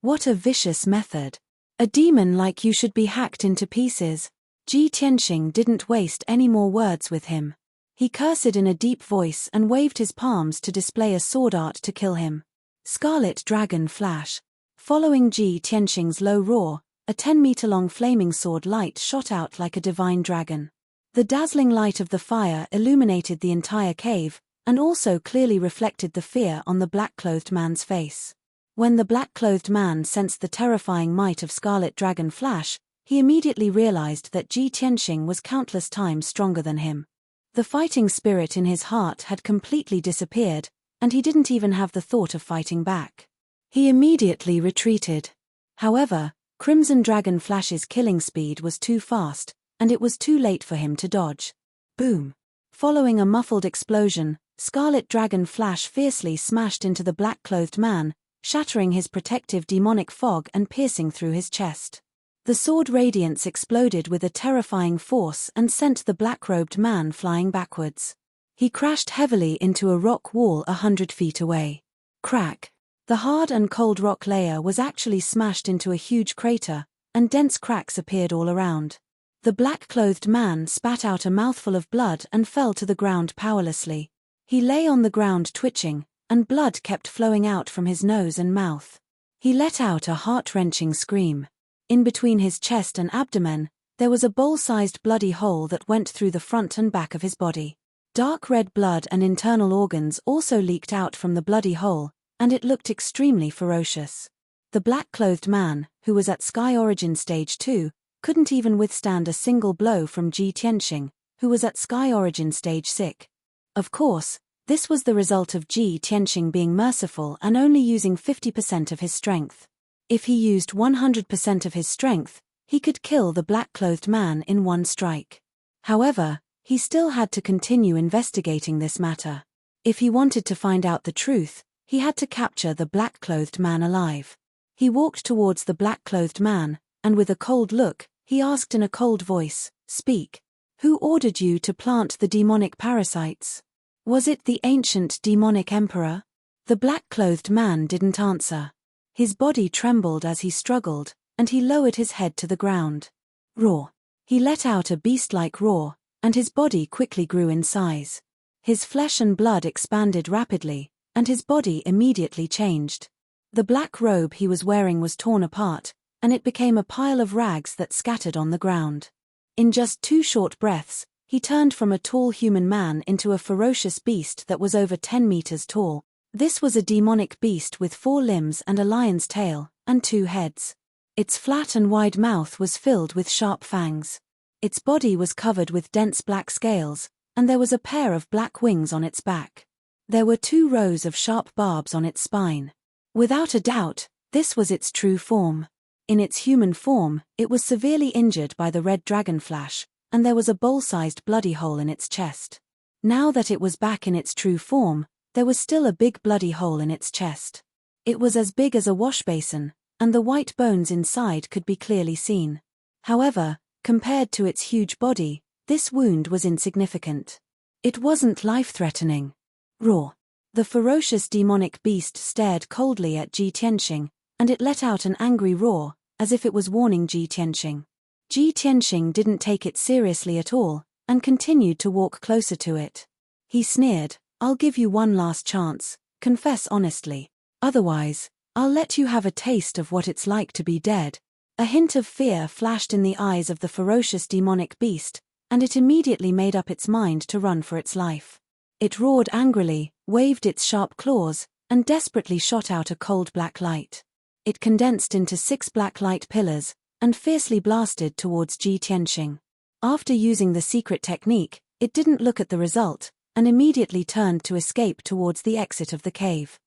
"What a vicious method. A demon like you should be hacked into pieces." Ji Tianxing didn't waste any more words with him. He cursed in a deep voice and waved his palms to display a sword art to kill him. Scarlet Dragon Flash. Following Ji Tianxing's low roar, a 10-meter-long flaming sword light shot out like a divine dragon. The dazzling light of the fire illuminated the entire cave, and also clearly reflected the fear on the black-clothed man's face. When the black-clothed man sensed the terrifying might of Scarlet Dragon Flash, he immediately realized that Ji Tianxing was countless times stronger than him. The fighting spirit in his heart had completely disappeared, and he didn't even have the thought of fighting back. He immediately retreated. However, Crimson Dragon Flash's killing speed was too fast, and it was too late for him to dodge. Boom! Following a muffled explosion, Scarlet Dragon Flash fiercely smashed into the black-clothed man, shattering his protective demonic fog and piercing through his chest. The sword radiance exploded with a terrifying force and sent the black-robed man flying backwards. He crashed heavily into a rock wall 100 feet away. Crack! The hard and cold rock layer was actually smashed into a huge crater, and dense cracks appeared all around. The black-clothed man spat out a mouthful of blood and fell to the ground powerlessly. He lay on the ground twitching, and blood kept flowing out from his nose and mouth. He let out a heart-wrenching scream. In between his chest and abdomen, there was a bowl-sized bloody hole that went through the front and back of his body. Dark red blood and internal organs also leaked out from the bloody hole, and it looked extremely ferocious. The black-clothed man, who was at Sky Origin Stage 2, couldn't even withstand a single blow from Ji Tianxing, who was at Sky Origin Stage 6. Of course, this was the result of Ji Tianxing being merciful and only using 50% of his strength. If he used 100% of his strength, he could kill the black-clothed man in one strike. However, he still had to continue investigating this matter. If he wanted to find out the truth, he had to capture the black-clothed man alive. He walked towards the black-clothed man, and with a cold look, he asked in a cold voice, "Speak. Who ordered you to plant the demonic parasites? Was it the ancient demonic emperor?" The black-clothed man didn't answer. His body trembled as he struggled, and he lowered his head to the ground. Roar! He let out a beast-like roar, and his body quickly grew in size. His flesh and blood expanded rapidly, and his body immediately changed. The black robe he was wearing was torn apart, and it became a pile of rags that scattered on the ground. In just 2 short breaths, he turned from a tall human man into a ferocious beast that was over 10 meters tall. This was a demonic beast with 4 limbs and a lion's tail, and 2 heads. Its flat and wide mouth was filled with sharp fangs. Its body was covered with dense black scales, and there was a pair of black wings on its back. There were 2 rows of sharp barbs on its spine. Without a doubt, this was its true form. In its human form, it was severely injured by the red dragon flash, and there was a bowl-sized bloody hole in its chest. Now that it was back in its true form, there was still a big bloody hole in its chest. It was as big as a washbasin, and the white bones inside could be clearly seen. However, compared to its huge body, this wound was insignificant. It wasn't life-threatening. Roar. The ferocious demonic beast stared coldly at Ji Tianxing, and it let out an angry roar, as if it was warning Ji Tianxing. Ji Tianxing didn't take it seriously at all, and continued to walk closer to it. He sneered, "I'll give you one last chance, confess honestly. Otherwise, I'll let you have a taste of what it's like to be dead." A hint of fear flashed in the eyes of the ferocious demonic beast, and it immediately made up its mind to run for its life. It roared angrily, waved its sharp claws, and desperately shot out a cold black light. It condensed into 6 black light pillars, and fiercely blasted towards Ji Tianxing. After using the secret technique, it didn't look at the result, and immediately turned to escape towards the exit of the cave.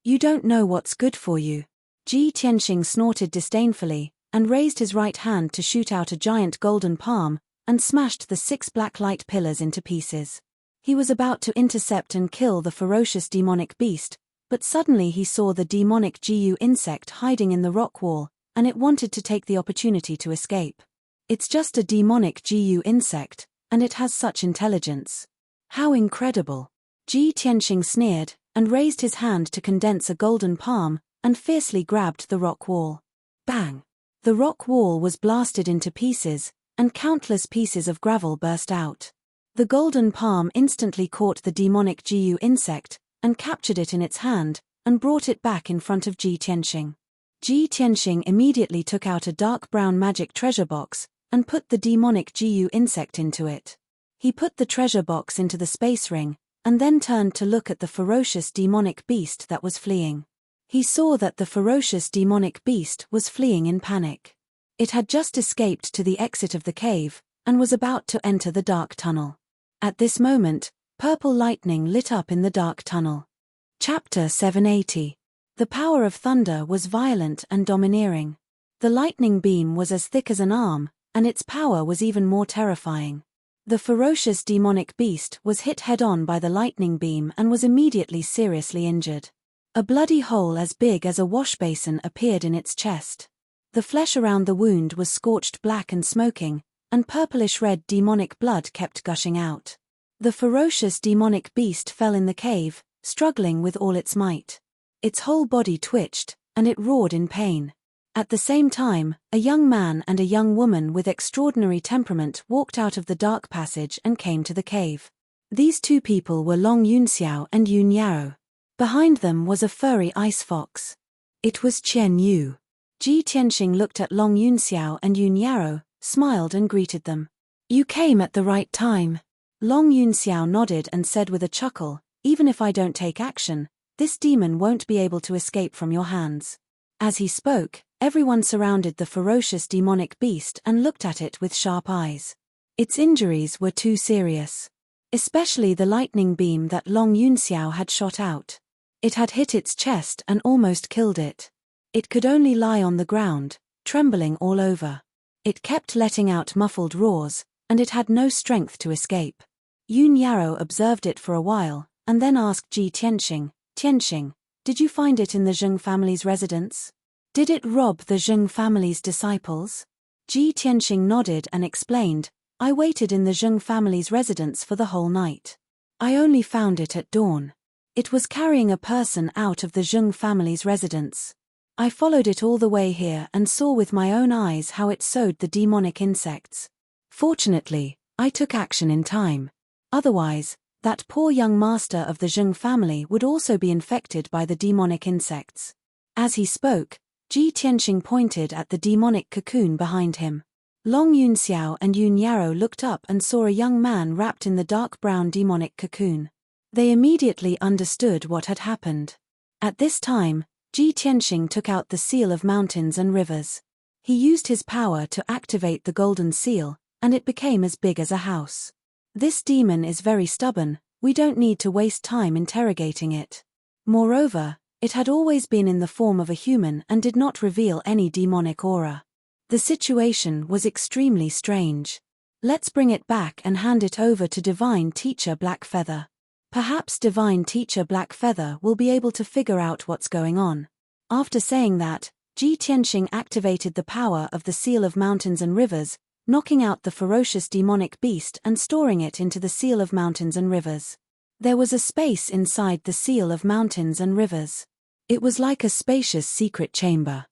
"You don't know what's good for you." Ji Tianxing snorted disdainfully, and raised his right hand to shoot out a giant golden palm, and smashed the 6 black light pillars into pieces. He was about to intercept and kill the ferocious demonic beast, but suddenly he saw the demonic Jiu insect hiding in the rock wall, and it wanted to take the opportunity to escape. It's just a demonic Jiu insect, and it has such intelligence. How incredible! Ji Tianxing sneered, and raised his hand to condense a golden palm, and fiercely grabbed the rock wall. Bang! The rock wall was blasted into pieces, and countless pieces of gravel burst out. The golden palm instantly caught the demonic Jiu insect, and captured it in its hand, and brought it back in front of Ji Tianxing. Ji Tianxing immediately took out a dark brown magic treasure box, and put the demonic Jiu insect into it. He put the treasure box into the space ring, and then turned to look at the ferocious demonic beast that was fleeing. He saw that the ferocious demonic beast was fleeing in panic. It had just escaped to the exit of the cave, and was about to enter the dark tunnel. At this moment, purple lightning lit up in the dark tunnel. Chapter 780. The power of thunder was violent and domineering. The lightning beam was as thick as an arm, and its power was even more terrifying. The ferocious demonic beast was hit head-on by the lightning beam and was immediately seriously injured. A bloody hole as big as a washbasin appeared in its chest. The flesh around the wound was scorched black and smoking, and purplish-red demonic blood kept gushing out. The ferocious demonic beast fell in the cave, struggling with all its might. Its whole body twitched, and it roared in pain. At the same time, a young man and a young woman with extraordinary temperament walked out of the dark passage and came to the cave. These 2 people were Long Yunxiao and Yun Yao. Behind them was a furry ice fox. It was Qian Yu. Ji Tianxing looked at Long Yunxiao and Yun Yao, smiled and greeted them. "You came at the right time." Long Yunxiao nodded and said with a chuckle, "Even if I don't take action, this demon won't be able to escape from your hands." As he spoke, everyone surrounded the ferocious demonic beast and looked at it with sharp eyes. Its injuries were too serious. Especially the lightning beam that Long Yunxiao had shot out. It had hit its chest and almost killed it. It could only lie on the ground, trembling all over. It kept letting out muffled roars, and it had no strength to escape. Yun Yao observed it for a while, and then asked Ji Tianxing, "Tianxing, did you find it in the Zheng family's residence? Did it rob the Zheng family's disciples?" Ji Tianxing nodded and explained, "I waited in the Zheng family's residence for the whole night. I only found it at dawn. It was carrying a person out of the Zheng family's residence. I followed it all the way here and saw with my own eyes how it sowed the demonic insects. Fortunately, I took action in time. Otherwise, that poor young master of the Zheng family would also be infected by the demonic insects." As he spoke, Ji Tianxing pointed at the demonic cocoon behind him. Long Yunxiao and Yun Yao looked up and saw a young man wrapped in the dark brown demonic cocoon. They immediately understood what had happened. At this time, Ji Tianxing took out the seal of mountains and rivers. He used his power to activate the golden seal, and it became as big as a house. This demon is very stubborn, We don't need to waste time interrogating it. Moreover, it had always been in the form of a human and did not reveal any demonic aura. The situation was extremely strange. Let's bring it back and hand it over to Divine Teacher Blackfeather. Perhaps Divine Teacher Blackfeather will be able to figure out what's going on. After saying that, Ji Tianxing activated the power of the Seal of Mountains and Rivers, knocking out the ferocious demonic beast and storing it into the Seal of Mountains and Rivers. There was a space inside the Seal of Mountains and Rivers. It was like a spacious secret chamber.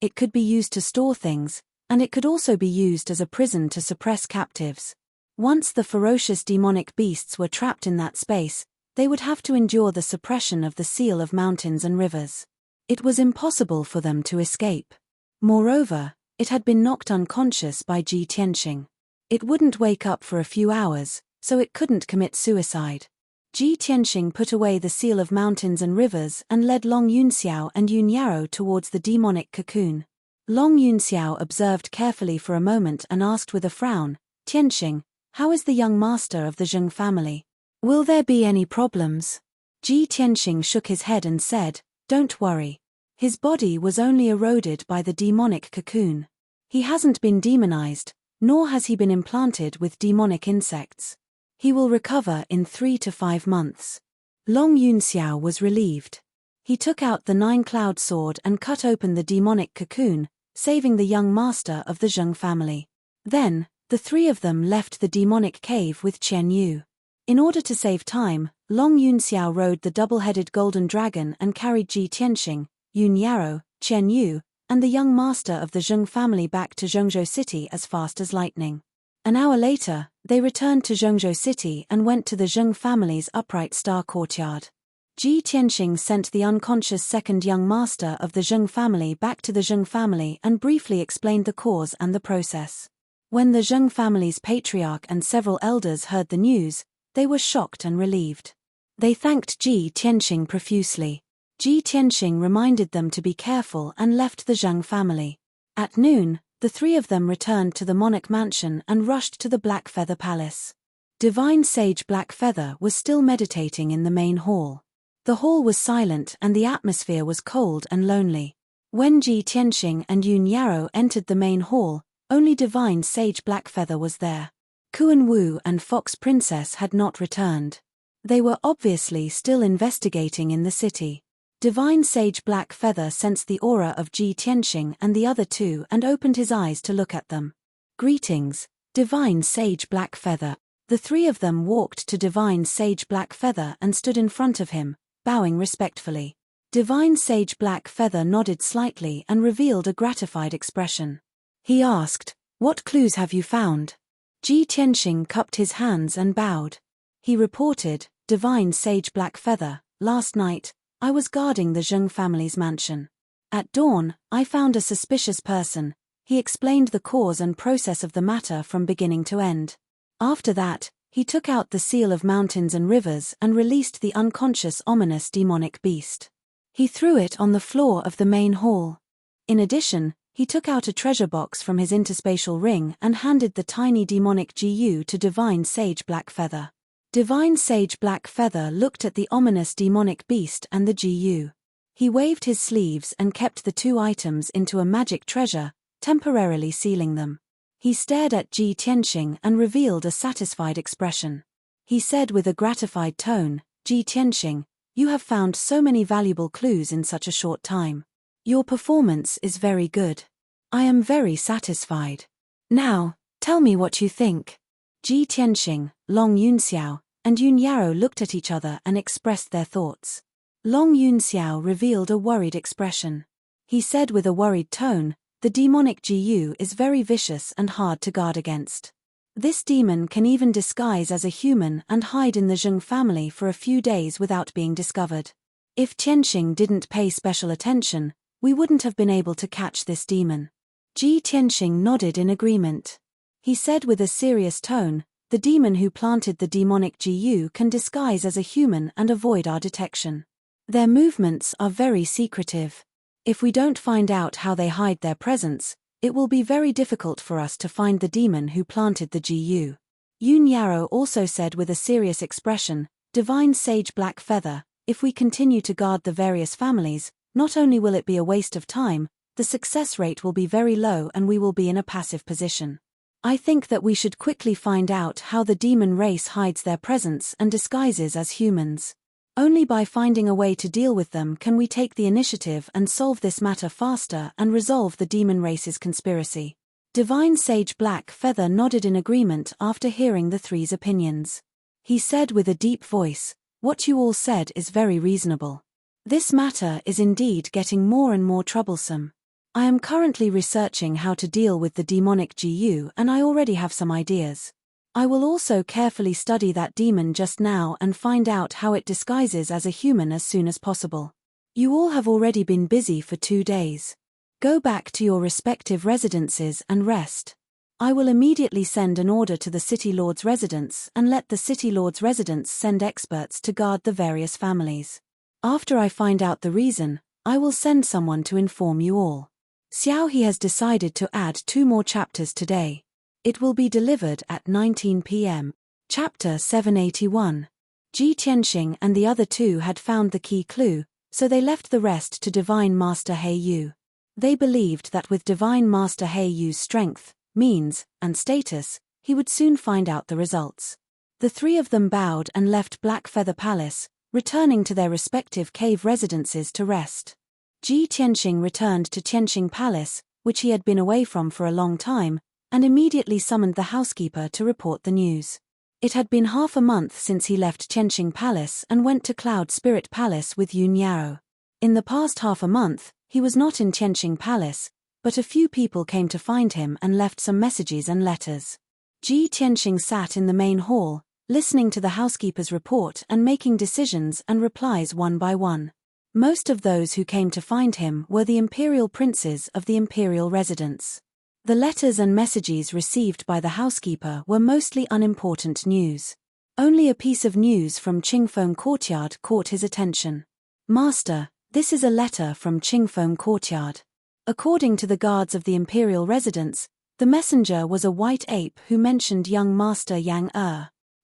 It could be used to store things, and it could also be used as a prison to suppress captives. Once the ferocious demonic beasts were trapped in that space, they would have to endure the suppression of the Seal of Mountains and Rivers. It was impossible for them to escape. Moreover, it had been knocked unconscious by Ji Tianxing. It wouldn't wake up for a few hours, so it couldn't commit suicide. Ji Tianxing put away the Seal of Mountains and Rivers and led Long Yunxiao and Yun Yarrow towards the demonic cocoon. Long Yunxiao observed carefully for a moment and asked with a frown, "Tianxing, how is the young master of the Zheng family? Will there be any problems?" Ji Tianxing shook his head and said, "Don't worry. His body was only eroded by the demonic cocoon. He hasn't been demonized, nor has he been implanted with demonic insects. He will recover in 3 to 5 months." Long Yunxiao was relieved. He took out the 9-cloud sword and cut open the demonic cocoon, saving the young master of the Zheng family. Then, the three of them left the demonic cave with Qian Yu. In order to save time, Long Yunxiao rode the double-headed golden dragon and carried Ji Tianxing, Yun Yarrow, Qian Yu, and the young master of the Zheng family back to Zhengzhou City as fast as lightning. An hour later, they returned to Zhengzhou City and went to the Zheng family's upright star courtyard. Ji Tianxing sent the unconscious second young master of the Zheng family back to the Zheng family and briefly explained the cause and the process. When the Zheng family's patriarch and several elders heard the news, they were shocked and relieved. They thanked Ji Tianxing profusely. Ji Tianxing reminded them to be careful and left the Zheng family. At noon, the three of them returned to the monarch mansion and rushed to the Blackfeather Palace. Divine Sage Blackfeather was still meditating in the main hall. The hall was silent and the atmosphere was cold and lonely. When Ji Tianxing and Yun Yarrow entered the main hall, only Divine Sage Blackfeather was there. Kuan Wu and Fox Princess had not returned. They were obviously still investigating in the city. Divine Sage Blackfeather sensed the aura of Ji Tianxing and the other two and opened his eyes to look at them. "Greetings, Divine Sage Blackfeather." The three of them walked to Divine Sage Blackfeather and stood in front of him, bowing respectfully. Divine Sage Blackfeather nodded slightly and revealed a gratified expression. He asked, "What clues have you found?" Ji Tianxing cupped his hands and bowed. He reported, "Divine Sage Blackfeather, last night, I was guarding the Zheng family's mansion. At dawn, I found a suspicious person." He explained the cause and process of the matter from beginning to end. After that, he took out the Seal of Mountains and Rivers and released the unconscious ominous demonic beast. He threw it on the floor of the main hall. In addition, he took out a treasure box from his interspatial ring and handed the tiny demonic GU to Divine Sage Blackfeather. Divine Sage Blackfeather looked at the ominous demonic beast and the GU. He waved his sleeves and kept the two items into a magic treasure, temporarily sealing them. He stared at Ji Tianxing and revealed a satisfied expression. He said with a gratified tone, "Ji Tianxing, you have found so many valuable clues in such a short time. Your performance is very good. I am very satisfied. Now, tell me what you think." Ji Tianxing, Long Yunxiao, and Yun Yarrow looked at each other and expressed their thoughts. Long Yunxiao revealed a worried expression. He said with a worried tone, "The demonic GU is very vicious and hard to guard against. This demon can even disguise as a human and hide in the Zheng family for a few days without being discovered. If Tianxing didn't pay special attention, we wouldn't have been able to catch this demon." Ji Tianxing nodded in agreement. He said with a serious tone, "The demon who planted the demonic GU can disguise as a human and avoid our detection. Their movements are very secretive. If we don't find out how they hide their presence, it will be very difficult for us to find the demon who planted the GU." Yun Yarrow also said with a serious expression, Divine Sage Black Feather, if we continue to guard the various families, not only will it be a waste of time, the success rate will be very low and we will be in a passive position. I think that we should quickly find out how the demon race hides their presence and disguises as humans. Only by finding a way to deal with them can we take the initiative and solve this matter faster and resolve the demon race's conspiracy. Divine Sage Black Feather nodded in agreement after hearing the three's opinions. He said with a deep voice, "What you all said is very reasonable. This matter is indeed getting more and more troublesome. I am currently researching how to deal with the demonic GU and I already have some ideas. I will also carefully study that demon just now and find out how it disguises as a human as soon as possible. You all have already been busy for 2 days. Go back to your respective residences and rest. I will immediately send an order to the City Lord's residence and let the City Lord's residence send experts to guard the various families. After I find out the reason, I will send someone to inform you all. Xiao He has decided to add 2 more chapters today. It will be delivered at 19 p.m. Chapter 781. Ji Tianxing and the other 2 had found the key clue, so they left the rest to Divine Master He Yu. They believed that with Divine Master He Yu's strength, means, and status, he would soon find out the results. The 3 of them bowed and left Black Feather Palace, returning to their respective cave residences to rest. Ji Tianxing returned to Tianxing Palace, which he had been away from for a long time, and immediately summoned the housekeeper to report the news. It had been half a month since he left Tianxing Palace and went to Cloud Spirit Palace with Yun Yao. In the past half a month, he was not in Tianxing Palace, but a few people came to find him and left some messages and letters. Ji Tianxing sat in the main hall, listening to the housekeeper's report and making decisions and replies one by one. Most of those who came to find him were the imperial princes of the imperial residence. The letters and messages received by the housekeeper were mostly unimportant news. Only a piece of news from Qingfeng Courtyard caught his attention. "Master, this is a letter from Qingfeng Courtyard." According to the guards of the imperial residence, the messenger was a white ape who mentioned young Master Yang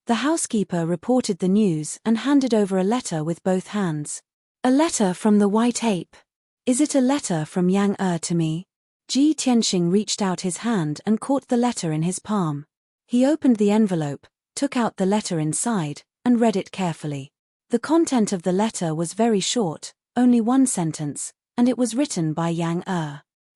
The housekeeper reported the news and handed over a letter with both hands. "A letter from the white ape. Is it a letter from Yang to me?" Ji Tianxing reached out his hand and caught the letter in his palm. He opened the envelope, took out the letter inside, and read it carefully. The content of the letter was very short, only 1 sentence, and it was written by Yang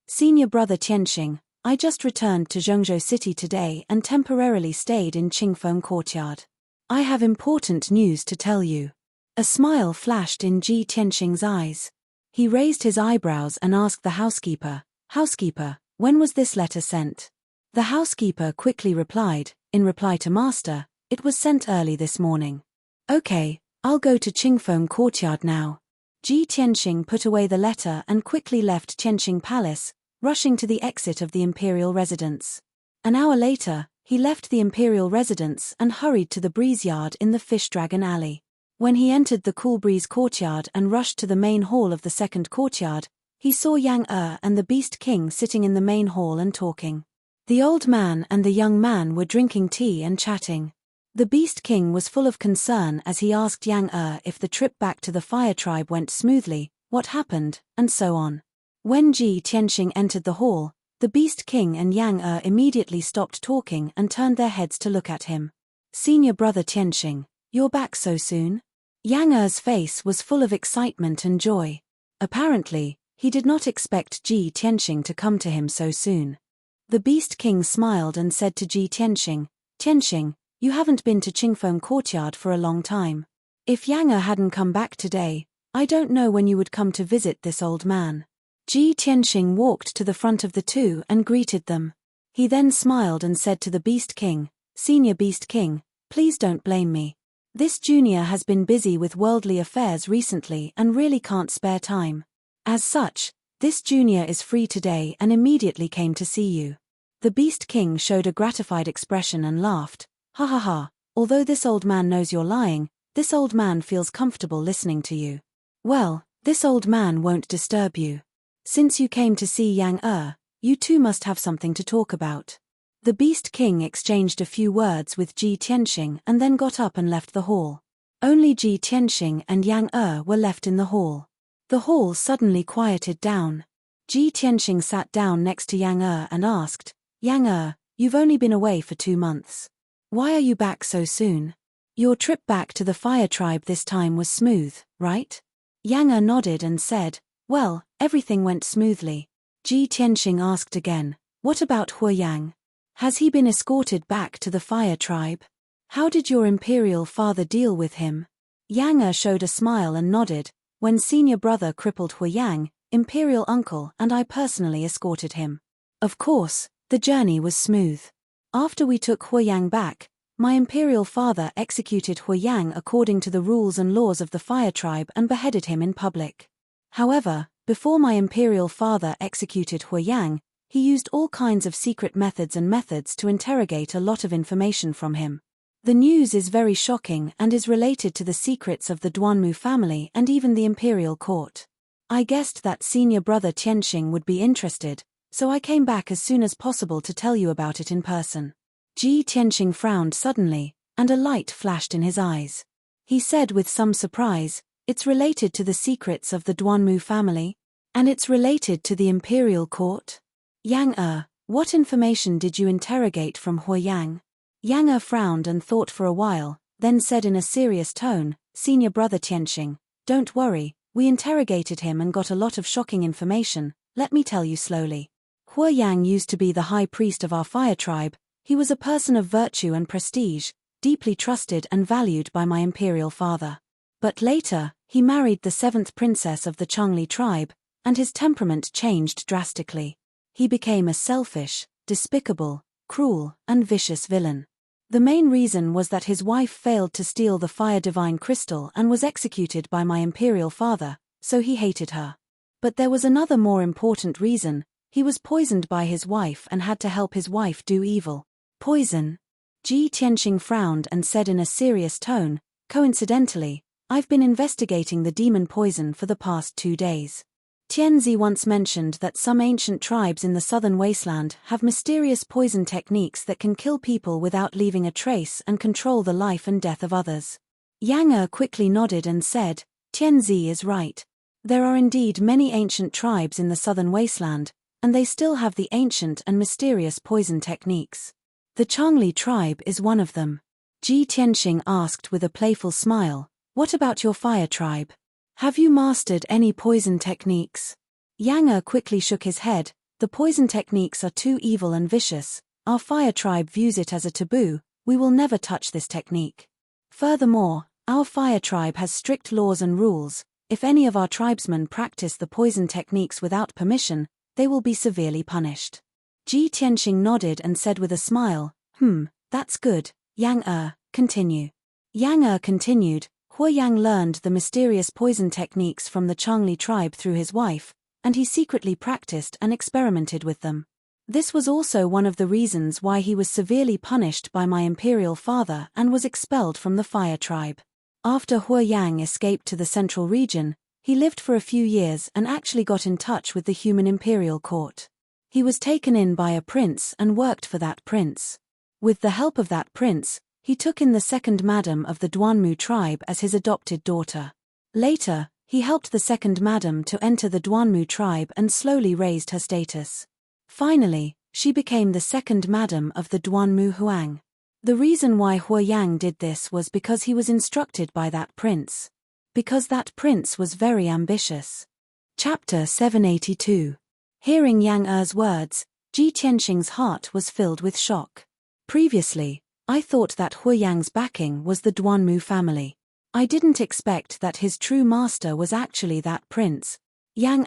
"Senior Brother Tianxing, I just returned to Zhengzhou City today and temporarily stayed in Qingfeng Courtyard. I have important news to tell you." A smile flashed in Ji Tianxing's eyes. He raised his eyebrows and asked the housekeeper, "Housekeeper, when was this letter sent?" The housekeeper quickly replied, in reply to Master, "It was sent early this morning." "Okay, I'll go to Qingfeng Courtyard now." Ji Tianxing put away the letter and quickly left Tianxing Palace, rushing to the exit of the imperial residence. An hour later, he left the imperial residence and hurried to the breeze yard in the Fish Dragon Alley. When he entered the Cool Breeze Courtyard and rushed to the main hall of the second courtyard, he saw Yang and the Beast King sitting in the main hall and talking. The old man and the young man were drinking tea and chatting. The Beast King was full of concern as he asked Yang if the trip back to the Fire Tribe went smoothly, what happened, and so on. When Ji Tianxing entered the hall, the Beast King and Yang immediately stopped talking and turned their heads to look at him. "Senior Brother Tianxing, you're back so soon?" Yang face was full of excitement and joy. Apparently, he did not expect Ji Tianxing to come to him so soon. The Beast King smiled and said to Ji Tianxing, "Tianxing, you haven't been to Qingfeng Courtyard for a long time. If Yang hadn't come back today, I don't know when you would come to visit this old man." Ji Tianxing walked to the front of the 2 and greeted them. He then smiled and said to the Beast King, "Senior Beast King, please don't blame me. This junior has been busy with worldly affairs recently and really can't spare time. As such, this junior is free today and immediately came to see you." The Beast King showed a gratified expression and laughed, "Ha ha ha, although this old man knows you're lying, this old man feels comfortable listening to you. Well, this old man won't disturb you. Since you came to see Yang you two must have something to talk about." The Beast King exchanged a few words with Ji Tianxing and then got up and left the hall. Only Ji Tianxing and Yang were left in the hall. The hall suddenly quieted down. Ji Tianxing sat down next to Yang and asked, Yang, you've only been away for 2 months. Why are you back so soon? Your trip back to the fire tribe this time was smooth, right? Yang nodded and said, well, everything went smoothly. Ji Tianxing asked again, what about Huiyang? Has he been escorted back to the fire tribe? How did your imperial father deal with him? Yang showed a smile and nodded. When senior brother crippled Huiyang, imperial uncle and I personally escorted him. Of course, the journey was smooth. After we took Huiyang back, my imperial father executed Huiyang according to the rules and laws of the fire tribe and beheaded him in public. However, before my imperial father executed Huiyang, he used all kinds of secret methods to interrogate a lot of information from him. The news is very shocking and is related to the secrets of the Duanmu family and even the imperial court. I guessed that senior brother Tianxing would be interested, so I came back as soon as possible to tell you about it in person. Ji Tianxing frowned suddenly, and a light flashed in his eyes. He said with some surprise, it's related to the secrets of the Duanmu family? And it's related to the imperial court? Yang what information did you interrogate from Huiyang? Yang frowned and thought for a while, then said in a serious tone, senior brother Tianxing, don't worry, we interrogated him and got a lot of shocking information, let me tell you slowly. Huiyang used to be the high priest of our fire tribe. He was a person of virtue and prestige, deeply trusted and valued by my imperial father. But later, he married the 7th princess of the Changli tribe, and his temperament changed drastically. He became a selfish, despicable, cruel, and vicious villain. The main reason was that his wife failed to steal the fire divine crystal and was executed by my imperial father, so he hated her. But there was another more important reason. He was poisoned by his wife and had to help his wife do evil. Poison? Ji Tianxing frowned and said in a serious tone, coincidentally, I've been investigating the demon poison for the past 2 days. Tianzi once mentioned that some ancient tribes in the southern wasteland have mysterious poison techniques that can kill people without leaving a trace and control the life and death of others. Yang quickly nodded and said, Tianzi is right. There are indeed many ancient tribes in the southern wasteland, and they still have the ancient and mysterious poison techniques. The Changli tribe is one of them. Ji Tianxing asked with a playful smile, what about your fire tribe? Have you mastered any poison techniques? Yang quickly shook his head, the poison techniques are too evil and vicious, our fire tribe views it as a taboo, we will never touch this technique. Furthermore, our fire tribe has strict laws and rules, if any of our tribesmen practice the poison techniques without permission, they will be severely punished. Ji Tianxing nodded and said with a smile, that's good, Yang continue. Yang continued, Huiyang learned the mysterious poison techniques from the Changli tribe through his wife, and he secretly practiced and experimented with them. This was also one of the reasons why he was severely punished by my imperial father and was expelled from the fire tribe. After Huiyang escaped to the central region, he lived for a few years and actually got in touch with the human imperial court. He was taken in by a prince and worked for that prince. With the help of that prince, he took in the 2nd madam of the Duanmu tribe as his adopted daughter. Later, he helped the 2nd madam to enter the Duanmu tribe and slowly raised her status. Finally, she became the 2nd madam of the Duanmu Huang. The reason why Huiyang did this was because he was instructed by that prince. Because that prince was very ambitious. Chapter 782. Hearing Yang words, Ji Tianxing's heart was filled with shock. Previously, I thought that Huiyang's backing was the Duanmu family. I didn't expect that his true master was actually that prince. Yang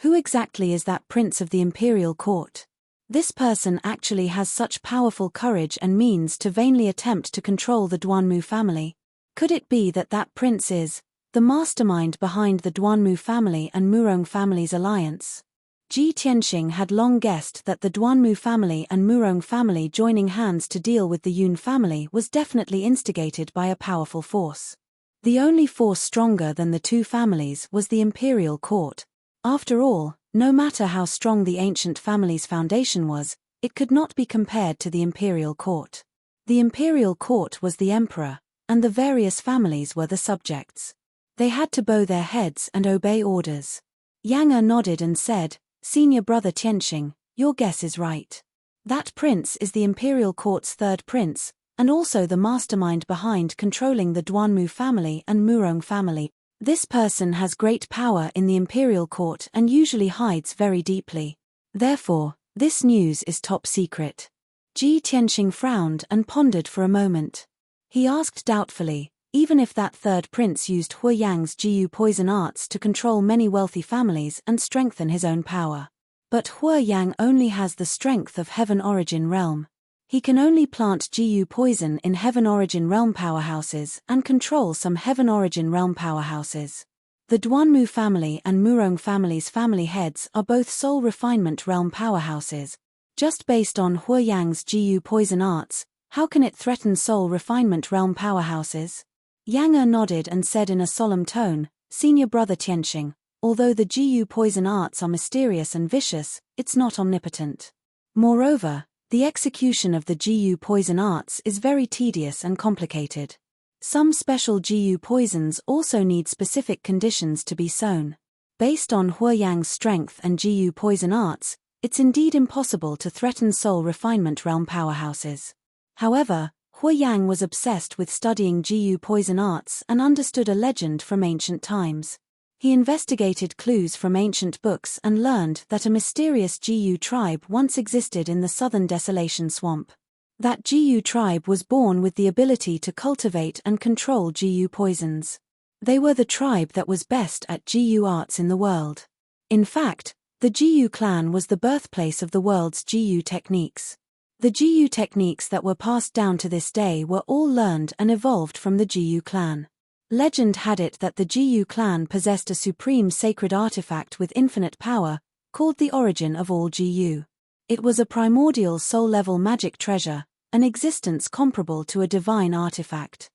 who exactly is that prince of the imperial court? This person actually has such powerful courage and means to vainly attempt to control the Duanmu family. Could it be that that prince is the mastermind behind the Duanmu family and Murong family's alliance? Ji Tianxing had long guessed that the Duanmu family and Murong family joining hands to deal with the Yun family was definitely instigated by a powerful force. The only force stronger than the two families was the imperial court. After all, no matter how strong the ancient family's foundation was, it could not be compared to the imperial court. The imperial court was the emperor, and the various families were the subjects. They had to bow their heads and obey orders. Yang Er nodded and said, "Senior brother Tianxing, your guess is right. That prince is the imperial court's third prince, and also the mastermind behind controlling the Duanmu family and Murong family. This person has great power in the imperial court and usually hides very deeply. Therefore, this news is top secret." Ji Tianxing frowned and pondered for a moment. He asked doubtfully, even if that third prince used Hu Yang's Jiyu poison arts to control many wealthy families and strengthen his own power. But Hu Yang only has the strength of Heaven Origin Realm. He can only plant Jiyu poison in Heaven Origin Realm powerhouses and control some Heaven Origin Realm powerhouses. The Duanmu family and Murong family's family heads are both Soul Refinement Realm powerhouses. Just based on Hu Yang's Jiyu poison arts, how can it threaten Soul Refinement Realm powerhouses? Yang Er nodded and said in a solemn tone, "Senior brother Tianxing, although the Jiyu poison arts are mysterious and vicious, it's not omnipotent. Moreover, the execution of the Jiyu poison arts is very tedious and complicated. Some special Jiyu poisons also need specific conditions to be sown. Based on Hu Yang's strength and Jiyu poison arts, it's indeed impossible to threaten Soul Refinement Realm powerhouses. However, Hu Yang was obsessed with studying Jiyu poison arts and understood a legend from ancient times. He investigated clues from ancient books and learned that a mysterious Jiyu tribe once existed in the southern Desolation Swamp. That Jiyu tribe was born with the ability to cultivate and control Jiyu poisons. They were the tribe that was best at Jiyu arts in the world. In fact, the Jiyu clan was the birthplace of the world's Jiyu techniques. The Jiyu techniques that were passed down to this day were all learned and evolved from the Jiyu clan. Legend had it that the Jiyu clan possessed a supreme sacred artifact with infinite power, called the origin of all Jiyu. It was a primordial soul-level magic treasure, an existence comparable to a divine artifact.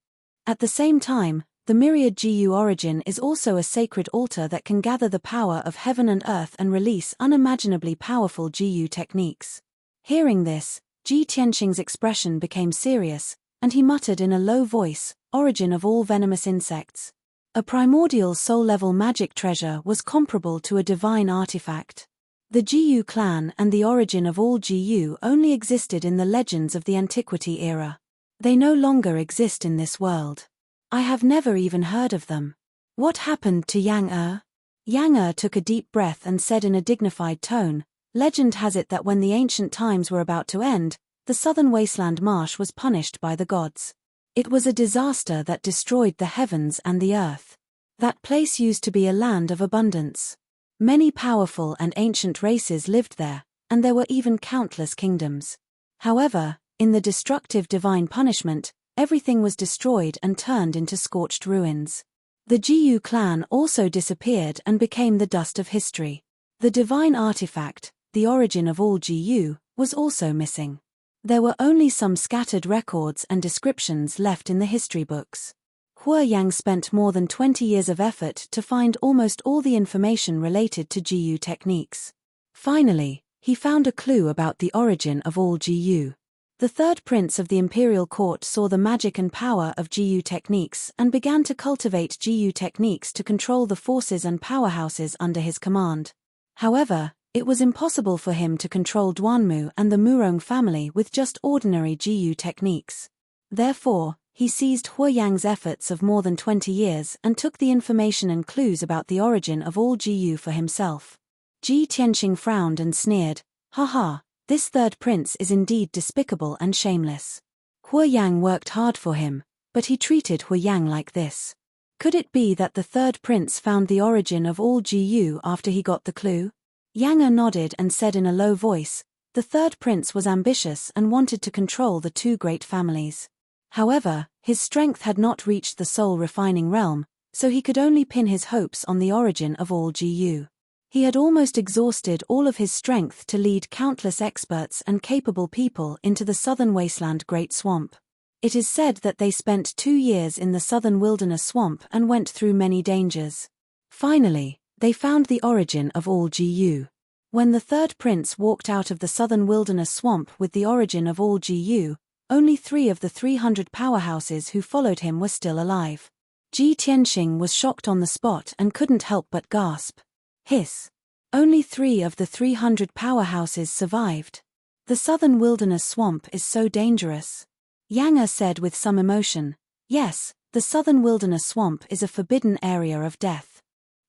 At the same time, the myriad Jiyu origin is also a sacred altar that can gather the power of heaven and earth and release unimaginably powerful Jiyu techniques. Hearing this, Ji Tianxing's expression became serious, and he muttered in a low voice, "Origin of all venomous insects." A primordial soul-level magic treasure was comparable to a divine artifact. The Jiyu clan and the origin of all Jiyu only existed in the legends of the Antiquity era. They no longer exist in this world. I have never even heard of them. What happened to Yang Er? Yang Er took a deep breath and said in a dignified tone, "Legend has it that when the ancient times were about to end, the southern wasteland marsh was punished by the gods. It was a disaster that destroyed the heavens and the earth. That place used to be a land of abundance. Many powerful and ancient races lived there, and there were even countless kingdoms. However, in the destructive divine punishment, everything was destroyed and turned into scorched ruins. The Jiyu clan also disappeared and became the dust of history. The divine artifact, the origin of all Jiyu, was also missing. There were only some scattered records and descriptions left in the history books. Hu Yang spent more than 20 years of effort to find almost all the information related to Jiyu techniques. Finally, he found a clue about the origin of all Jiyu. The third prince of the imperial court saw the magic and power of Jiyu techniques and began to cultivate Jiyu techniques to control the forces and powerhouses under his command. However, it was impossible for him to control Duanmu and the Murong family with just ordinary Jiyu techniques. Therefore, he seized Hu Yang's efforts of more than 20 years and took the information and clues about the origin of all Jiyu for himself. Ji Tianxing frowned and sneered, "Haha, this third prince is indeed despicable and shameless. Hu Yang worked hard for him, but he treated Hu Yang like this. Could it be that the third prince found the origin of all Jiyu after he got the clue?" Yang Er nodded and said in a low voice, "The third prince was ambitious and wanted to control the two great families. However, his strength had not reached the soul-refining realm, so he could only pin his hopes on the origin of all Jiyu. He had almost exhausted all of his strength to lead countless experts and capable people into the southern wasteland Great Swamp. It is said that they spent 2 years in the southern wilderness swamp and went through many dangers. Finally, they found the origin of all Jiyu. When the third prince walked out of the southern wilderness swamp with the origin of all Jiyu, Only 3 of the 300 powerhouses who followed him were still alive. Ji Tianxing was shocked on the spot and couldn't help but gasp. Hiss. Only 3 of the 300 powerhouses survived. The southern wilderness swamp is so dangerous. Yang Er said with some emotion. Yes, the southern wilderness swamp is a forbidden area of death.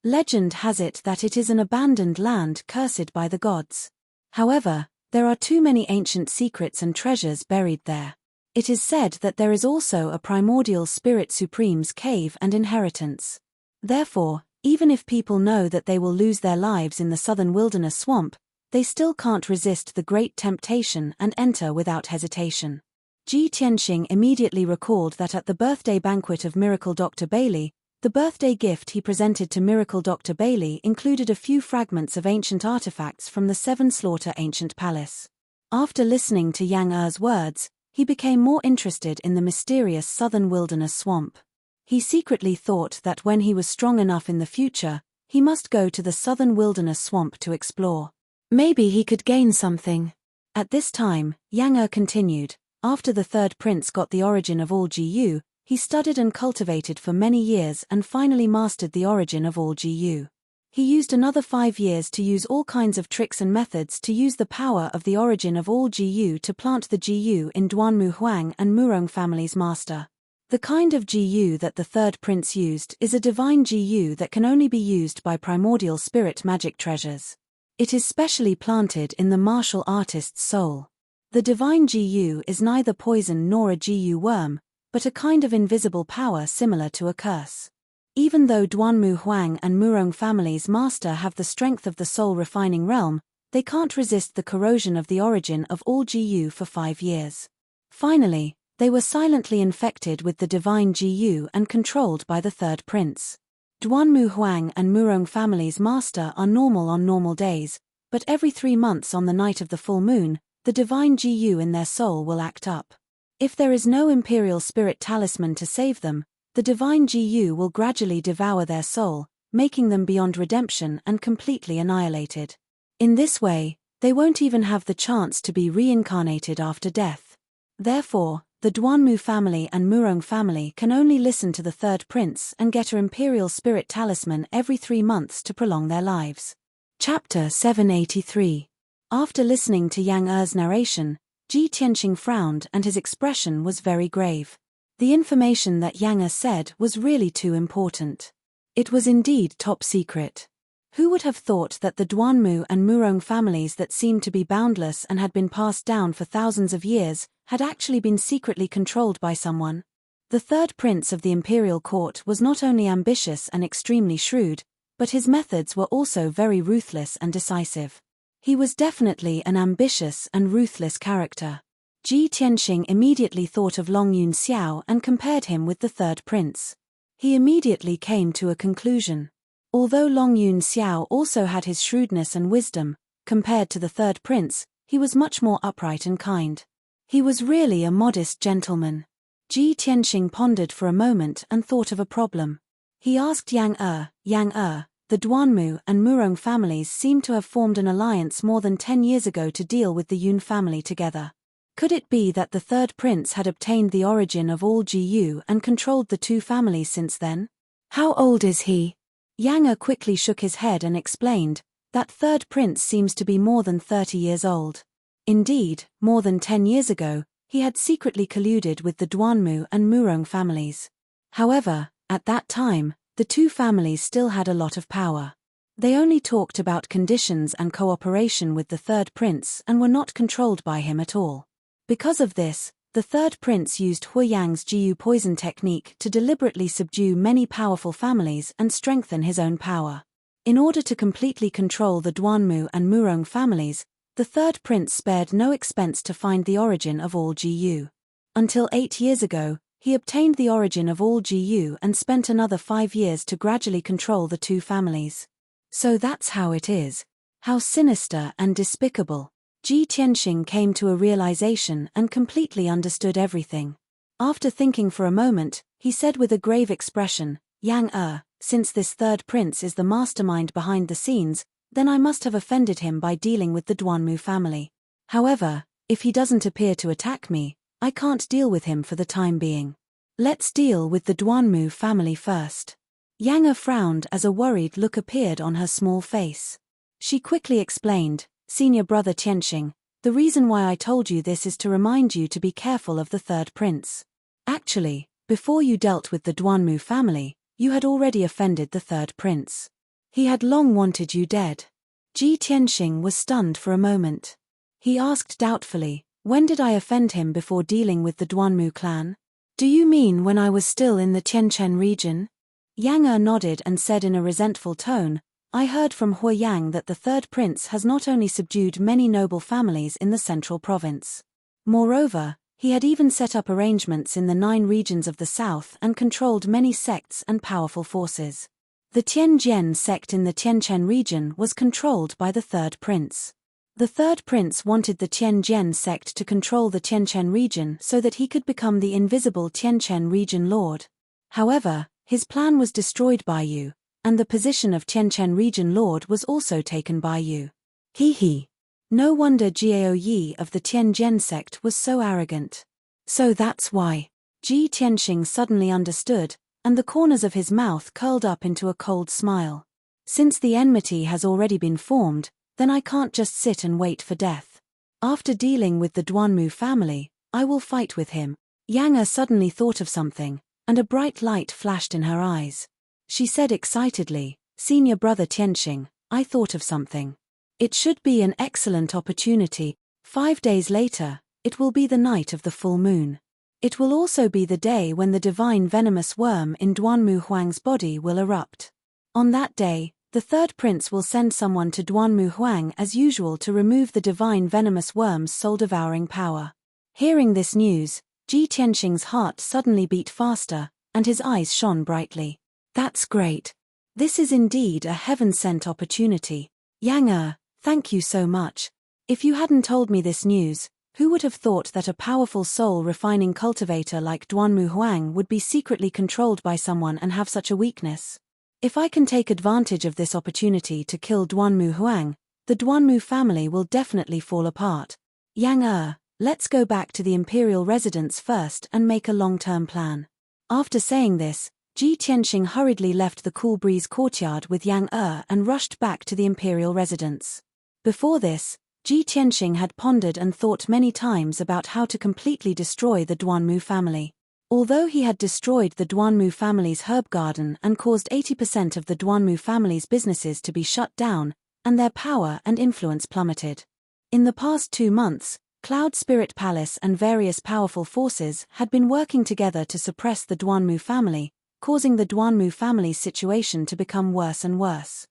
Legend has it that it is an abandoned land cursed by the gods. However, there are too many ancient secrets and treasures buried there. It is said that there is also a primordial spirit supreme's cave and inheritance. Therefore, even if people know that they will lose their lives in the southern wilderness swamp, they still can't resist the great temptation and enter without hesitation. Ji Tianxing immediately recalled that at the birthday banquet of Miracle Dr. Bailey, the birthday gift he presented to Miracle Dr. Bailey included a few fragments of ancient artifacts from the Seven Slaughter ancient palace. After listening to Yang Er's words, he became more interested in the mysterious southern wilderness swamp. He secretly thought that when he was strong enough in the future, he must go to the southern wilderness swamp to explore. Maybe he could gain something. At this time, Yang Er continued, after the third prince got the origin of all GU, he studied and cultivated for many years and finally mastered the origin of all GU. He used another 5 years to use all kinds of tricks and methods to use the power of the origin of all GU to plant the GU in Duanmu Huang and Murong family's master. The kind of GU that the third prince used is a divine GU that can only be used by primordial spirit magic treasures. It is specially planted in the martial artist's soul. The divine GU is neither poison nor a GU worm, but a kind of invisible power similar to a curse. Even though Duanmu Huang and Murong family's master have the strength of the soul-refining realm, they can't resist the corrosion of the origin of all GU for 5 years. Finally, they were silently infected with the divine GU and controlled by the third prince. Duanmu Huang and Murong family's master are normal on normal days, but every 3 months on the night of the full moon, the divine GU in their soul will act up. If there is no imperial spirit talisman to save them, the divine GU will gradually devour their soul, making them beyond redemption and completely annihilated. In this way, they won't even have the chance to be reincarnated after death. Therefore, the Duanmu family and Murong family can only listen to the third prince and get an imperial spirit talisman every 3 months to prolong their lives. Chapter 783. After listening to Yang Er's narration, Ji Tianxing frowned and his expression was very grave. The information that Yang Er said was really too important. It was indeed top secret. Who would have thought that the Duanmu and Murong families that seemed to be boundless and had been passed down for thousands of years, had actually been secretly controlled by someone? The third prince of the imperial court was not only ambitious and extremely shrewd, but his methods were also very ruthless and decisive. He was definitely an ambitious and ruthless character. Ji Tianxing immediately thought of Long Yun Xiao and compared him with the third prince. He immediately came to a conclusion. Although Long Yun Xiao also had his shrewdness and wisdom, compared to the third prince, he was much more upright and kind. He was really a modest gentleman. Ji Tianxing pondered for a moment and thought of a problem. He asked Yang Er, the Duanmu and Murong families seem to have formed an alliance more than 10 years ago to deal with the Yun family together. Could it be that the third prince had obtained the origin of all GU and controlled the 2 families since then? How old is he? Yang Er quickly shook his head and explained, that third prince seems to be more than 30 years old. Indeed, more than 10 years ago, he had secretly colluded with the Duanmu and Murong families. However, at that time, the 2 families still had a lot of power. They only talked about conditions and cooperation with the third prince and were not controlled by him at all. Because of this, the third prince used Hu Yang's GU poison technique to deliberately subdue many powerful families and strengthen his own power. In order to completely control the Duanmu and Murong families, the third prince spared no expense to find the origin of all GU. Until 8 years ago, he obtained the origin of all GU and spent another 5 years to gradually control the 2 families. So that's how it is. How sinister and despicable. Ji Tianxing came to a realization and completely understood everything. After thinking for a moment, he said with a grave expression, Yang Er, since this third prince is the mastermind behind the scenes, then I must have offended him by dealing with the Duanmu family. However, if he doesn't appear to attack me, I can't deal with him for the time being. Let's deal with the Duanmu family first. Yang Er frowned as a worried look appeared on her small face. She quickly explained, Senior Brother Tianxing, the reason why I told you this is to remind you to be careful of the third prince. Actually, before you dealt with the Duanmu family, you had already offended the third prince. He had long wanted you dead. Ji Tianxing was stunned for a moment. He asked doubtfully, when did I offend him before dealing with the Duanmu clan? Do you mean when I was still in the Tianchen region? Yang Er nodded and said in a resentful tone, I heard from Hua Yang that the third prince has not only subdued many noble families in the central province. Moreover, he had even set up arrangements in the 9 regions of the south and controlled many sects and powerful forces. The Tianjian sect in the Tianchen region was controlled by the third prince. The third prince wanted the Tianjian sect to control the Tianchen region so that he could become the invisible Tianchen region lord. However, his plan was destroyed by you, and the position of Tianchen region lord was also taken by you. He. No wonder Jiao Yi of the Tianjian sect was so arrogant. So that's why. Ji Tianxing suddenly understood, and the corners of his mouth curled up into a cold smile. Since the enmity has already been formed, then I can't just sit and wait for death. After dealing with the Duanmu family, I will fight with him. Yang Er suddenly thought of something, and a bright light flashed in her eyes. She said excitedly, Senior Brother Tianxing, I thought of something. It should be an excellent opportunity. 5 days later, it will be the night of the full moon. It will also be the day when the divine venomous worm in Duanmu Huang's body will erupt. On that day, the third prince will send someone to Duanmu Huang as usual to remove the divine venomous worm's soul-devouring power. Hearing this news, Ji Tianxing's heart suddenly beat faster, and his eyes shone brightly. That's great. This is indeed a heaven-sent opportunity. Yang Er, thank you so much. If you hadn't told me this news, who would have thought that a powerful soul-refining cultivator like Duanmu Huang would be secretly controlled by someone and have such a weakness? If I can take advantage of this opportunity to kill Duanmu Huang, the Duanmu family will definitely fall apart. Yang Er, let's go back to the imperial residence first and make a long-term plan. After saying this, Ji Tianxing hurriedly left the Cool Breeze courtyard with Yang Er and rushed back to the imperial residence. Before this, Ji Tianxing had pondered and thought many times about how to completely destroy the Duanmu family. Although he had destroyed the Duanmu family's herb garden and caused 80% of the Duanmu family's businesses to be shut down, and their power and influence plummeted. In the past 2 months, Cloud Spirit Palace and various powerful forces had been working together to suppress the Duanmu family, causing the Duanmu family's situation to become worse and worse.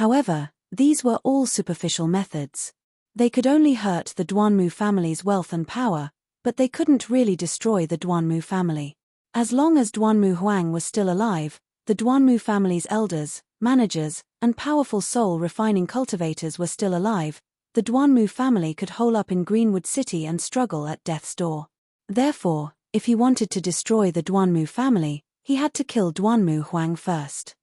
However, these were all superficial methods. They could only hurt the Duanmu family's wealth and power, but they couldn't really destroy the Duanmu family. As long as Duanmu Huang was still alive, the Duanmu family's elders, managers, and powerful soul-refining cultivators were still alive, the Duanmu family could hole up in Greenwood City and struggle at death's door. Therefore, if he wanted to destroy the Duanmu family, he had to kill Duanmu Huang first.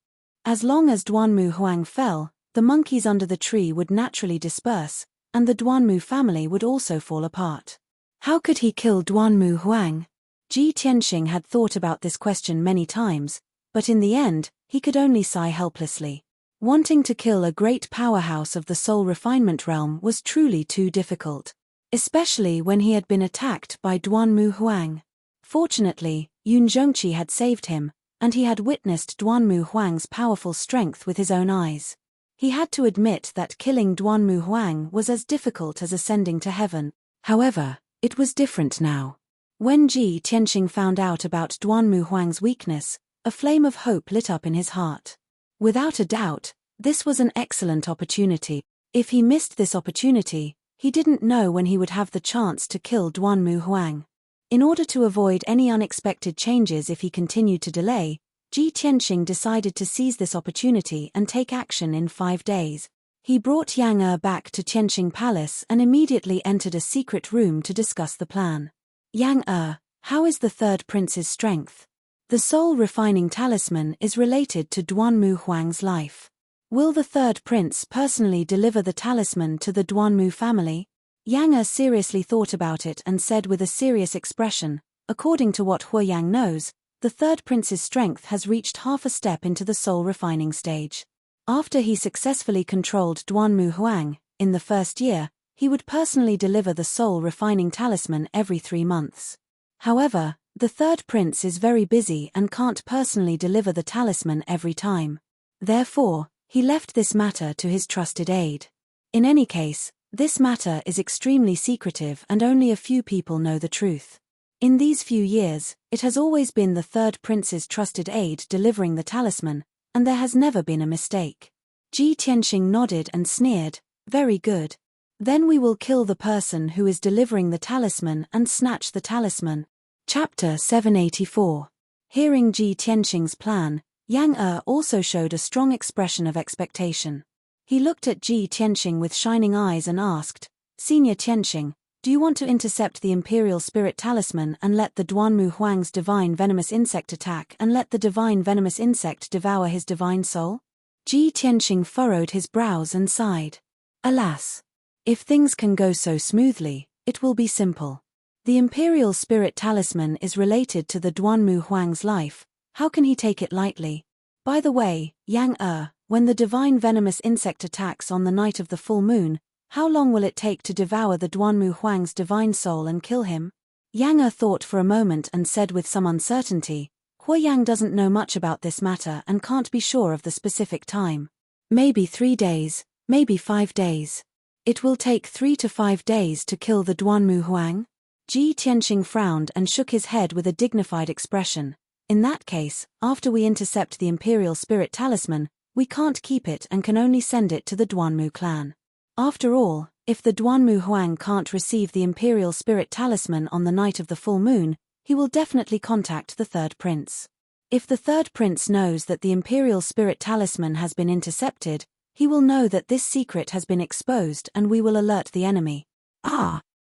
As long as Duanmu Huang fell, the monkeys under the tree would naturally disperse, and the Duanmu family would also fall apart. How could he kill Duanmu Huang? Ji Tianxing had thought about this question many times, but in the end, he could only sigh helplessly. Wanting to kill a great powerhouse of the soul refinement realm was truly too difficult, especially when he had been attacked by Duanmu Huang. Fortunately, Yun Zhongqi had saved him, and he had witnessed Duanmu Huang's powerful strength with his own eyes. He had to admit that killing Duanmu Huang was as difficult as ascending to heaven. However, it was different now. When Ji Tianxing found out about Duanmu Huang's weakness, a flame of hope lit up in his heart. Without a doubt, this was an excellent opportunity. If he missed this opportunity, he didn't know when he would have the chance to kill Duanmu Huang. In order to avoid any unexpected changes if he continued to delay, Ji Tianxing decided to seize this opportunity and take action in 5 days. He brought Yang Er back to Tianxing Palace and immediately entered a secret room to discuss the plan. Yang Er, how is the third prince's strength? The soul-refining talisman is related to Duanmu Huang's life. Will the third prince personally deliver the talisman to the Duanmu family? Yang Er seriously thought about it and said with a serious expression, according to what Hu Yang knows, the third prince's strength has reached half a step into the soul refining stage. After he successfully controlled Duanmu Huang, in the first year, he would personally deliver the soul refining talisman every 3 months. However, the third prince is very busy and can't personally deliver the talisman every time. Therefore, he left this matter to his trusted aide. In any case, this matter is extremely secretive and only a few people know the truth. In these few years, it has always been the third prince's trusted aide delivering the talisman, and there has never been a mistake. Ji Tianxing nodded and sneered, "Very good. Then we will kill the person who is delivering the talisman and snatch the talisman." Chapter 784. Hearing Ji Tianxing's plan, Yang Er also showed a strong expression of expectation. He looked at Ji Tianxing with shining eyes and asked, "Senior Tianxing, do you want to intercept the Imperial Spirit Talisman and let the Duanmu Huang's divine venomous insect attack and let the divine venomous insect devour his divine soul?" Ji Tianxing furrowed his brows and sighed. Alas! If things can go so smoothly, it will be simple. The Imperial Spirit Talisman is related to the Duanmu Huang's life. How can he take it lightly? By the way, Yang Er, when the divine venomous insect attacks on the night of the full moon, how long will it take to devour the Duanmu Huang's divine soul and kill him? Yang Er thought for a moment and said with some uncertainty, "Hu Yang doesn't know much about this matter and can't be sure of the specific time. Maybe 3 days, maybe 5 days. It will take 3 to 5 days to kill the Duanmu Huang?" Ji Tianxing frowned and shook his head with a dignified expression. "In that case, after we intercept the Imperial Spirit Talisman, we can't keep it and can only send it to the Duanmu clan. After all, if the Duanmu Huang can't receive the Imperial Spirit Talisman on the night of the full moon, he will definitely contact the third prince. If the third prince knows that the Imperial Spirit Talisman has been intercepted, he will know that this secret has been exposed and we will alert the enemy.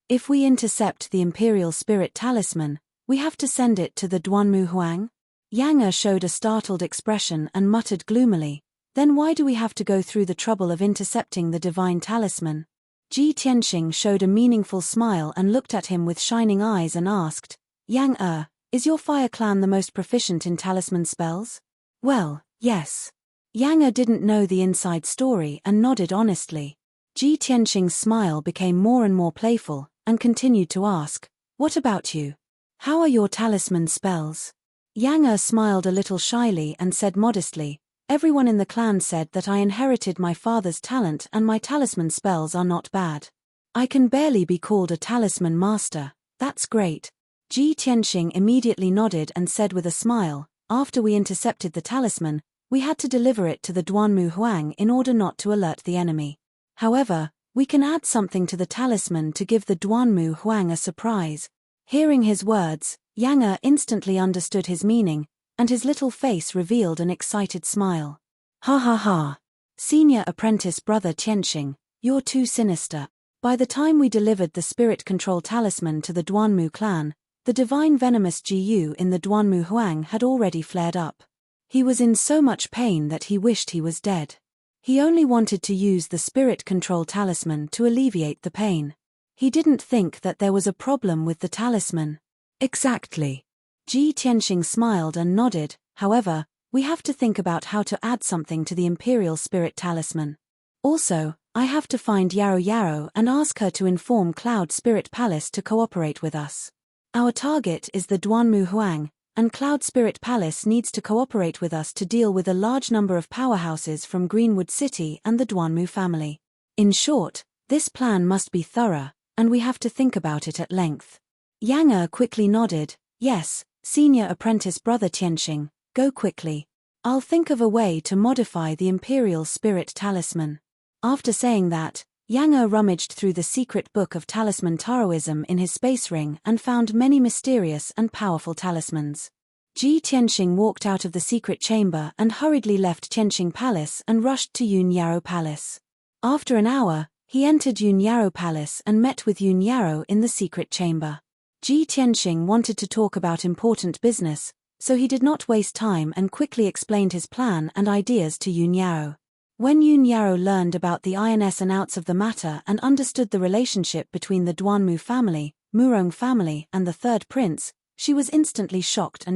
If we intercept the Imperial Spirit Talisman, we have to send it to the Duanmu Huang?" Yang Er showed a startled expression and muttered gloomily, "Then why do we have to go through the trouble of intercepting the divine talisman?" Ji Tianxing showed a meaningful smile and looked at him with shining eyes and asked, "Yang Er, is your fire clan the most proficient in talisman spells?" "Well, yes." Yang Er didn't know the inside story and nodded honestly. Ji Tianxing's smile became more and more playful, and continued to ask, "What about you? How are your talisman spells?" Yang Er smiled a little shyly and said modestly, "Everyone in the clan said that I inherited my father's talent and my talisman spells are not bad. I can barely be called a talisman master." "That's great." Ji Tianxing immediately nodded and said with a smile, "After we intercepted the talisman, we had to deliver it to the Duanmu Huang in order not to alert the enemy. However, we can add something to the talisman to give the Duanmu Huang a surprise." Hearing his words, Yang Er instantly understood his meaning, and his little face revealed an excited smile. "Ha ha ha! Senior apprentice brother Tianxing, you're too sinister. By the time we delivered the spirit control talisman to the Duanmu clan, the divine venomous Jiyu in the Duanmu Huang had already flared up. He was in so much pain that he wished he was dead. He only wanted to use the spirit control talisman to alleviate the pain. He didn't think that there was a problem with the talisman." "Exactly." Ji Tianxing smiled and nodded. "However, we have to think about how to add something to the Imperial Spirit Talisman. Also, I have to find Yarrow Yarrow and ask her to inform Cloud Spirit Palace to cooperate with us. Our target is the Duanmu Huang, and Cloud Spirit Palace needs to cooperate with us to deal with a large number of powerhouses from Greenwood City and the Duanmu family. In short, this plan must be thorough, and we have to think about it at length." Yang Er quickly nodded, "Yes, senior apprentice brother Tianxing, go quickly. I'll think of a way to modify the Imperial Spirit Talisman." After saying that, Yang Er rummaged through the secret book of talisman Taoism in his space ring and found many mysterious and powerful talismans. Ji Tianxing walked out of the secret chamber and hurriedly left Tianxing Palace and rushed to Yun Yarrow Palace. After an hour, he entered Yun Yarrow Palace and met with Yun Yarrow in the secret chamber. Ji Tianxing wanted to talk about important business, so he did not waste time and quickly explained his plan and ideas to Yun Yarrow. When Yun Yaro learned about the ins and outs of the matter and understood the relationship between the Duanmu family, Murong family, and the third prince, she was instantly shocked.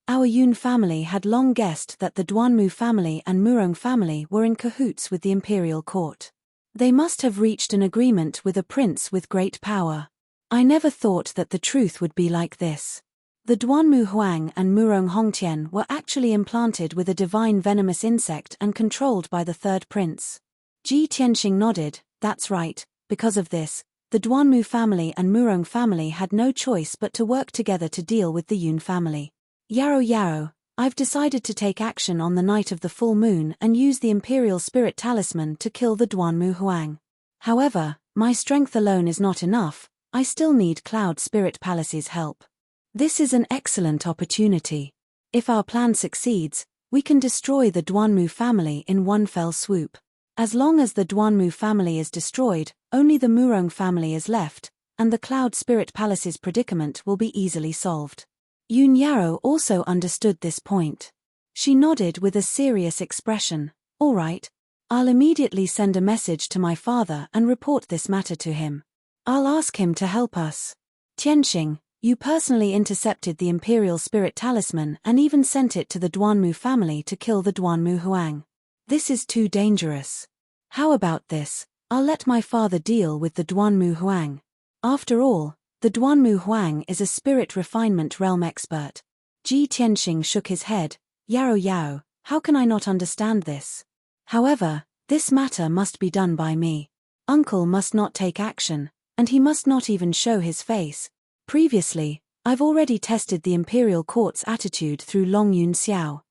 Our Yun family had long guessed that the Duanmu family and Murong family were in cahoots with the imperial court. They must have reached an agreement with a prince with great power. I never thought that the truth would be like this. The Duanmu Huang and Murong Hongtian were actually implanted with a divine venomous insect and controlled by the third prince. Ji Tianxing nodded. That's right. Because of this, the Duanmu family and Murong family had no choice but to work together to deal with the Yun family. Yaro, I've decided to take action on the night of the full moon and use the Imperial Spirit Talisman to kill the Duanmu Huang. However, my strength alone is not enough. I still need Cloud Spirit Palace's help. This is an excellent opportunity. If our plan succeeds, we can destroy the Duanmu family in one fell swoop. As long as the Duanmu family is destroyed, only the Murong family is left, and the Cloud Spirit Palace's predicament will be easily solved. Yun Yaro also understood this point. She nodded with a serious expression. All right. I'll immediately send a message to my father and report this matter to him. I'll ask him to help us. Tianxing, you personally intercepted the Imperial Spirit Talisman and even sent it to the Duanmu family to kill the Duanmu Huang. This is too dangerous. How about this? I'll let my father deal with the Duanmu Huang. After all, the Duanmu Huang is a spirit refinement realm expert. Ji Tianxing shook his head. Yaro, how can I not understand this? However, this matter must be done by me. Uncle must not take action, and he must not even show his face. Previously, I've already tested the Imperial Court's attitude through Long Yun Xiao.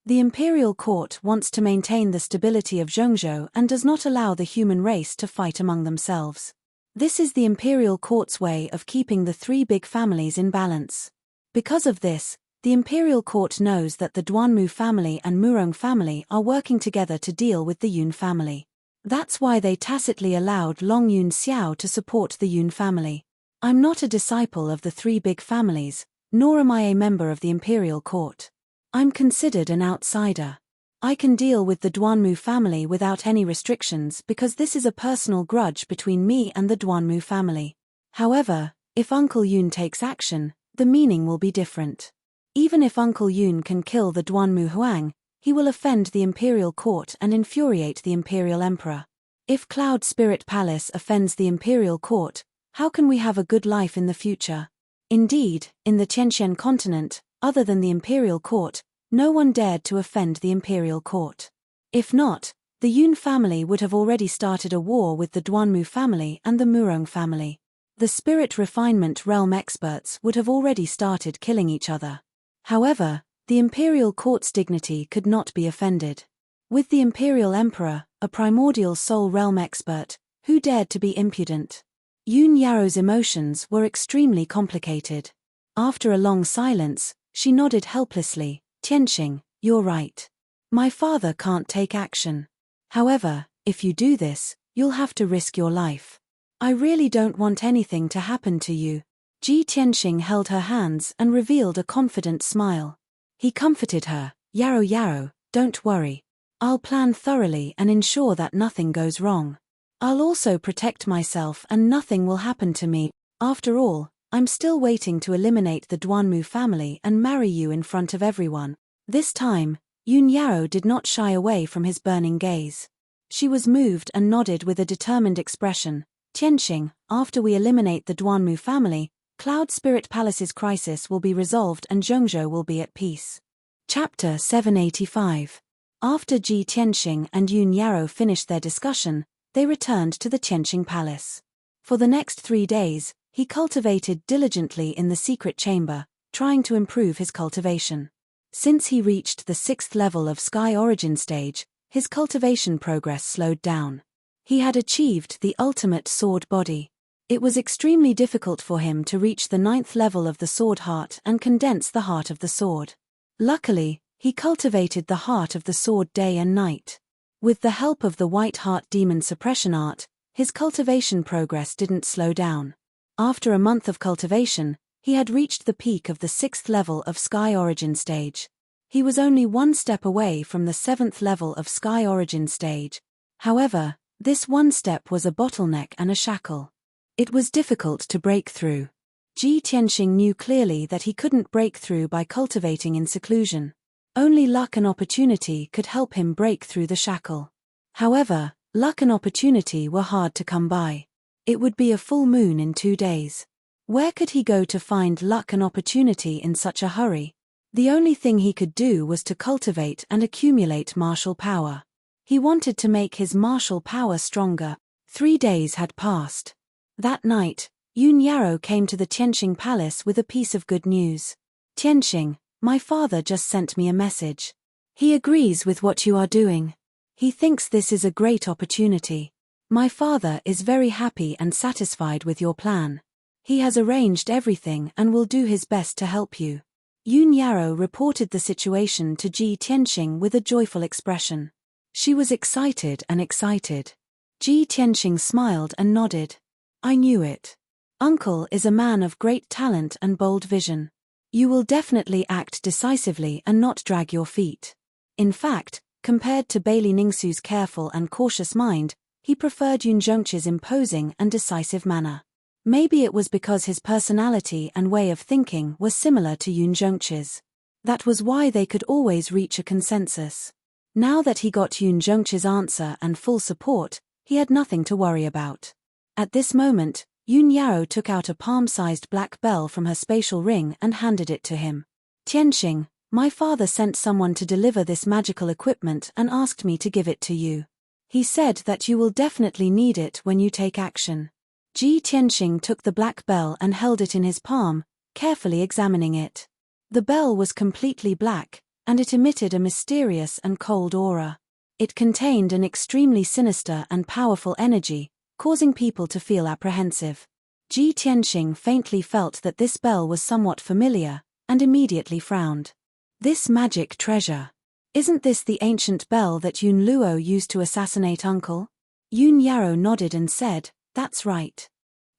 The Imperial Court wants to maintain the stability of Zhongzhou and does not allow the human race to fight among themselves. This is the Imperial Court's way of keeping the three big families in balance. Because of this, the Imperial Court knows that the Duanmu family and Murong family are working together to deal with the Yun family. That's why they tacitly allowed Long Yun Xiao to support the Yun family. I'm not a disciple of the three big families, nor am I a member of the Imperial Court. I'm considered an outsider. I can deal with the Duanmu family without any restrictions because this is a personal grudge between me and the Duanmu family. However, if Uncle Yun takes action, the meaning will be different. Even if Uncle Yun can kill the Duanmu Huang, he will offend the Imperial Court and infuriate the Imperial Emperor. If Cloud Spirit Palace offends the Imperial Court, how can we have a good life in the future? Indeed, in the Tianxian continent, other than the Imperial Court, no one dared to offend the Imperial Court. If not, the Yun family would have already started a war with the Duanmu family and the Murong family. The spirit refinement realm experts would have already started killing each other. However, the Imperial Court's dignity could not be offended. With the Imperial Emperor, a primordial soul realm expert, who dared to be impudent? Yun Yaro's emotions were extremely complicated. After a long silence, she nodded helplessly. Tianxing, you're right. My father can't take action. However, if you do this, you'll have to risk your life. I really don't want anything to happen to you. Ji Tianxing held her hands and revealed a confident smile. He comforted her. Yaro, don't worry. I'll plan thoroughly and ensure that nothing goes wrong. I'll also protect myself and nothing will happen to me. After all, I'm still waiting to eliminate the Duanmu family and marry you in front of everyone. This time, Yun Yaro did not shy away from his burning gaze. She was moved and nodded with a determined expression. Tianxing, after we eliminate the Duanmu family, Cloud Spirit Palace's crisis will be resolved and Zhongzhou will be at peace. Chapter 785. After Ji Tianxing and Yun Yaro finished their discussion, they returned to the Tianxing Palace. For the next 3 days, he cultivated diligently in the secret chamber, trying to improve his cultivation. Since he reached the 6th level of Sky Origin stage, his cultivation progress slowed down. He had achieved the ultimate sword body. It was extremely difficult for him to reach the 9th level of the sword heart and condense the heart of the sword. Luckily, he cultivated the heart of the sword day and night. With the help of the White Heart Demon Suppression Art, his cultivation progress didn't slow down. After a month of cultivation, he had reached the peak of the 6th level of Sky Origin stage. He was only one step away from the 7th level of Sky Origin stage. However, this one step was a bottleneck and a shackle. It was difficult to break through. Ji Tianxing knew clearly that he couldn't break through by cultivating in seclusion. Only luck and opportunity could help him break through the shackle. However, luck and opportunity were hard to come by. It would be a full moon in 2 days. Where could he go to find luck and opportunity in such a hurry? The only thing he could do was to cultivate and accumulate martial power. He wanted to make his martial power stronger. 3 days had passed. That night, Yun Yarrow came to the Tianxing Palace with a piece of good news. Tianxing, my father just sent me a message. He agrees with what you are doing. He thinks this is a great opportunity. My father is very happy and satisfied with your plan. He has arranged everything and will do his best to help you. Yun Yarrow reported the situation to Ji Tianxing with a joyful expression. She was excited and excited. Ji Tianxing smiled and nodded. I knew it. Uncle is a man of great talent and bold vision. You will definitely act decisively and not drag your feet. In fact, compared to Bailey Ningsu's careful and cautious mind, he preferred Yun Zhongqi's imposing and decisive manner. Maybe it was because his personality and way of thinking were similar to Yun Zhongqi's. That was why they could always reach a consensus. Now that he got Yun Zhongqi's answer and full support, he had nothing to worry about. At this moment, Yun Yarrow took out a palm-sized black bell from her spatial ring and handed it to him. Tianxing, my father sent someone to deliver this magical equipment and asked me to give it to you. He said that you will definitely need it when you take action. Ji Tianxing took the black bell and held it in his palm, carefully examining it. The bell was completely black, and it emitted a mysterious and cold aura. It contained an extremely sinister and powerful energy, causing people to feel apprehensive. Ji Tianxing faintly felt that this bell was somewhat familiar, and immediately frowned. This magic treasure. Isn't this the ancient bell that Yun Luo used to assassinate Uncle? Yun Yarrow nodded and said, that's right.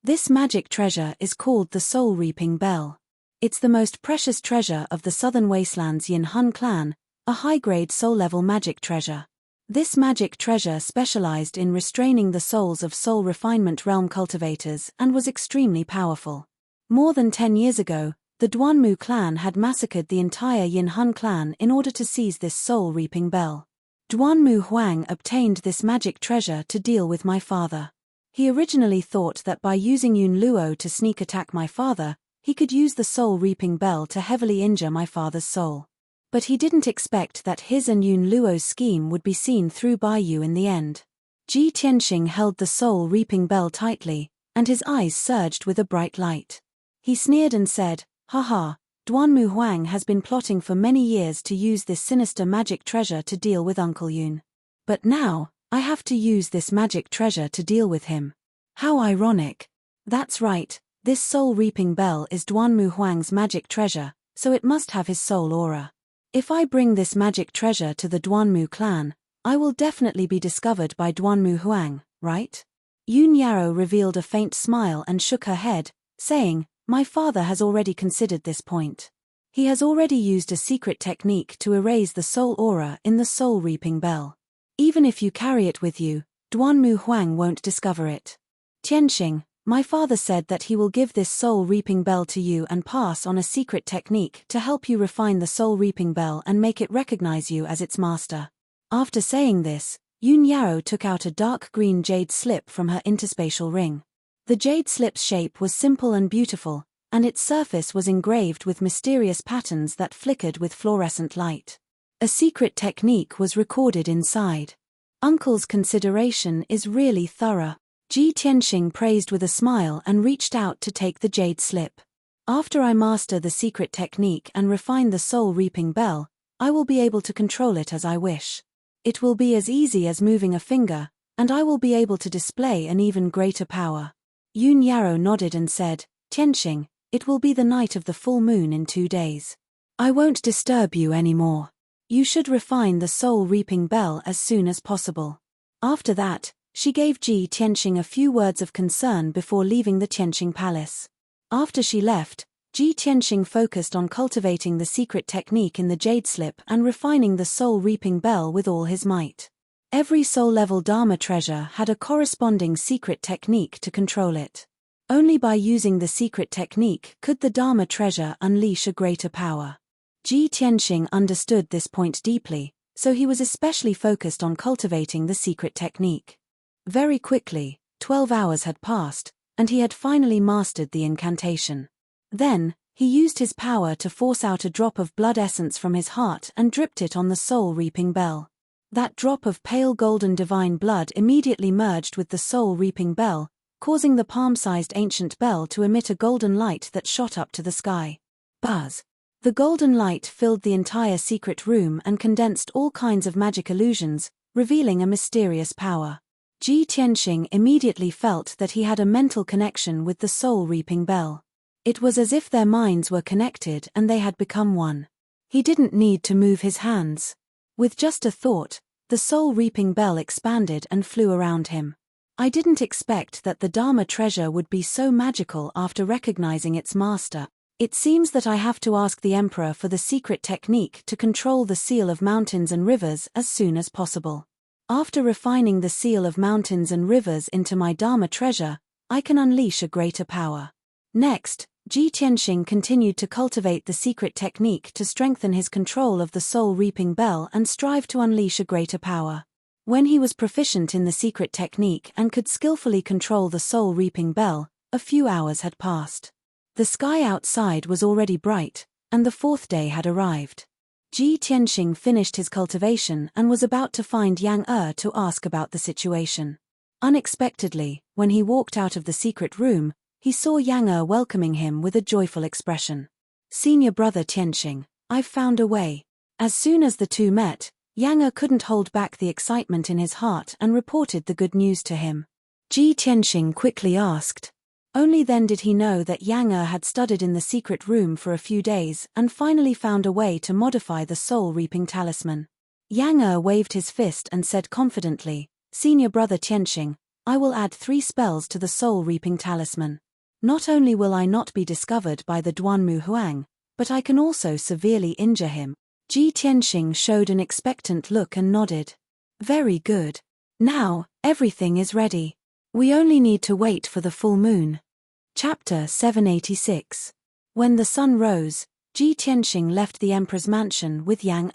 This magic treasure is called the Soul Reaping Bell. It's the most precious treasure of the Southern Wastelands Yin Hun clan, a high-grade soul-level magic treasure. This magic treasure specialized in restraining the souls of soul refinement realm cultivators and was extremely powerful. More than 10 years ago, the Duanmu clan had massacred the entire Yin Hun clan in order to seize this soul-reaping bell. Duanmu Huang obtained this magic treasure to deal with my father. He originally thought that by using Yun Luo to sneak attack my father, he could use the soul-reaping bell to heavily injure my father's soul. But he didn't expect that his and Yun Luo's scheme would be seen through by you in the end. Ji Tianxing held the soul-reaping bell tightly, and his eyes surged with a bright light. He sneered and said, haha, Duanmu Huang has been plotting for many years to use this sinister magic treasure to deal with Uncle Yun. But now, I have to use this magic treasure to deal with him. How ironic. That's right, this soul-reaping bell is Duanmu Huang's magic treasure, so it must have his soul aura. If I bring this magic treasure to the Duanmu clan, I will definitely be discovered by Duanmu Huang, right? Yun Yarrow revealed a faint smile and shook her head, saying, my father has already considered this point. He has already used a secret technique to erase the soul aura in the soul-reaping bell. Even if you carry it with you, Duanmu Huang won't discover it. Tianxing, my father said that he will give this soul-reaping bell to you and pass on a secret technique to help you refine the soul-reaping bell and make it recognize you as its master. After saying this, Yun Yarrow took out a dark green jade slip from her interspatial ring. The jade slip's shape was simple and beautiful, and its surface was engraved with mysterious patterns that flickered with fluorescent light. A secret technique was recorded inside. Uncle's consideration is really thorough. Ji Tianxing praised with a smile and reached out to take the jade slip. After I master the secret technique and refine the soul-reaping bell, I will be able to control it as I wish. It will be as easy as moving a finger, and I will be able to display an even greater power. Yun Yarrow nodded and said, Tianxing, it will be the night of the full moon in 2 days. I won't disturb you anymore. You should refine the soul-reaping bell as soon as possible. After that, she gave Ji Tianxing a few words of concern before leaving the Tianxing Palace. After she left, Ji Tianxing focused on cultivating the secret technique in the jade slip and refining the soul-reaping bell with all his might. Every soul-level Dharma treasure had a corresponding secret technique to control it. Only by using the secret technique could the Dharma treasure unleash a greater power. Ji Tianxing understood this point deeply, so he was especially focused on cultivating the secret technique. Very quickly, 12 hours had passed, and he had finally mastered the incantation. Then, he used his power to force out a drop of blood essence from his heart and dripped it on the soul-reaping bell. That drop of pale golden divine blood immediately merged with the soul-reaping bell, causing the palm-sized ancient bell to emit a golden light that shot up to the sky. Buzz! The golden light filled the entire secret room and condensed all kinds of magic illusions, revealing a mysterious power. Ji Tianxing immediately felt that he had a mental connection with the soul-reaping bell. It was as if their minds were connected and they had become one. He didn't need to move his hands. With just a thought, the soul-reaping bell expanded and flew around him. I didn't expect that the Dharma treasure would be so magical after recognizing its master. It seems that I have to ask the Emperor for the secret technique to control the seal of mountains and rivers as soon as possible. After refining the seal of mountains and rivers into my Dharma treasure, I can unleash a greater power. Next, Ji Tianxing continued to cultivate the secret technique to strengthen his control of the soul-reaping bell and strive to unleash a greater power. When he was proficient in the secret technique and could skillfully control the soul-reaping bell, a few hours had passed. The sky outside was already bright, and the fourth day had arrived. Ji Tianxing finished his cultivation and was about to find Yang to ask about the situation. Unexpectedly, when he walked out of the secret room, he saw Yang welcoming him with a joyful expression. "Senior brother Tianxing, I've found a way." As soon as the two met, Yang couldn't hold back the excitement in his heart and reported the good news to him. Ji Tianxing quickly asked. Only then did he know that Yang had studied in the secret room for a few days and finally found a way to modify the soul-reaping talisman. Yang waved his fist and said confidently, "Senior brother Tianxing, I will add 3 spells to the soul-reaping talisman. Not only will I not be discovered by the Duanmu Huang, but I can also severely injure him." Ji Tianxing showed an expectant look and nodded. "Very good. Now, everything is ready. We only need to wait for the full moon." Chapter 786. When the sun rose, Ji Tianxing left the emperor's mansion with Yang.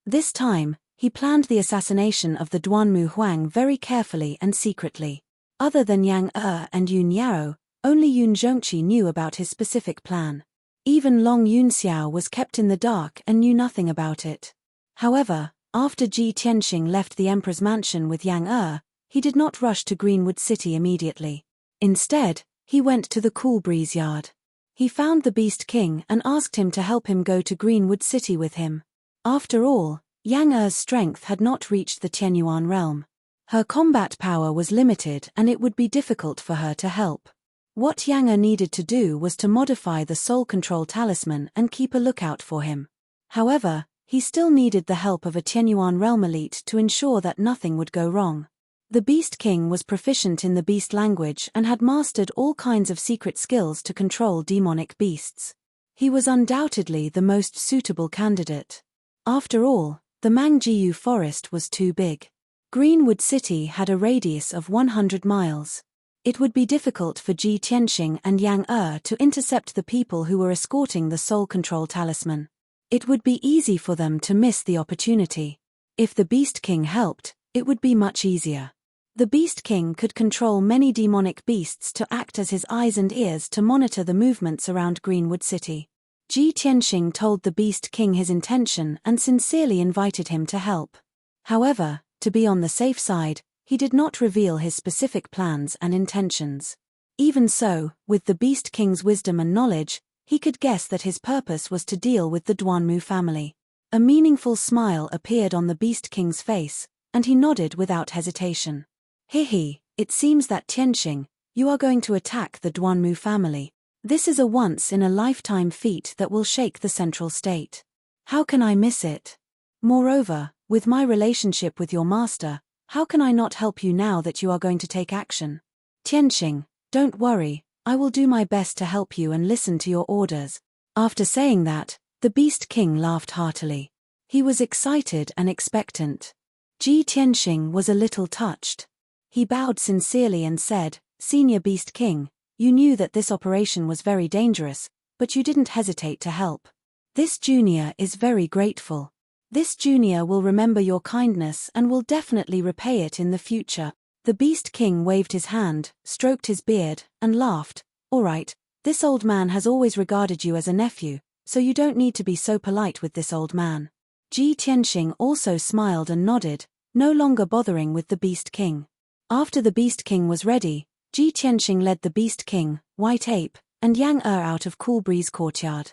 This time, he planned the assassination of the Duanmu Huang very carefully and secretly. Other than Yang and Yun Yao, only Yun Zhongqi knew about his specific plan. Even Long Yunxiao was kept in the dark and knew nothing about it. However, after Ji Tianxing left the emperor's mansion with Yang, he did not rush to Greenwood City immediately. Instead, he went to the Cool Breeze Yard. He found the Beast King and asked him to help him go to Greenwood City with him. After all, Yang strength had not reached the Tianyuan realm. Her combat power was limited and it would be difficult for her to help. What Yang needed to do was to modify the soul control talisman and keep a lookout for him. However, he still needed the help of a Tianyuan realm elite to ensure that nothing would go wrong. The Beast King was proficient in the beast language and had mastered all kinds of secret skills to control demonic beasts. He was undoubtedly the most suitable candidate. After all, the Mangjiu forest was too big. Greenwood City had a radius of 100 miles. It would be difficult for Ji Tianxing and Yang to intercept the people who were escorting the soul control talisman. It would be easy for them to miss the opportunity. If the Beast King helped, it would be much easier. The Beast King could control many demonic beasts to act as his eyes and ears to monitor the movements around Greenwood City. Ji Tianxing told the Beast King his intention and sincerely invited him to help. However, to be on the safe side, he did not reveal his specific plans and intentions. Even so, with the Beast King's wisdom and knowledge, he could guess that his purpose was to deal with the Duanmu family. A meaningful smile appeared on the Beast King's face, and he nodded without hesitation. "Hihi, it seems that Tianxing, you are going to attack the Duanmu family. This is a once-in-a-lifetime feat that will shake the central state. How can I miss it? Moreover, with my relationship with your master, how can I not help you now that you are going to take action? Tianxing, don't worry, I will do my best to help you and listen to your orders." After saying that, the Beast King laughed heartily. He was excited and expectant. Ji Tianxing was a little touched. He bowed sincerely and said, "Senior Beast King, you knew that this operation was very dangerous, but you didn't hesitate to help. This junior is very grateful. This junior will remember your kindness and will definitely repay it in the future." The Beast King waved his hand, stroked his beard, and laughed. "All right, this old man has always regarded you as a nephew, so you don't need to be so polite with this old man." Ji Tianxing also smiled and nodded, no longer bothering with the Beast King. After the Beast King was ready, Ji Tianxing led the Beast King, White Ape, and Yang out of Cool Breeze Courtyard.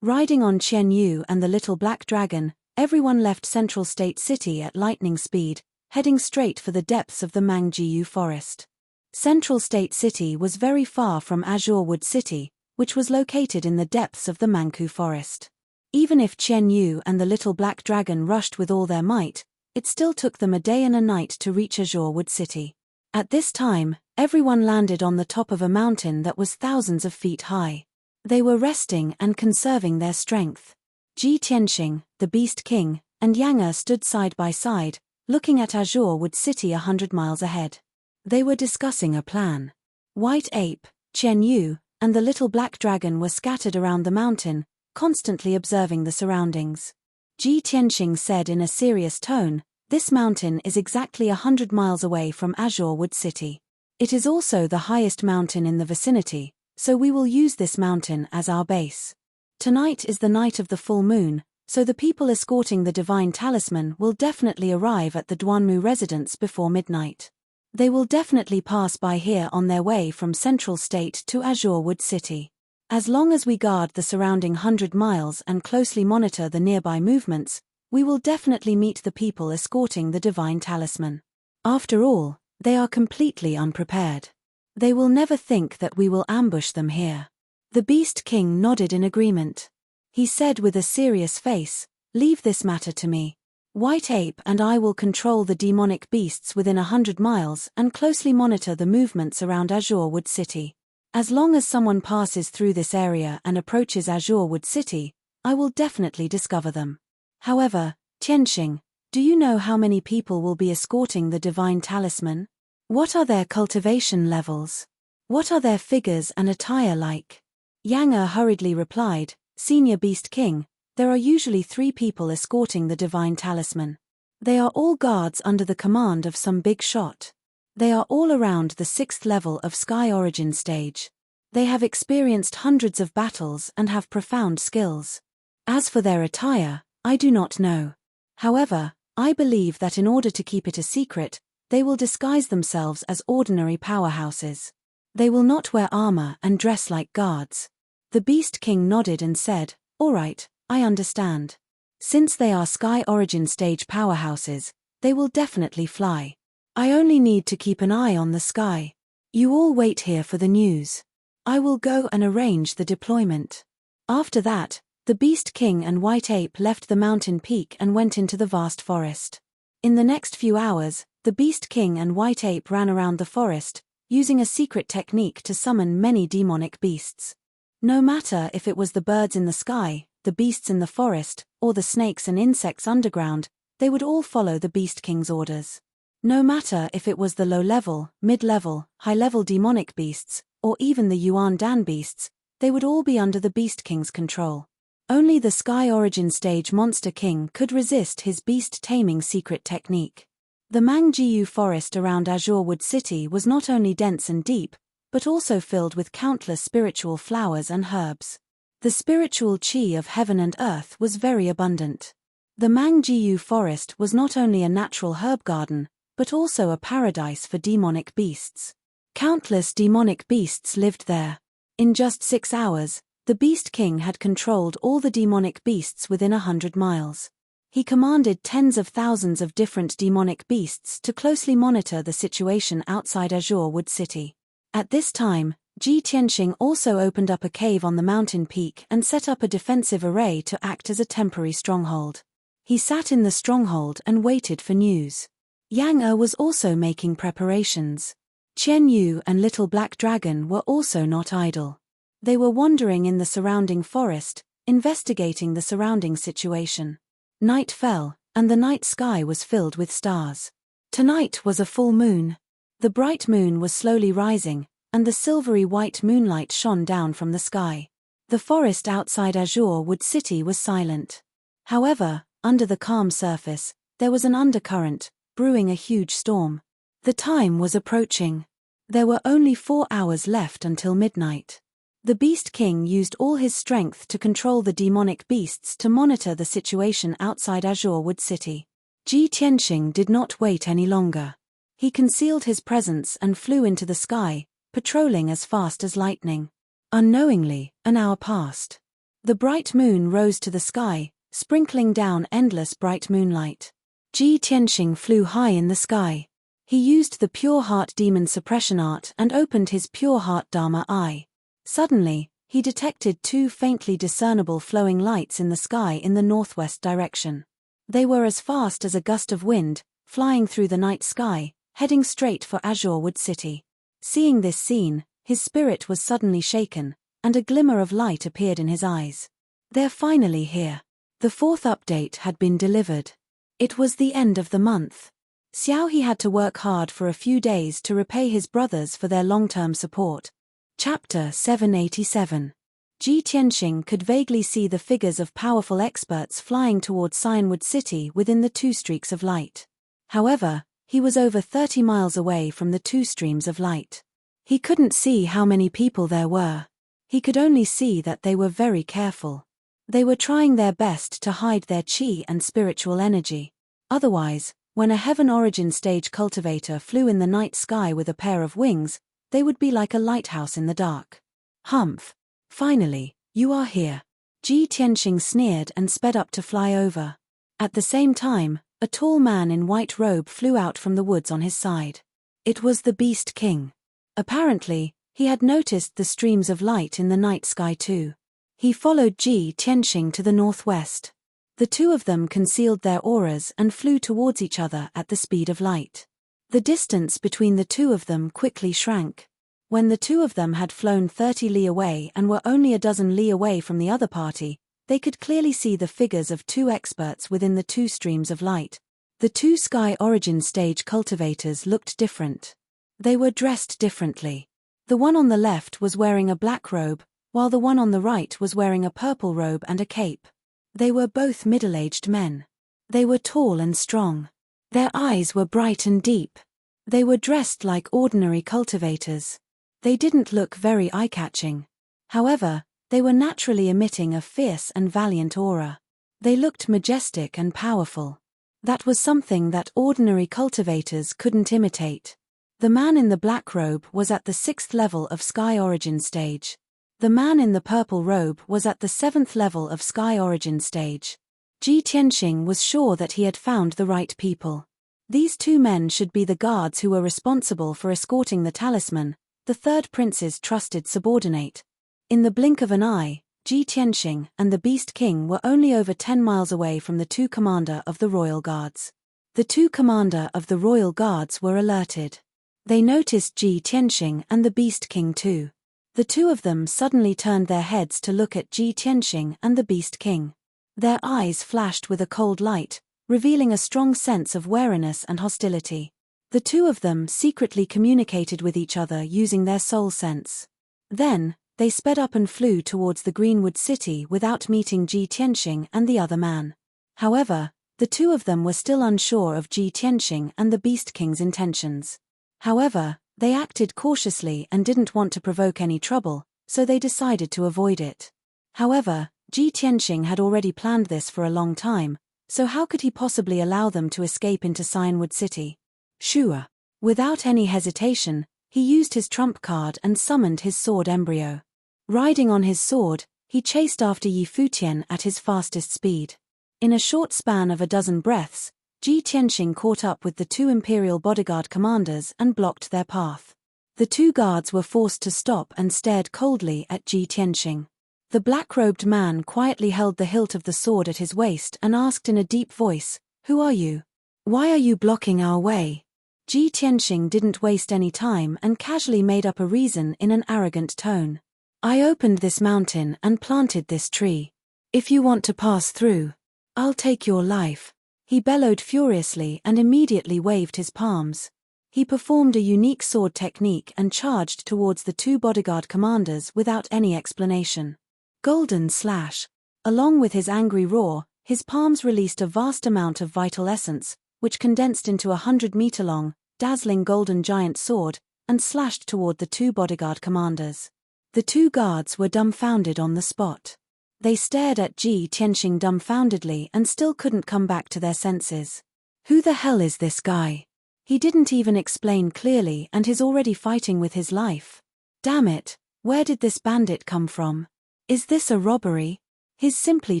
Riding on Qian Yu and the Little Black Dragon, everyone left Central State City at lightning speed, heading straight for the depths of the Mangjiu Forest. Central State City was very far from Azure Wood City, which was located in the depths of the Mangku Forest. Even if Qian Yu and the Little Black Dragon rushed with all their might, it still took them a day and a night to reach Azure Wood City. At this time, everyone landed on the top of a mountain that was thousands of feet high. They were resting and conserving their strength. Ji Tianxing, the Beast King, and Yang stood side by side, looking at Azure Wood City 100 miles ahead. They were discussing a plan. White Ape, Qian Yu, and the Little Black Dragon were scattered around the mountain, constantly observing the surroundings. Ji Tianxing said in a serious tone, "This mountain is exactly 100 miles away from Azure Wood City. It is also the highest mountain in the vicinity, so we will use this mountain as our base. Tonight is the night of the full moon, so the people escorting the divine talisman will definitely arrive at the Duanmu residence before midnight. They will definitely pass by here on their way from Central State to Azure Wood City. As long as we guard the surrounding 100 miles and closely monitor the nearby movements, we will definitely meet the people escorting the divine talisman. After all, they are completely unprepared. They will never think that we will ambush them here." The Beast King nodded in agreement. He said with a serious face, "Leave this matter to me. White Ape and I will control the demonic beasts within 100 miles and closely monitor the movements around Azure Wood City. As long as someone passes through this area and approaches Azure Wood City, I will definitely discover them. However, Tianxing, do you know how many people will be escorting the divine talisman? What are their cultivation levels? What are their figures and attire like?" Yang hurriedly replied, "Senior Beast King, there are usually 3 people escorting the divine talisman. They are all guards under the command of some big shot. They are all around the 6th level of Sky Origin stage. They have experienced hundreds of battles and have profound skills. As for their attire, I do not know. However, I believe that in order to keep it a secret, they will disguise themselves as ordinary powerhouses. They will not wear armor and dress like guards." The Beast King nodded and said, "All right, I understand. Since they are Sky Origin stage powerhouses, they will definitely fly. I only need to keep an eye on the sky. You all wait here for the news. I will go and arrange the deployment." After that, the Beast King and White Ape left the mountain peak and went into the vast forest. In the next few hours, the Beast King and White Ape ran around the forest, using a secret technique to summon many demonic beasts. No matter if it was the birds in the sky, the beasts in the forest, or the snakes and insects underground, they would all follow the Beast King's orders. No matter if it was the low-level, mid-level, high-level demonic beasts, or even the Yuan Dan beasts, they would all be under the Beast King's control. Only the Sky Origin stage Monster King could resist his beast-taming secret technique. The Mangjiu forest around Azure Wood City was not only dense and deep, but also filled with countless spiritual flowers and herbs. The spiritual chi of heaven and earth was very abundant. The Mangjiu forest was not only a natural herb garden, but also a paradise for demonic beasts. Countless demonic beasts lived there. In just 6 hours, the Beast King had controlled all the demonic beasts within 100 miles. He commanded tens of thousands of different demonic beasts to closely monitor the situation outside Azure Wood City. At this time, Ji Tianxing also opened up a cave on the mountain peak and set up a defensive array to act as a temporary stronghold. He sat in the stronghold and waited for news. Yang was also making preparations. Qian Yu and Little Black Dragon were also not idle. They were wandering in the surrounding forest, investigating the surrounding situation. Night fell, and the night sky was filled with stars. Tonight was a full moon. The bright moon was slowly rising, and the silvery white moonlight shone down from the sky. The forest outside Azure Wood City was silent. However, under the calm surface, there was an undercurrent, brewing a huge storm. The time was approaching. There were only 4 hours left until midnight. The Beast King used all his strength to control the demonic beasts to monitor the situation outside Azure Wood City. Ji Tianxing did not wait any longer. He concealed his presence and flew into the sky, patrolling as fast as lightning. Unknowingly, an hour passed. The bright moon rose to the sky, sprinkling down endless bright moonlight. Ji Tianxing flew high in the sky. He used the Pure Heart Demon Suppression Art and opened his Pure Heart Dharma eye. Suddenly, he detected 2 faintly discernible flowing lights in the sky in the northwest direction. They were as fast as a gust of wind, flying through the night sky, heading straight for Azure Wood City. Seeing this scene, his spirit was suddenly shaken, and a glimmer of light appeared in his eyes. They're finally here. The 4th update had been delivered. It was the end of the month. Xiao He had to work hard for a few days to repay his brothers for their long-term support. Chapter 787. Ji Tianxing could vaguely see the figures of powerful experts flying towards Cyanwood City within the 2 streaks of light. However, he was over 30 miles away from the 2 streams of light. He couldn't see how many people there were. He could only see that they were very careful. They were trying their best to hide their qi and spiritual energy. Otherwise, when a heaven origin stage cultivator flew in the night sky with a pair of wings, they would be like a lighthouse in the dark. Humph. Finally, you are here. Ji Tianxing sneered and sped up to fly over. At the same time, a tall man in white robe flew out from the woods on his side. It was the Beast King. Apparently, he had noticed the streams of light in the night sky too. He followed Ji Tianxing to the northwest. The 2 of them concealed their auras and flew towards each other at the speed of light. The distance between the 2 of them quickly shrank. When the 2 of them had flown 30 li away and were only a dozen li away from the other party, they could clearly see the figures of 2 experts within the 2 streams of light. The 2 sky origin stage cultivators looked different. They were dressed differently. The one on the left was wearing a black robe, while the one on the right was wearing a purple robe and a cape. They were both middle-aged men. They were tall and strong. Their eyes were bright and deep. They were dressed like ordinary cultivators. They didn't look very eye-catching. However, they were naturally emitting a fierce and valiant aura. They looked majestic and powerful. That was something that ordinary cultivators couldn't imitate. The man in the black robe was at the 6th level of Sky Origin stage. The man in the purple robe was at the 7th level of Sky Origin stage. Ji Tianxing was sure that he had found the right people. These 2 men should be the guards who were responsible for escorting the talisman, the 3rd prince's trusted subordinate. In the blink of an eye, Ji Tianxing and the Beast King were only over 10 miles away from the 2 commander of the royal guards. The 2 commander of the royal guards were alerted. They noticed Ji Tianxing and the Beast King too. The 2 of them suddenly turned their heads to look at Ji Tianxing and the Beast King. Their eyes flashed with a cold light, revealing a strong sense of wariness and hostility. The 2 of them secretly communicated with each other using their soul sense. Then, they sped up and flew towards the Greenwood City without meeting Ji Tianxing and the other man. However, the 2 of them were still unsure of Ji Tianxing and the Beast King's intentions. However, they acted cautiously and didn't want to provoke any trouble, so they decided to avoid it. However, Ji Tianxing had already planned this for a long time, so how could he possibly allow them to escape into Cyanwood City? Sure. Without any hesitation, he used his trump card and summoned his sword embryo. Riding on his sword, he chased after Yi Futian at his fastest speed. In a short span of a dozen breaths, Ji Tianxing caught up with the 2 Imperial bodyguard commanders and blocked their path. The 2 guards were forced to stop and stared coldly at Ji Tianxing. The black-robed man quietly held the hilt of the sword at his waist and asked in a deep voice, "Who are you? Why are you blocking our way?" Ji Tianxing didn't waste any time and casually made up a reason in an arrogant tone. I opened this mountain and planted this tree. If you want to pass through, I'll take your life. He bellowed furiously and immediately waved his palms. He performed a unique sword technique and charged towards the two bodyguard commanders without any explanation. Golden slash. Along with his angry roar, his palms released a vast amount of vital essence, which condensed into a 100-meter-long, dazzling golden giant sword, and slashed toward the two bodyguard commanders. The two guards were dumbfounded on the spot. They stared at Ji Tianxing dumbfoundedly and still couldn't come back to their senses. Who the hell is this guy? He didn't even explain clearly and he's already fighting with his life. Damn it, where did this bandit come from? Is this a robbery? He's simply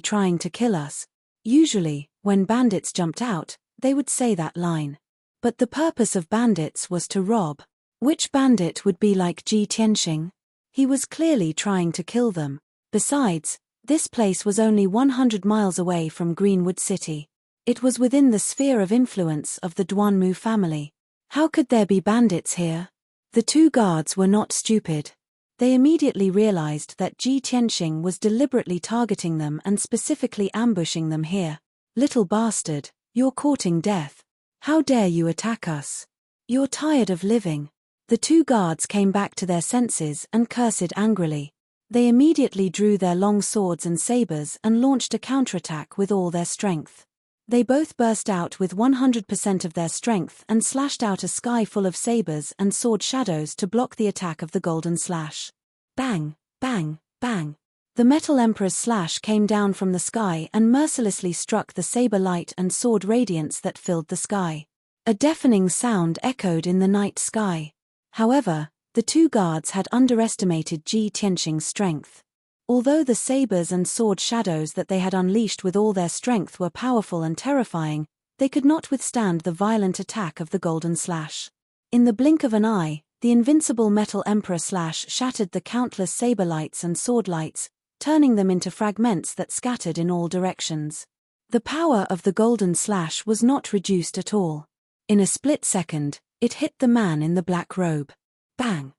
trying to kill us. Usually, when bandits jumped out, they would say that line. But the purpose of bandits was to rob. Which bandit would be like Ji Tianxing? He was clearly trying to kill them. Besides, this place was only 100 miles away from Greenwood City. It was within the sphere of influence of the Duanmu family. How could there be bandits here? The two guards were not stupid. They immediately realized that Ji Tianxing was deliberately targeting them and specifically ambushing them here. Little bastard, you're courting death. How dare you attack us? You're tired of living. The two guards came back to their senses and cursed angrily. They immediately drew their long swords and sabers and launched a counterattack with all their strength. They both burst out with 100% of their strength and slashed out a sky full of sabers and sword shadows to block the attack of the golden slash. Bang, bang, bang. The Metal Emperor's slash came down from the sky and mercilessly struck the saber light and sword radiance that filled the sky. A deafening sound echoed in the night sky. However, the two guards had underestimated Ji Tianxing's strength. Although the sabers and sword shadows that they had unleashed with all their strength were powerful and terrifying, they could not withstand the violent attack of the golden slash. In the blink of an eye, the invincible Metal Emperor slash shattered the countless saber lights and sword lights, turning them into fragments that scattered in all directions. The power of the golden slash was not reduced at all. In a split second, it hit the man in the black robe. Bang!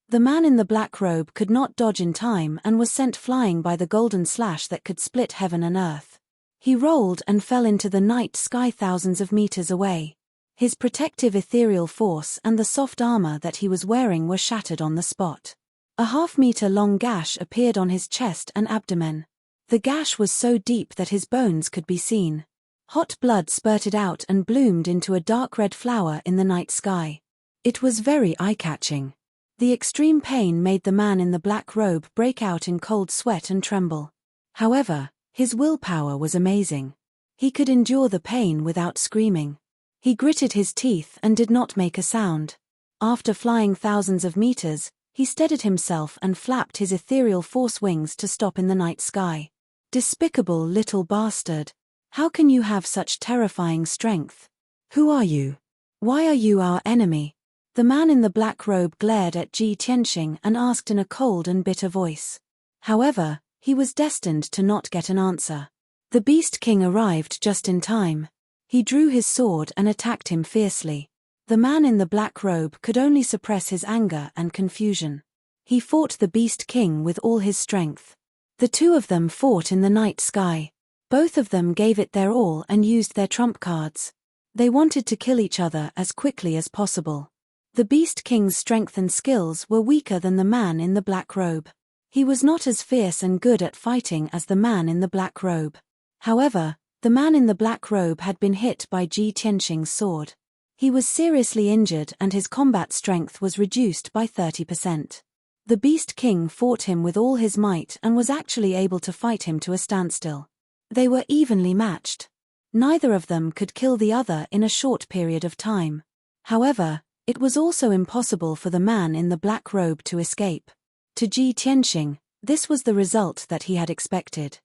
The man in the black robe could not dodge in time and was sent flying by the golden slash that could split heaven and earth. He rolled and fell into the night sky thousands of meters away. His protective ethereal force and the soft armor that he was wearing were shattered on the spot. A half-meter-long gash appeared on his chest and abdomen. The gash was so deep that his bones could be seen. Hot blood spurted out and bloomed into a dark red flower in the night sky. It was very eye-catching. The extreme pain made the man in the black robe break out in cold sweat and tremble. However, his willpower was amazing. He could endure the pain without screaming. He gritted his teeth and did not make a sound. After flying thousands of meters, he steadied himself and flapped his ethereal force wings to stop in the night sky. Despicable little bastard. How can you have such terrifying strength? Who are you? Why are you our enemy? The man in the black robe glared at Ji Tianxing and asked in a cold and bitter voice. However, he was destined to not get an answer. The Beast King arrived just in time. He drew his sword and attacked him fiercely. The man in the black robe could only suppress his anger and confusion. He fought the Beast King with all his strength. The two of them fought in the night sky. Both of them gave it their all and used their trump cards. They wanted to kill each other as quickly as possible. The Beast King's strength and skills were weaker than the man in the black robe. He was not as fierce and good at fighting as the man in the black robe. However, the man in the black robe had been hit by Ji Tianxing's sword. He was seriously injured and his combat strength was reduced by 30%. The Beast King fought him with all his might and was actually able to fight him to a standstill. They were evenly matched. Neither of them could kill the other in a short period of time. However, it was also impossible for the man in the black robe to escape. To Ji Tianxing, this was the result that he had expected.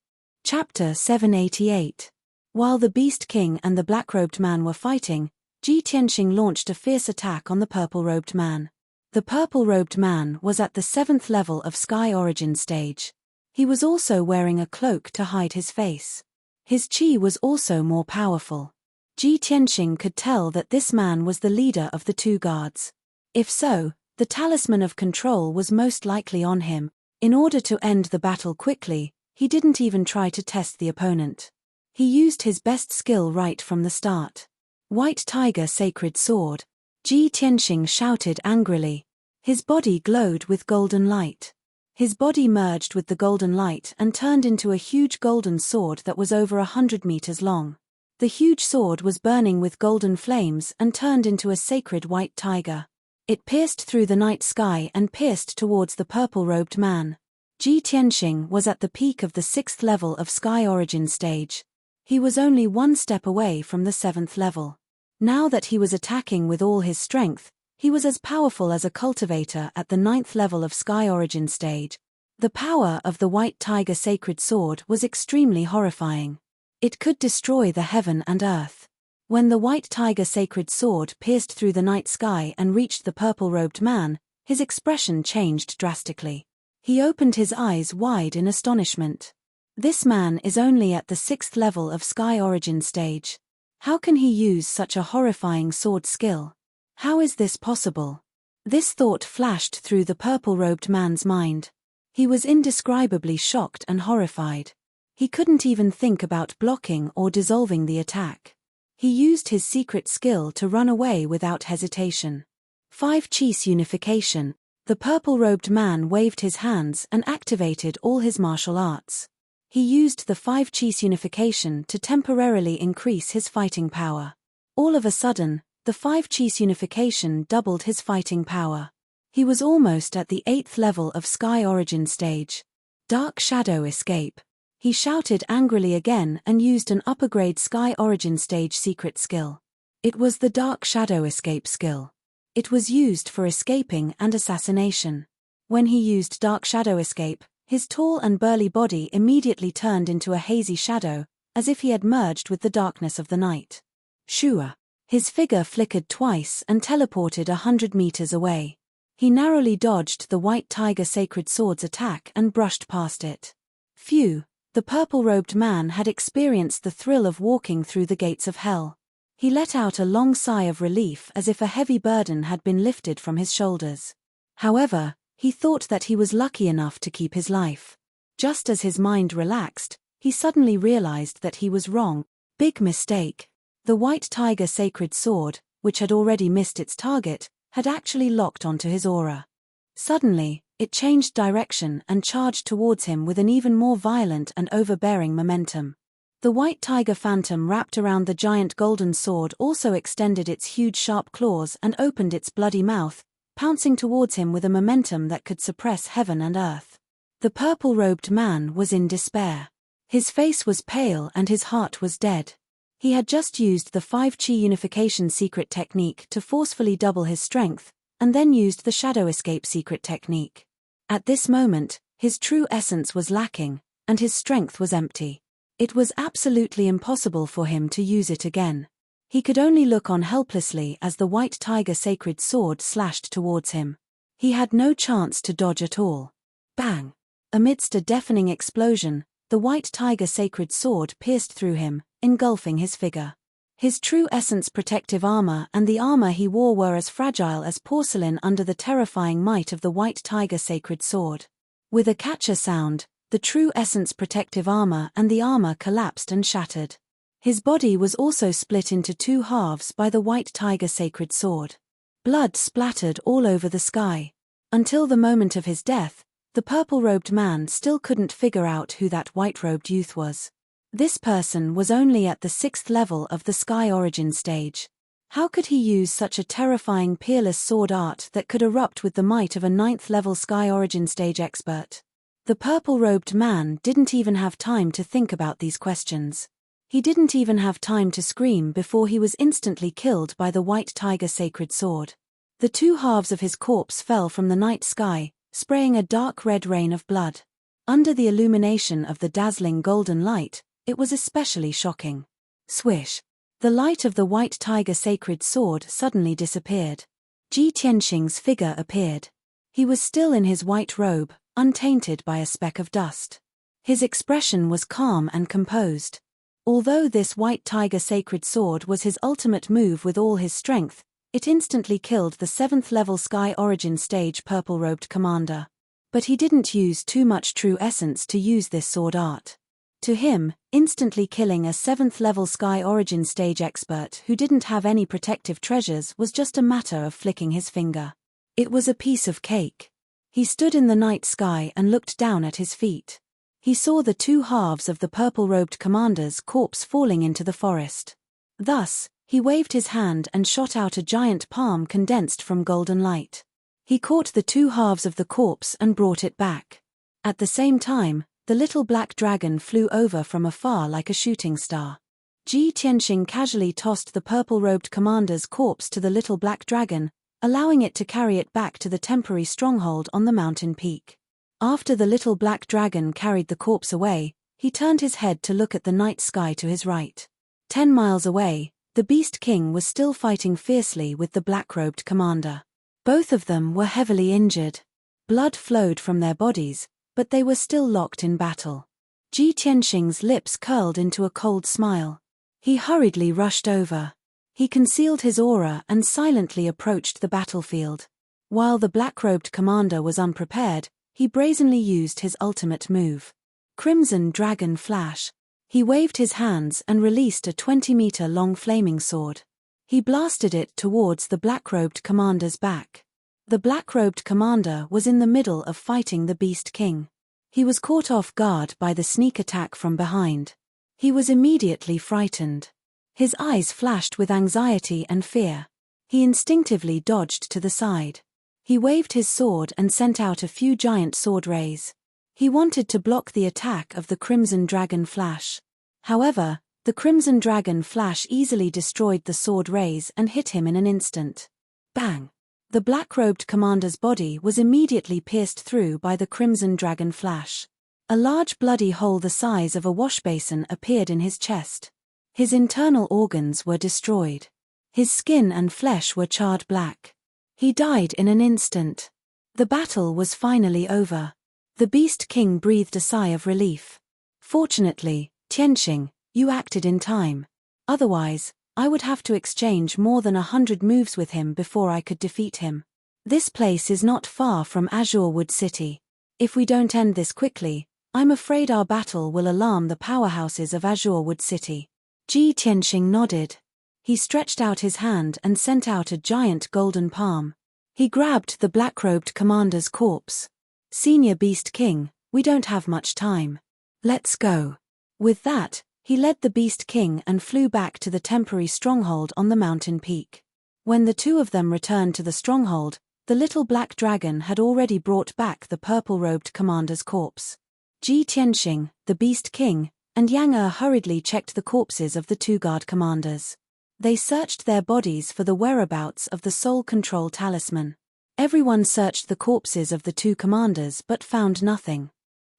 Chapter 788. While the Beast King and the black-robed man were fighting, Ji Tianxing launched a fierce attack on the purple-robed man. The purple-robed man was at the 7th level of Sky Origin stage. He was also wearing a cloak to hide his face. His chi was also more powerful. Ji Tianxing could tell that this man was the leader of the two guards. If so, the talisman of control was most likely on him. In order to end the battle quickly, he didn't even try to test the opponent. He used his best skill right from the start. White Tiger Sacred Sword. Ji Tianxing shouted angrily. His body glowed with golden light. His body merged with the golden light and turned into a huge golden sword that was over 100 meters long. The huge sword was burning with golden flames and turned into a sacred white tiger. It pierced through the night sky and pierced towards the purple-robed man. Ji Tianxing was at the peak of the 6th level of Sky Origin stage. He was only one step away from the 7th level. Now that he was attacking with all his strength, he was as powerful as a cultivator at the 9th level of Sky Origin stage. The power of the White Tiger Sacred Sword was extremely horrifying. It could destroy the heaven and earth. When the White Tiger Sacred Sword pierced through the night sky and reached the purple-robed man, his expression changed drastically. He opened his eyes wide in astonishment. This man is only at the 6th level of Sky Origin stage. How can he use such a horrifying sword skill? How is this possible? This thought flashed through the purple-robed man's mind. He was indescribably shocked and horrified. He couldn't even think about blocking or dissolving the attack. He used his secret skill to run away without hesitation. 5 Qis Unification. The purple-robed man waved his hands and activated all his martial arts. He used the 5 Qis Unification to temporarily increase his fighting power. All of a sudden, the 5 Qis Unification doubled his fighting power. He was almost at the 8th level of Sky Origin stage. Dark Shadow Escape. He shouted angrily again and used an upper-grade Sky Origin stage secret skill. It was the Dark Shadow Escape skill. It was used for escaping and assassination. When he used Dark Shadow Escape, his tall and burly body immediately turned into a hazy shadow, as if he had merged with the darkness of the night. Shua. His figure flickered twice and teleported 100 meters away. He narrowly dodged the White Tiger Sacred Sword's attack and brushed past it. Phew. The purple-robed man had experienced the thrill of walking through the gates of hell. He let out a long sigh of relief as if a heavy burden had been lifted from his shoulders. However, he thought that he was lucky enough to keep his life. Just as his mind relaxed, he suddenly realized that he was wrong. Big mistake. The White Tiger Sacred Sword, which had already missed its target, had actually locked onto his aura. Suddenly, it changed direction and charged towards him with an even more violent and overbearing momentum. The White Tiger Phantom wrapped around the giant golden sword also extended its huge sharp claws and opened its bloody mouth, pouncing towards him with a momentum that could suppress heaven and earth. The purple-robed man was in despair. His face was pale and his heart was dead. He had just used the 5 Qi Unification secret technique to forcefully double his strength, and then used the Shadow Escape secret technique. At this moment, his true essence was lacking, and his strength was empty. It was absolutely impossible for him to use it again. He could only look on helplessly as the White Tiger Sacred Sword slashed towards him. He had no chance to dodge at all. Bang! Amidst a deafening explosion, the White Tiger Sacred Sword pierced through him, engulfing his figure. His true essence protective armor and the armor he wore were as fragile as porcelain under the terrifying might of the White Tiger Sacred Sword. With a catcher sound, the true essence protective armor and the armor collapsed and shattered. His body was also split into 2 halves by the White Tiger Sacred Sword. Blood splattered all over the sky. Until the moment of his death, the purple-robed man still couldn't figure out who that white-robed youth was. This person was only at the 6th level of the Sky Origin stage. How could he use such a terrifying peerless sword art that could erupt with the might of a 9th level Sky Origin stage expert? The purple-robed man didn't even have time to think about these questions. He didn't even have time to scream before he was instantly killed by the White Tiger Sacred Sword. The 2 halves of his corpse fell from the night sky, spraying a dark red rain of blood. Under the illumination of the dazzling golden light, it was especially shocking. Swish! The light of the White Tiger Sacred Sword suddenly disappeared. Ji Tianxing's figure appeared. He was still in his white robe, untainted by a speck of dust. His expression was calm and composed. Although this white tiger sacred sword was his ultimate move with all his strength, it instantly killed the 7th level Sky Origin stage purple-robed commander. But he didn't use too much true essence to use this sword art. To him, instantly killing a 7th level Sky Origin stage expert who didn't have any protective treasures was just a matter of flicking his finger. It was a piece of cake. He stood in the night sky and looked down at his feet. He saw the 2 halves of the purple-robed commander's corpse falling into the forest. Thus, he waved his hand and shot out a giant palm condensed from golden light. He caught the 2 halves of the corpse and brought it back. At the same time, the little black dragon flew over from afar like a shooting star. Ji Tianxing casually tossed the purple-robed commander's corpse to the little black dragon, allowing it to carry it back to the temporary stronghold on the mountain peak. After the little black dragon carried the corpse away, he turned his head to look at the night sky to his right. 10 miles away, the Beast King was still fighting fiercely with the black-robed commander. Both of them were heavily injured. Blood flowed from their bodies, but they were still locked in battle. Ji Tianxing's lips curled into a cold smile. He hurriedly rushed over. He concealed his aura and silently approached the battlefield. While the black-robed commander was unprepared, he brazenly used his ultimate move. Crimson Dragon Flash. He waved his hands and released a 20-meter-long flaming sword. He blasted it towards the black-robed commander's back. The black-robed commander was in the middle of fighting the Beast King. He was caught off guard by the sneak attack from behind. He was immediately frightened. His eyes flashed with anxiety and fear. He instinctively dodged to the side. He waved his sword and sent out a few giant sword rays. He wanted to block the attack of the Crimson Dragon Flash. However, the Crimson Dragon Flash easily destroyed the sword rays and hit him in an instant. Bang! The black-robed commander's body was immediately pierced through by the Crimson Dragon Flash. A large bloody hole the size of a washbasin appeared in his chest. His internal organs were destroyed. His skin and flesh were charred black. He died in an instant. The battle was finally over. The Beast King breathed a sigh of relief. Fortunately, Tianxing, you acted in time. Otherwise, I would have to exchange more than 100 moves with him before I could defeat him. This place is not far from Azure Wood City. If we don't end this quickly, I'm afraid our battle will alarm the powerhouses of Azure Wood City. Ji Tianxing nodded. He stretched out his hand and sent out a giant golden palm. He grabbed the black-robed commander's corpse. Senior Beast King, we don't have much time. Let's go. With that, he led the Beast King and flew back to the temporary stronghold on the mountain peak. When the 2 of them returned to the stronghold, the little black dragon had already brought back the purple-robed commander's corpse. Ji Tianxing, the Beast King, and Yang Er hurriedly checked the corpses of the 2 guard commanders. They searched their bodies for the whereabouts of the soul control talisman. Everyone searched the corpses of the 2 commanders but found nothing.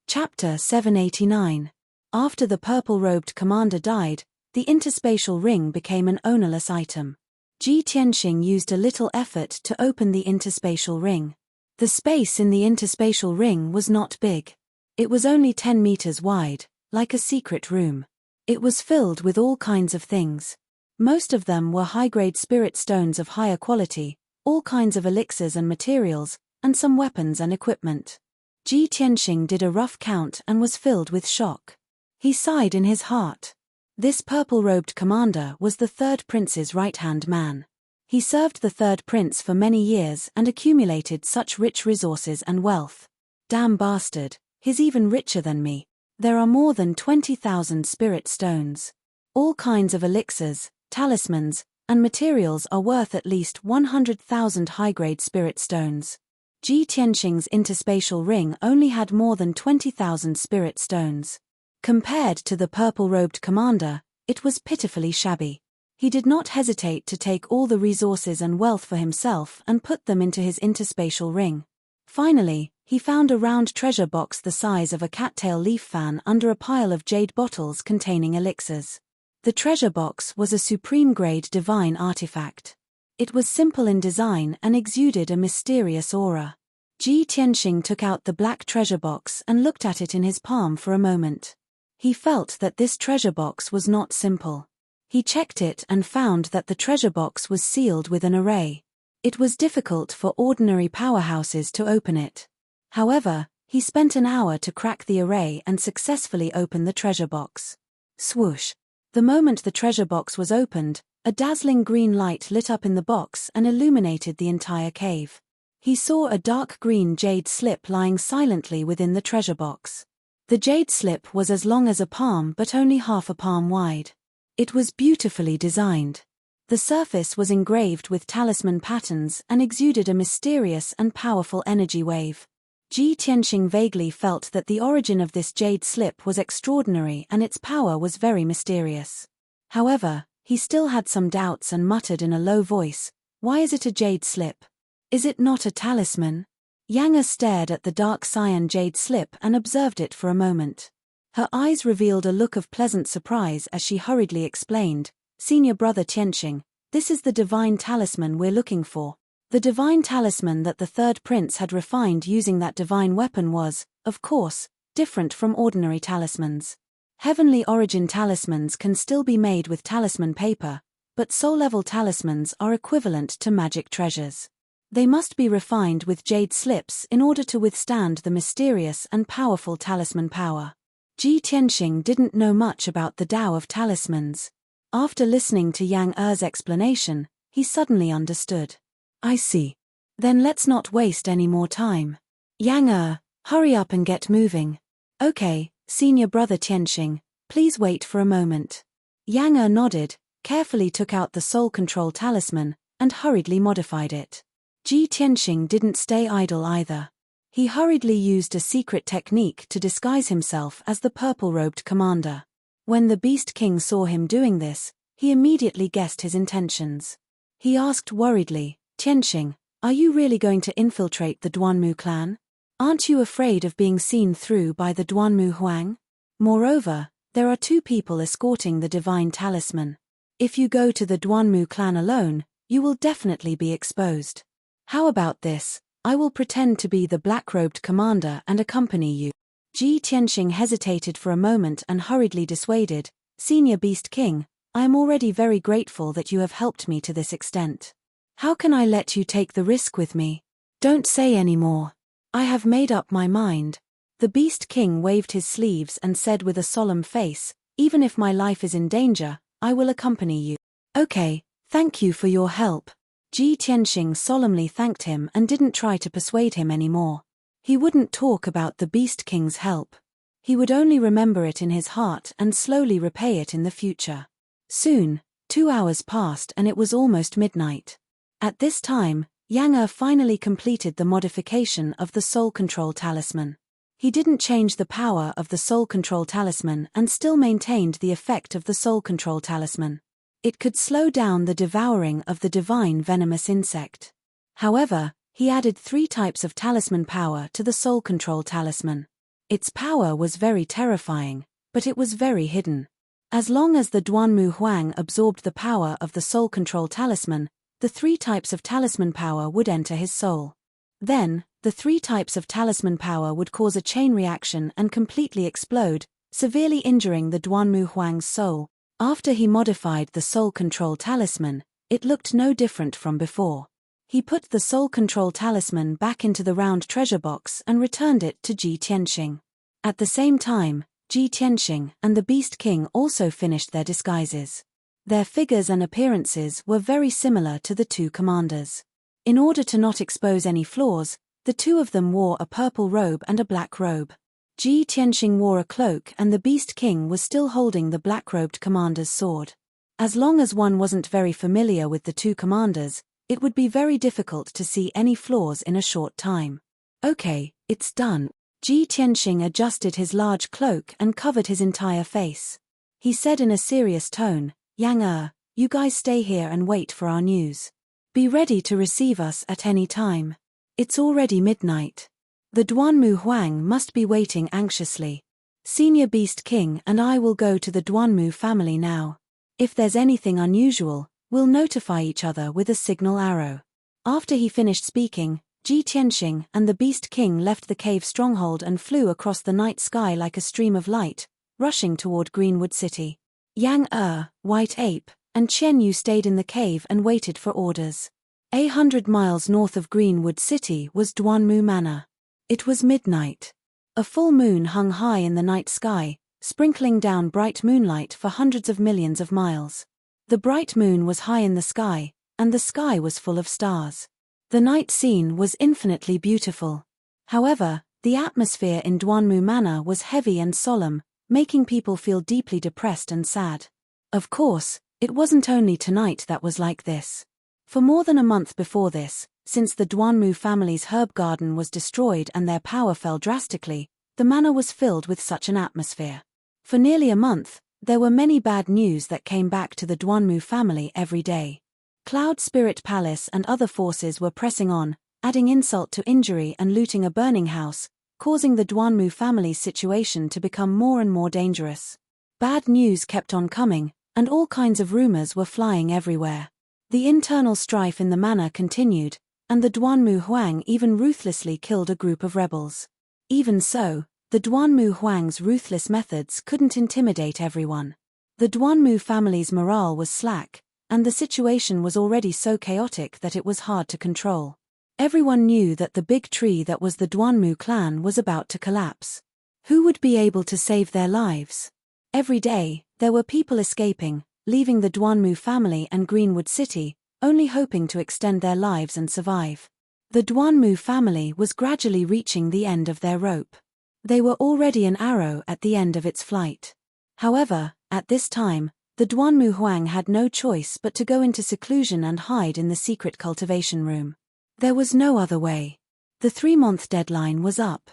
Chapter 789. After the purple-robed commander died, the interspatial ring became an ownerless item. Ji Tianxing used a little effort to open the interspatial ring. The space in the interspatial ring was not big. It was only 10 meters wide, like a secret room. It was filled with all kinds of things. Most of them were high-grade spirit stones of higher quality, all kinds of elixirs and materials, and some weapons and equipment. Ji Tianxing did a rough count and was filled with shock. He sighed in his heart. This purple-robed commander was the 3rd prince's right-hand man. He served the 3rd prince for many years and accumulated such rich resources and wealth. Damn bastard, he's even richer than me. There are more than 20,000 spirit stones. All kinds of elixirs, talismans, and materials are worth at least 100,000 high-grade spirit stones. Ji Tianxing's interspatial ring only had more than 20,000 spirit stones. Compared to the purple-robed commander, it was pitifully shabby. He did not hesitate to take all the resources and wealth for himself and put them into his interspatial ring. Finally, he found a round treasure box the size of a cattail leaf fan under a pile of jade bottles containing elixirs. The treasure box was a supreme-grade divine artifact. It was simple in design and exuded a mysterious aura. Ji Tianxing took out the black treasure box and looked at it in his palm for a moment. He felt that this treasure box was not simple. He checked it and found that the treasure box was sealed with an array. It was difficult for ordinary powerhouses to open it. However, he spent an hour to crack the array and successfully open the treasure box. Swoosh! The moment the treasure box was opened, a dazzling green light lit up in the box and illuminated the entire cave. He saw a dark green jade slip lying silently within the treasure box. The jade slip was as long as a palm but only half a palm wide. It was beautifully designed. The surface was engraved with talisman patterns and exuded a mysterious and powerful energy wave. Ji Tianxing vaguely felt that the origin of this jade slip was extraordinary and its power was very mysterious. However, he still had some doubts and muttered in a low voice, "Why is it a jade slip? Is it not a talisman?" Yang stared at the dark cyan jade slip and observed it for a moment. Her eyes revealed a look of pleasant surprise as she hurriedly explained, "Senior brother Tianxing, this is the divine talisman we're looking for." The divine talisman that the third prince had refined using that divine weapon was, of course, different from ordinary talismans. Heavenly origin talismans can still be made with talisman paper, but soul-level talismans are equivalent to magic treasures. They must be refined with jade slips in order to withstand the mysterious and powerful talisman power. Ji Tianxing didn't know much about the Tao of talismans. After listening to Yang Er's explanation, he suddenly understood. "I see. Then let's not waste any more time. Yang Er, hurry up and get moving." "Okay, senior brother Tianxing, please wait for a moment." Yang Er nodded, carefully took out the soul control talisman, and hurriedly modified it. Ji Tianxing didn't stay idle either. He hurriedly used a secret technique to disguise himself as the purple-robed commander. When the Beast King saw him doing this, he immediately guessed his intentions. He asked worriedly, "Tianxing, are you really going to infiltrate the Duanmu clan? Aren't you afraid of being seen through by the Duanmu Huang? Moreover, there are 2 people escorting the divine talisman. If you go to the Duanmu clan alone, you will definitely be exposed. How about this? I will pretend to be the black-robed commander and accompany you." Ji Tianxing hesitated for a moment and hurriedly dissuaded, "Senior Beast King, I am already very grateful that you have helped me to this extent. How can I let you take the risk with me? Don't say any more. I have made up my mind." The Beast King waved his sleeves and said with a solemn face, "Even if my life is in danger, I will accompany you." "Okay, thank you for your help." Ji Tianxing solemnly thanked him and didn't try to persuade him anymore. He wouldn't talk about the Beast King's help. He would only remember it in his heart and slowly repay it in the future. Soon, 2 hours passed and it was almost midnight. At this time, Yang Er finally completed the modification of the soul control talisman. He didn't change the power of the soul control talisman and still maintained the effect of the soul control talisman. It could slow down the devouring of the divine venomous insect. However, he added 3 types of talisman power to the soul control talisman. Its power was very terrifying, but it was very hidden. As long as the Duanmu Huang absorbed the power of the soul control talisman, the 3 types of talisman power would enter his soul. Then, the 3 types of talisman power would cause a chain reaction and completely explode, severely injuring the Duanmu Huang's soul. After he modified the soul control talisman, it looked no different from before. He put the soul control talisman back into the round treasure box and returned it to Ji Tianxing. At the same time, Ji Tianxing and the Beast King also finished their disguises. Their figures and appearances were very similar to the 2 commanders. In order to not expose any flaws, the 2 of them wore a purple robe and a black robe. Ji Tianxing wore a cloak and the Beast King was still holding the black-robed commander's sword. As long as one wasn't very familiar with the 2 commanders, it would be very difficult to see any flaws in a short time. "Okay, it's done." Ji Tianxing adjusted his large cloak and covered his entire face. He said in a serious tone, "Yang Er, you guys stay here and wait for our news. Be ready to receive us at any time. It's already midnight. The Duanmu Huang must be waiting anxiously. Senior Beast King and I will go to the Duanmu family now. If there's anything unusual, we'll notify each other with a signal arrow." After he finished speaking, Ji Tianxing and the Beast King left the cave stronghold and flew across the night sky like a stream of light, rushing toward Greenwood City. Yang White Ape, and Qian Yu stayed in the cave and waited for orders. 100 miles north of Greenwood City was Duanmu Manor. It was midnight. A full moon hung high in the night sky, sprinkling down bright moonlight for hundreds of millions of miles. The bright moon was high in the sky, and the sky was full of stars. The night scene was infinitely beautiful. However, the atmosphere in Duanmu Manor was heavy and solemn, making people feel deeply depressed and sad. Of course, it wasn't only tonight that was like this. For more than a month before this, since the Duanmu family's herb garden was destroyed and their power fell drastically, the manor was filled with such an atmosphere. For nearly a month, there were many bad news that came back to the Duanmu family every day. Cloud Spirit Palace and other forces were pressing on, adding insult to injury and looting a burning house, causing the Duanmu family's situation to become more and more dangerous. Bad news kept on coming, and all kinds of rumors were flying everywhere. The internal strife in the manor continued, and the Duanmu Huang even ruthlessly killed a group of rebels. Even so, the Duanmu Huang's ruthless methods couldn't intimidate everyone. The Duanmu family's morale was slack, and the situation was already so chaotic that it was hard to control. Everyone knew that the big tree that was the Duanmu clan was about to collapse. Who would be able to save their lives? Every day, there were people escaping, leaving the Duanmu family and Greenwood City, only hoping to extend their lives and survive. The Duanmu family was gradually reaching the end of their rope. They were already an arrow at the end of its flight. However, at this time, the Duanmu Huang had no choice but to go into seclusion and hide in the secret cultivation room. There was no other way. The 3-month deadline was up.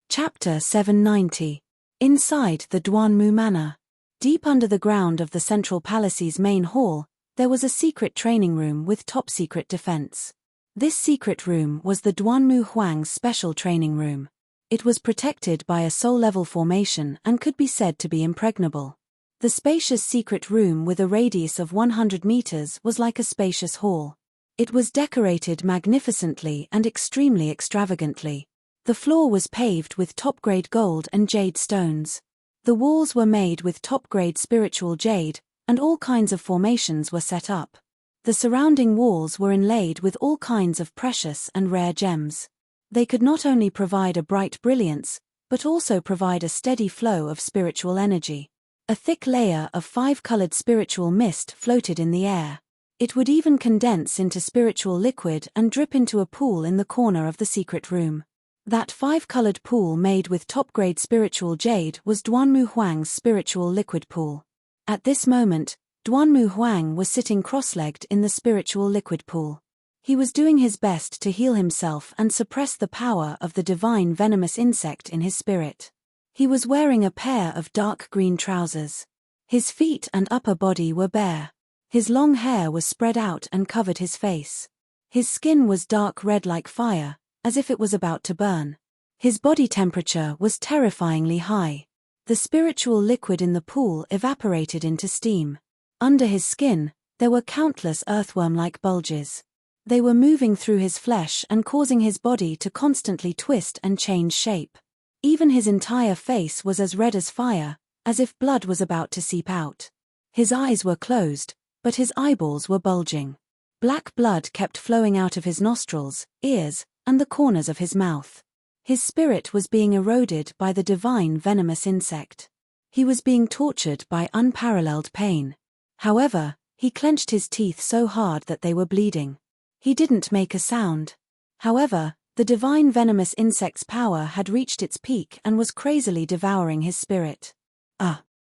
Chapter 790. Inside the Duanmu Manor. Deep under the ground of the Central Palace's main hall, there was a secret training room with top-secret defense. This secret room was the Duanmu Huang's special training room. It was protected by a soul-level formation and could be said to be impregnable. The spacious secret room with a radius of 100 meters was like a spacious hall. It was decorated magnificently and extremely extravagantly. The floor was paved with top-grade gold and jade stones. The walls were made with top-grade spiritual jade, and all kinds of formations were set up. The surrounding walls were inlaid with all kinds of precious and rare gems. They could not only provide a bright brilliance, but also provide a steady flow of spiritual energy. A thick layer of 5-colored spiritual mist floated in the air. It would even condense into spiritual liquid and drip into a pool in the corner of the secret room. That 5-colored pool made with top-grade spiritual jade was Duanmu Huang's spiritual liquid pool. At this moment, Duanmu Huang was sitting cross-legged in the spiritual liquid pool. He was doing his best to heal himself and suppress the power of the divine venomous insect in his spirit. He was wearing a pair of dark green trousers. His feet and upper body were bare. His long hair was spread out and covered his face. His skin was dark red like fire, as if it was about to burn. His body temperature was terrifyingly high. The spiritual liquid in the pool evaporated into steam. Under his skin, there were countless earthworm-like bulges. They were moving through his flesh and causing his body to constantly twist and change shape. Even his entire face was as red as fire, as if blood was about to seep out. His eyes were closed, but his eyeballs were bulging. Black blood kept flowing out of his nostrils, ears, and the corners of his mouth. His spirit was being eroded by the divine venomous insect. He was being tortured by unparalleled pain. However, he clenched his teeth so hard that they were bleeding. He didn't make a sound. However, the divine venomous insect's power had reached its peak and was crazily devouring his spirit.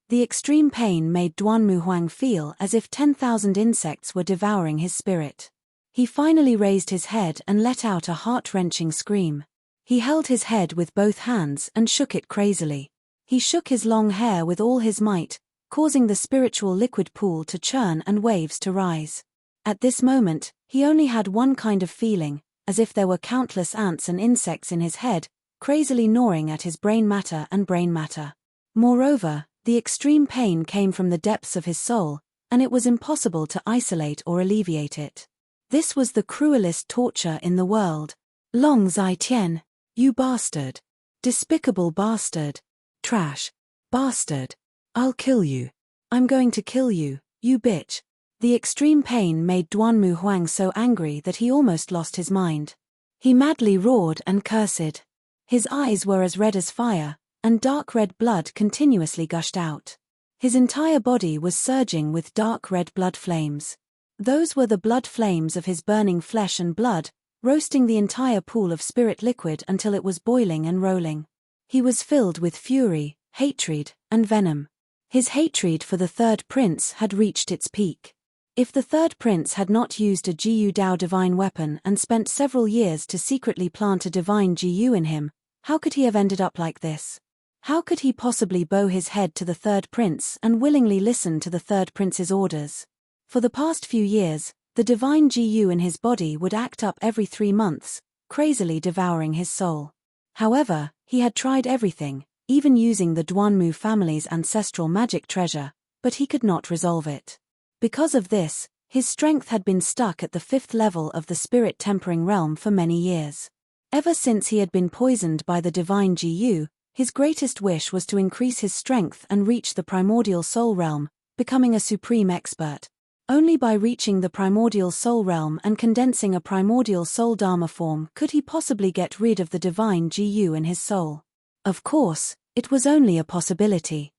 The extreme pain made Duanmu Huang feel as if 10,000 insects were devouring his spirit. He finally raised his head and let out a heart-wrenching scream. He held his head with both hands and shook it crazily. He shook his long hair with all his might, causing the spiritual liquid pool to churn and waves to rise. At this moment, he only had one kind of feeling, as if there were countless ants and insects in his head, crazily gnawing at his brain matter and brain matter. Moreover, the extreme pain came from the depths of his soul, and it was impossible to isolate or alleviate it. This was the cruelest torture in the world. Long Zai Tian, you bastard. Despicable bastard. Trash. Bastard. I'll kill you. I'm going to kill you, you bitch. The extreme pain made Duanmu Huang so angry that he almost lost his mind. He madly roared and cursed. His eyes were as red as fire, and dark red blood continuously gushed out. His entire body was surging with dark red blood flames. Those were the blood flames of his burning flesh and blood, roasting the entire pool of spirit liquid until it was boiling and rolling. He was filled with fury, hatred, and venom. His hatred for the third prince had reached its peak. If the third prince had not used a Jiyu Dao divine weapon and spent several years to secretly plant a divine Jiyu in him, how could he have ended up like this? How could he possibly bow his head to the third prince and willingly listen to the third prince's orders? For the past few years, the divine Jiyu in his body would act up every 3 months, crazily devouring his soul. However, he had tried everything, even using the Duanmu family's ancestral magic treasure, but he could not resolve it. Because of this, his strength had been stuck at the 5th level of the spirit tempering realm for many years. Ever since he had been poisoned by the divine Jiyu, his greatest wish was to increase his strength and reach the primordial soul realm, becoming a supreme expert. Only by reaching the primordial soul realm and condensing a primordial soul dharma form could he possibly get rid of the divine Jiyu in his soul. Of course, it was only a possibility.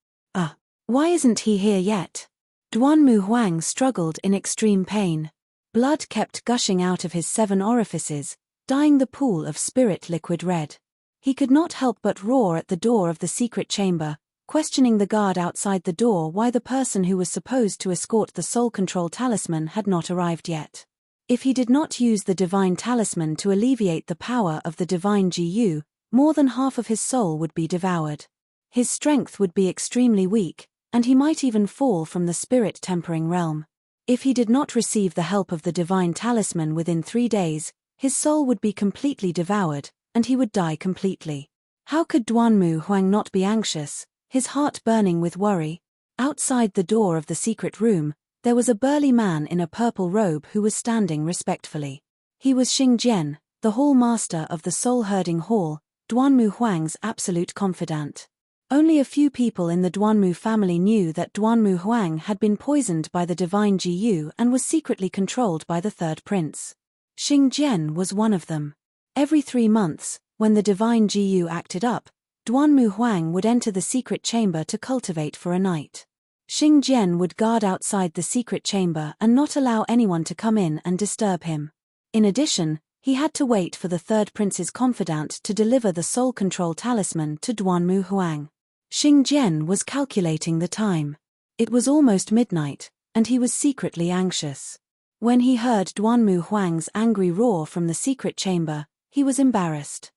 Why isn't he here yet? Duanmu Huang struggled in extreme pain. Blood kept gushing out of his 7 orifices, dyeing the pool of spirit liquid red. He could not help but roar at the door of the secret chamber, questioning the guard outside the door why the person who was supposed to escort the soul control talisman had not arrived yet. If he did not use the divine talisman to alleviate the power of the divine Jiyu, more than half of his soul would be devoured. His strength would be extremely weak, and he might even fall from the spirit tempering realm. If he did not receive the help of the divine talisman within 3 days, his soul would be completely devoured, and he would die completely. How could Duanmu Huang not be anxious, his heart burning with worry? Outside the door of the secret room, there was a burly man in a purple robe who was standing respectfully. He was Xingjian, the hall master of the soul-herding hall, Duanmu Huang's absolute confidant. Only a few people in the Duanmu family knew that Duanmu Huang had been poisoned by the divine Jiyu and was secretly controlled by the third prince. Xingjian was one of them. Every 3 months, when the divine Jiyu acted up, Duanmu Huang would enter the secret chamber to cultivate for a night. Xingjian would guard outside the secret chamber and not allow anyone to come in and disturb him. In addition, he had to wait for the third prince's confidant to deliver the soul control talisman to Duanmu Huang. Xingjian was calculating the time. It was almost midnight, and he was secretly anxious. When he heard Duanmu Huang's angry roar from the secret chamber, he was embarrassed.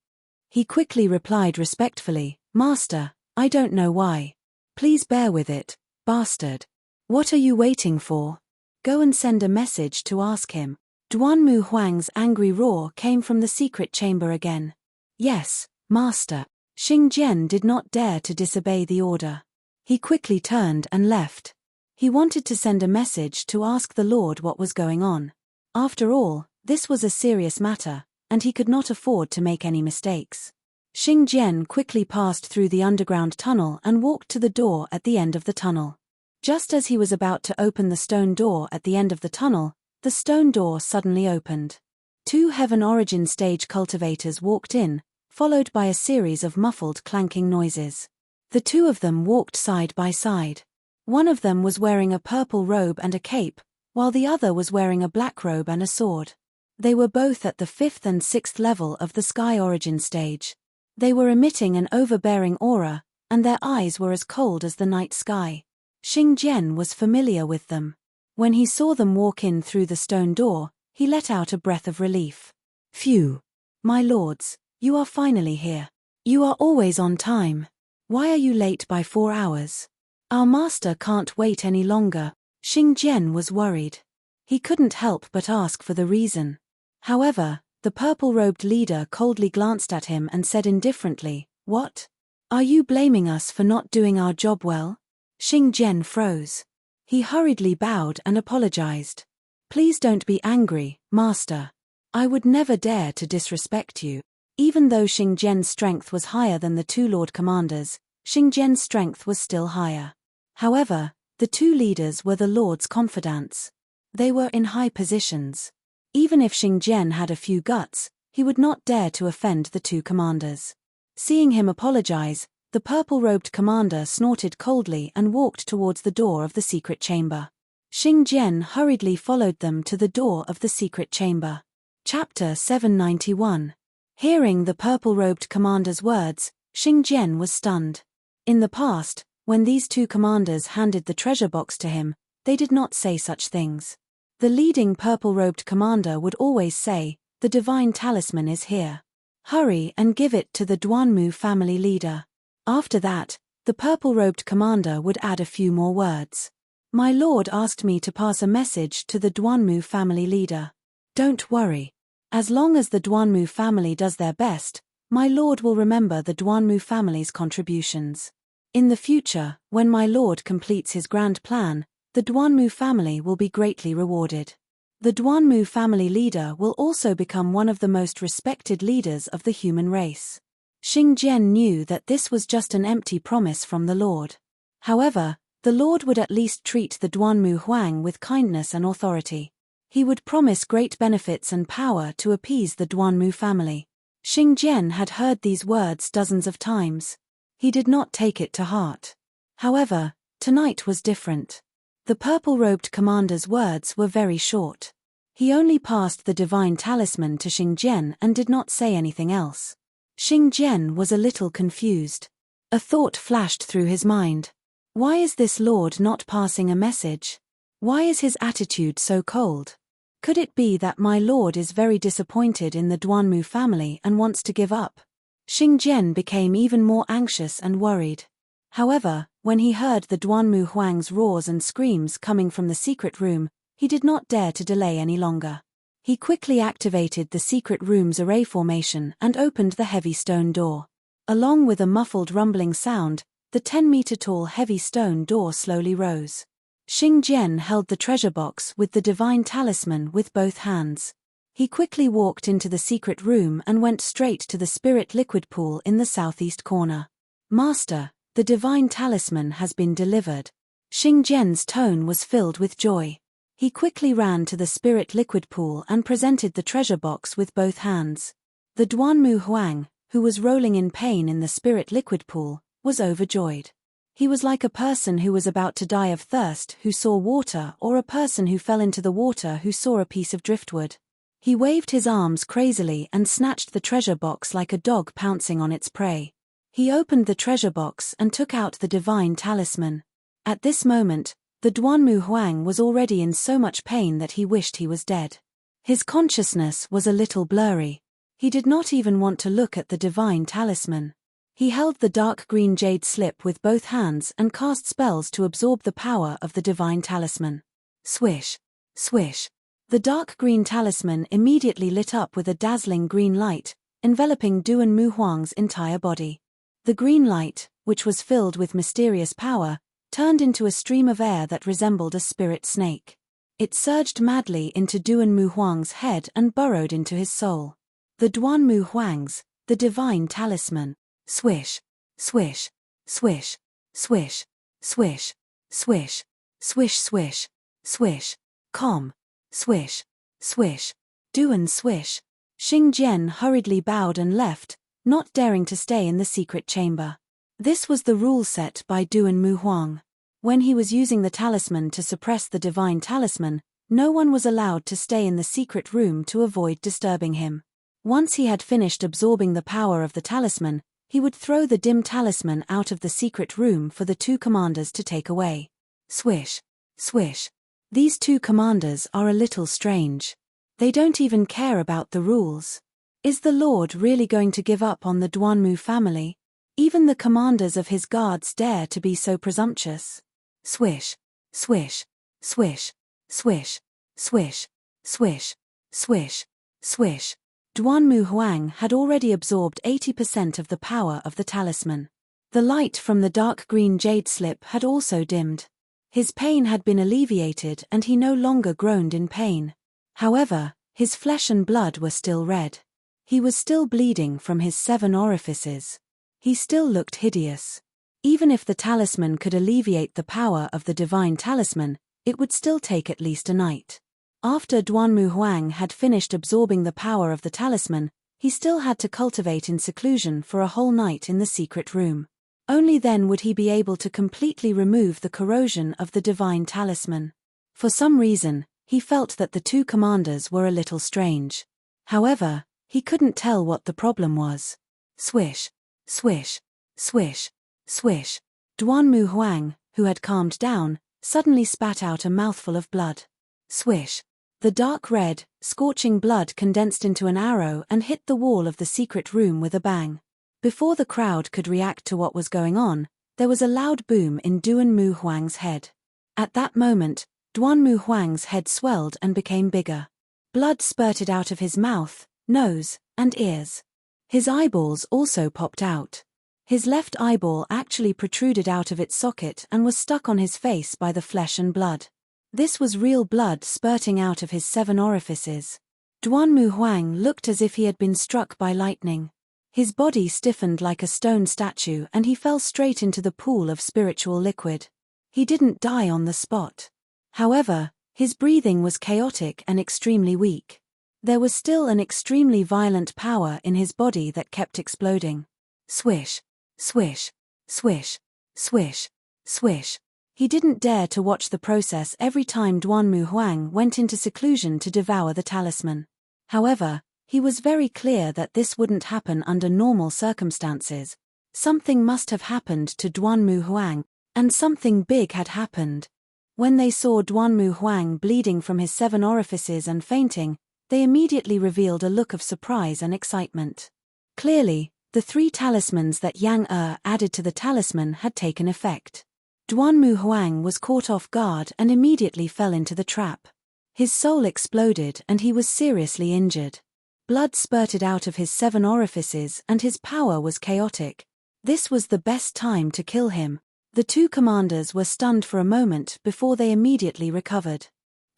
He quickly replied respectfully, "Master, I don't know why. Please bear with it, bastard. What are you waiting for? Go and send a message to ask him." Duanmu Huang's angry roar came from the secret chamber again. "Yes, master." Xingjian did not dare to disobey the order. He quickly turned and left. He wanted to send a message to ask the Lord what was going on. After all, this was a serious matter, and he could not afford to make any mistakes. Xingjian quickly passed through the underground tunnel and walked to the door at the end of the tunnel. Just as he was about to open the stone door at the end of the tunnel, the stone door suddenly opened. 2 Heaven Origin stage cultivators walked in, followed by a series of muffled clanking noises. The 2 of them walked side by side. One of them was wearing a purple robe and a cape, while the other was wearing a black robe and a sword. They were both at the 5th and 6th level of the Sky Origin stage. They were emitting an overbearing aura, and their eyes were as cold as the night sky. Xingjian was familiar with them. When he saw them walk in through the stone door, he let out a breath of relief. "Phew! My lords, you are finally here. You are always on time. Why are you late by 4 hours? Our master can't wait any longer." Xingjian was worried. He couldn't help but ask for the reason. However, the purple-robed leader coldly glanced at him and said indifferently, "What? Are you blaming us for not doing our job well?" Xingjian froze. He hurriedly bowed and apologized. "Please don't be angry, master. I would never dare to disrespect you." Even though Xingjian's strength was higher than the 2 Lord Commanders, Xingjian's strength was still higher. However, the two leaders were the Lord's confidants. They were in high positions. Even if Xingjian had a few guts, he would not dare to offend the two commanders. Seeing him apologize, the purple-robed commander snorted coldly and walked towards the door of the secret chamber. Xingjian hurriedly followed them to the door of the secret chamber. Chapter 791. Hearing the purple-robed commander's words, Xingjian was stunned. In the past, when these two commanders handed the treasure box to him, they did not say such things. The leading purple-robed commander would always say, "The divine talisman is here. Hurry and give it to the Duanmu family leader." After that, the purple-robed commander would add a few more words. "My lord asked me to pass a message to the Duanmu family leader. Don't worry. As long as the Duanmu family does their best, my lord will remember the Duanmu family's contributions. In the future, when my lord completes his grand plan, the Duanmu family will be greatly rewarded. The Duanmu family leader will also become one of the most respected leaders of the human race." Xingjian knew that this was just an empty promise from the Lord. However, the Lord would at least treat the Duanmu Huang with kindness and authority. He would promise great benefits and power to appease the Duanmu family. Xingjian had heard these words dozens of times. He did not take it to heart. However, tonight was different. The purple-robed commander's words were very short. He only passed the divine talisman to Xingjian and did not say anything else. Xingjian was a little confused. A thought flashed through his mind. Why is this lord not passing a message? Why is his attitude so cold? Could it be that my lord is very disappointed in the Duanmu family and wants to give up? Xingjian became even more anxious and worried. However, when he heard the Duanmu Huang's roars and screams coming from the secret room, he did not dare to delay any longer. He quickly activated the secret room's array formation and opened the heavy stone door. Along with a muffled rumbling sound, the 10-meter-tall heavy stone door slowly rose. Xingjian held the treasure box with the divine talisman with both hands. He quickly walked into the secret room and went straight to the spirit liquid pool in the southeast corner. "Master, the divine talisman has been delivered." Xingjian's tone was filled with joy. He quickly ran to the spirit liquid pool and presented the treasure box with both hands. The Duanmu Huang, who was rolling in pain in the spirit liquid pool, was overjoyed. He was like a person who was about to die of thirst who saw water, or a person who fell into the water who saw a piece of driftwood. He waved his arms crazily and snatched the treasure box like a dog pouncing on its prey. He opened the treasure box and took out the divine talisman. At this moment, the Duanmu Huang was already in so much pain that he wished he was dead. His consciousness was a little blurry. He did not even want to look at the divine talisman. He held the dark green jade slip with both hands and cast spells to absorb the power of the divine talisman. Swish, swish. The dark green talisman immediately lit up with a dazzling green light, enveloping Duanmu Huang's entire body. The green light, which was filled with mysterious power, turned into a stream of air that resembled a spirit snake. It surged madly into Duanmu Huang's head and burrowed into his soul. The Duanmu Huang's, the divine talisman. Swish, swish, swish, swish, swish, swish, swish, swish, swish, calm, swish, swish, Duan swish. Xingjian hurriedly bowed and left, not daring to stay in the secret chamber. This was the rule set by Duanmu Huang. When he was using the talisman to suppress the divine talisman, no one was allowed to stay in the secret room to avoid disturbing him. Once he had finished absorbing the power of the talisman, he would throw the dim talisman out of the secret room for the two commanders to take away. Swish, swish. These two commanders are a little strange. They don't even care about the rules. Is the Lord really going to give up on the Duanmu family? Even the commanders of his guards dare to be so presumptuous. Swish, swish, swish, swish, swish, swish, swish, swish. Duanmu Huang had already absorbed 80% of the power of the talisman. The light from the dark green jade slip had also dimmed. His pain had been alleviated and he no longer groaned in pain. However, his flesh and blood were still red. He was still bleeding from his 7 orifices. He still looked hideous. Even if the talisman could alleviate the power of the divine talisman, it would still take at least a night. After Duanmu Huang had finished absorbing the power of the talisman, he still had to cultivate in seclusion for a whole night in the secret room. Only then would he be able to completely remove the corrosion of the divine talisman. For some reason, he felt that the two commanders were a little strange. However, he couldn't tell what the problem was. Swish, swish, swish, swish. Duanmu Huang, who had calmed down, suddenly spat out a mouthful of blood. Swish. The dark red, scorching blood condensed into an arrow and hit the wall of the secret room with a bang. Before the crowd could react to what was going on, there was a loud boom in Duanmu Huang's head. At that moment, Duanmu Huang's head swelled and became bigger. Blood spurted out of his mouth, nose, and ears. His eyeballs also popped out. His left eyeball actually protruded out of its socket and was stuck on his face by the flesh and blood. This was real blood spurting out of his 7 orifices. Duanmu Huang looked as if he had been struck by lightning. His body stiffened like a stone statue and he fell straight into the pool of spiritual liquid. He didn't die on the spot. However, his breathing was chaotic and extremely weak. There was still an extremely violent power in his body that kept exploding. Swish, swish, swish, swish, swish. He didn't dare to watch the process every time Duanmu Huang went into seclusion to devour the talisman. However, he was very clear that this wouldn't happen under normal circumstances. Something must have happened to Duanmu Huang, and something big had happened. When they saw Duanmu Huang bleeding from his 7 orifices and fainting, they immediately revealed a look of surprise and excitement. Clearly, the 3 talismans that Yang added to the talisman had taken effect. Duanmu Huang was caught off guard and immediately fell into the trap. His soul exploded and he was seriously injured. Blood spurted out of his 7 orifices and his power was chaotic. This was the best time to kill him. The 2 commanders were stunned for a moment before they immediately recovered.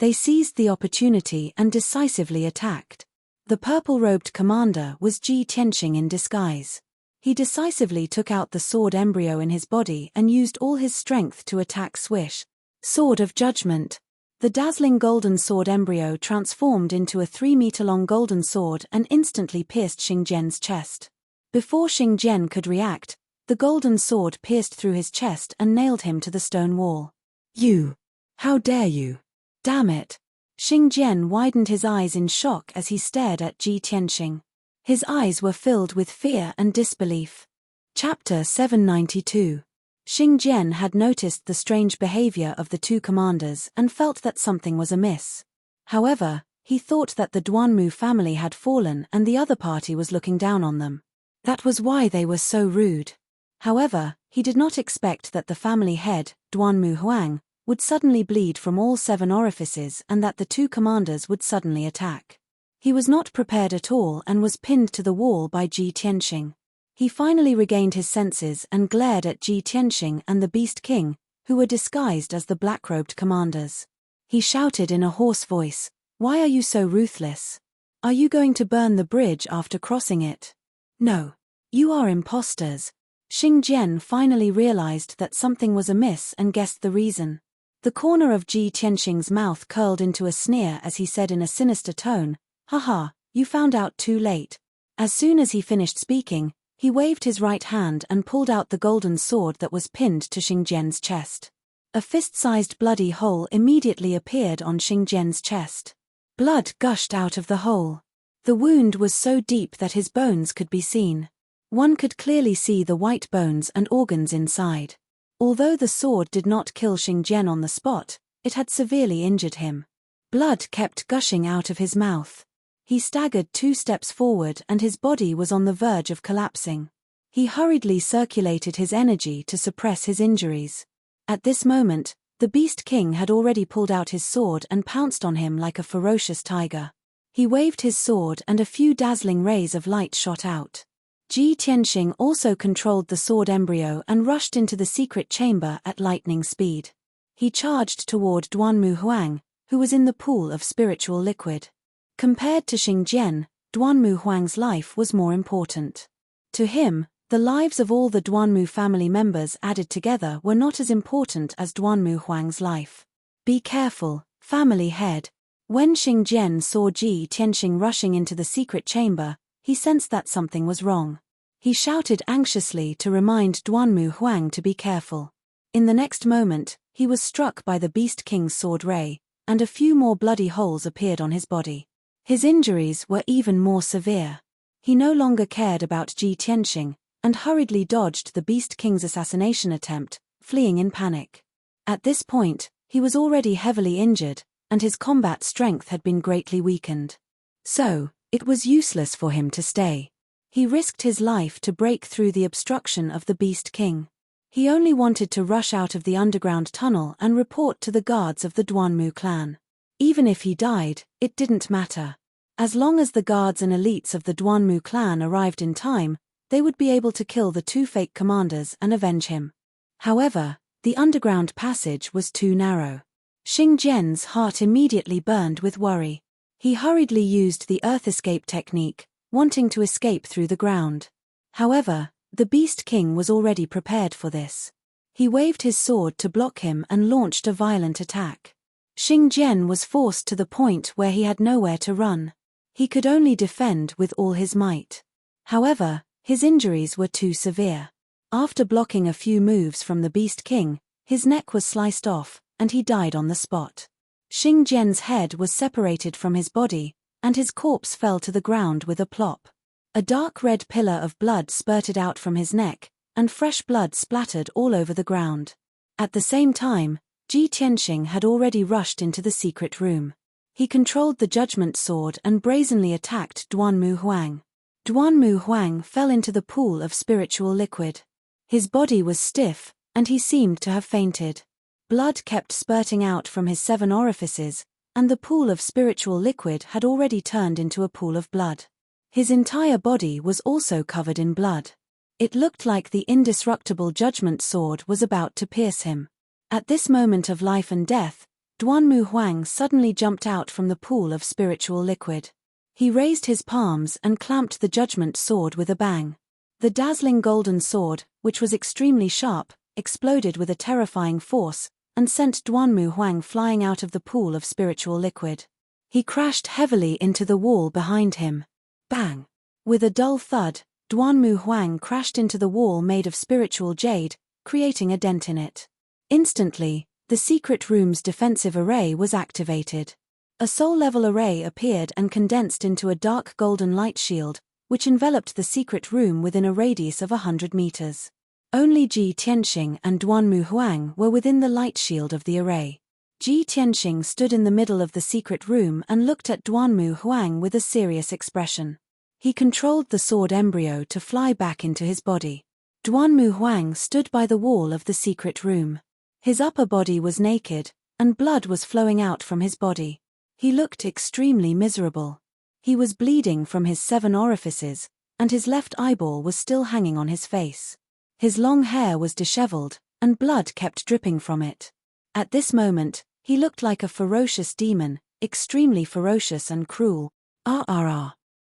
They seized the opportunity and decisively attacked. The purple-robed commander was Ji Tianxing in disguise. He decisively took out the sword embryo in his body and used all his strength to attack Swish. Sword of Judgment. The dazzling golden sword embryo transformed into a 3-meter-long golden sword and instantly pierced Xingjian's chest. Before Xingjian could react, the golden sword pierced through his chest and nailed him to the stone wall. You! How dare you! Damn it! Xingjian widened his eyes in shock as he stared at Ji Tianxing. His eyes were filled with fear and disbelief. Chapter 792. Xingjian had noticed the strange behavior of the 2 commanders and felt that something was amiss. However, he thought that the Duanmu family had fallen and the other party was looking down on them. That was why they were so rude. However, he did not expect that the family head, Duanmu Huang, would suddenly bleed from all 7 orifices and that the 2 commanders would suddenly attack. He was not prepared at all and was pinned to the wall by Ji Tianxing. He finally regained his senses and glared at Ji Tianxing and the Beast King, who were disguised as the black-robed commanders. He shouted in a hoarse voice, "Why are you so ruthless? Are you going to burn the bridge after crossing it? No. You are imposters." Xingjian finally realized that something was amiss and guessed the reason. The corner of Ji Tianxing's mouth curled into a sneer as he said in a sinister tone, "Haha, you found out too late." As soon as he finished speaking, he waved his right hand and pulled out the golden sword that was pinned to Xingjian's chest. A fist-sized bloody hole immediately appeared on Xingjian's chest. Blood gushed out of the hole. The wound was so deep that his bones could be seen. One could clearly see the white bones and organs inside. Although the sword did not kill Xingjian on the spot, it had severely injured him. Blood kept gushing out of his mouth. He staggered 2 steps forward and his body was on the verge of collapsing. He hurriedly circulated his energy to suppress his injuries. At this moment, the Beast King had already pulled out his sword and pounced on him like a ferocious tiger. He waved his sword and a few dazzling rays of light shot out. Ji Tianxing also controlled the sword embryo and rushed into the secret chamber at lightning speed. He charged toward Duanmu Huang, who was in the pool of spiritual liquid. Compared to Xingjian, Duanmu Huang's life was more important. To him, The lives of all the Duanmu family members added together were not as important as Duanmu Huang's life. Be careful, family head. When Xingjian saw Ji Tianxing rushing into the secret chamber, he sensed that something was wrong. He shouted anxiously to remind Duanmu Huang to be careful. In the next moment, he was struck by the Beast King's sword ray, and a few more bloody holes appeared on his body. His injuries were even more severe. He no longer cared about Ji Tianxing, and hurriedly dodged the Beast King's assassination attempt, fleeing in panic. At this point, he was already heavily injured, and his combat strength had been greatly weakened. So, it was useless for him to stay. He risked his life to break through the obstruction of the Beast King. He only wanted to rush out of the underground tunnel and report to the guards of the Duanmu clan. Even if he died, it didn't matter. As long as the guards and elites of the Duanmu clan arrived in time, they would be able to kill the two fake commanders and avenge him. However, the underground passage was too narrow. Xingjian's heart immediately burned with worry. He hurriedly used the earth escape technique, wanting to escape through the ground. However, the Beast King was already prepared for this. He waved his sword to block him and launched a violent attack. Xingjian was forced to the point where he had nowhere to run. He could only defend with all his might. However, his injuries were too severe. After blocking a few moves from the Beast King, his neck was sliced off, and he died on the spot. Xingjian's head was separated from his body, and his corpse fell to the ground with a plop. A dark red pillar of blood spurted out from his neck, and fresh blood splattered all over the ground. At the same time, Ji Tianxing had already rushed into the secret room. He controlled the judgment sword and brazenly attacked Duanmu Huang. Duanmu Huang fell into the pool of spiritual liquid. His body was stiff, and he seemed to have fainted. Blood kept spurting out from his 7 orifices, and the pool of spiritual liquid had already turned into a pool of blood. His entire body was also covered in blood. It looked like the indestructible judgment sword was about to pierce him. At this moment of life and death, Duanmu Huang suddenly jumped out from the pool of spiritual liquid. He raised his palms and clamped the judgment sword with a bang. The dazzling golden sword, which was extremely sharp, exploded with a terrifying force, and sent Duanmu Huang flying out of the pool of spiritual liquid. He crashed heavily into the wall behind him. Bang! With a dull thud, Duanmu Huang crashed into the wall made of spiritual jade, creating a dent in it. Instantly, the secret room's defensive array was activated. A soul-level array appeared and condensed into a dark golden light shield, which enveloped the secret room within a radius of 100 meters. Only Ji Tianxing and Duanmu Huang were within the light shield of the array. Ji Tianxing stood in the middle of the secret room and looked at Duanmu Huang with a serious expression. He controlled the sword embryo to fly back into his body. Duanmu Huang stood by the wall of the secret room. His upper body was naked, and blood was flowing out from his body. He looked extremely miserable. He was bleeding from his 7 orifices, and his left eyeball was still hanging on his face. His long hair was disheveled, and blood kept dripping from it. At this moment, he looked like a ferocious demon, extremely ferocious and cruel.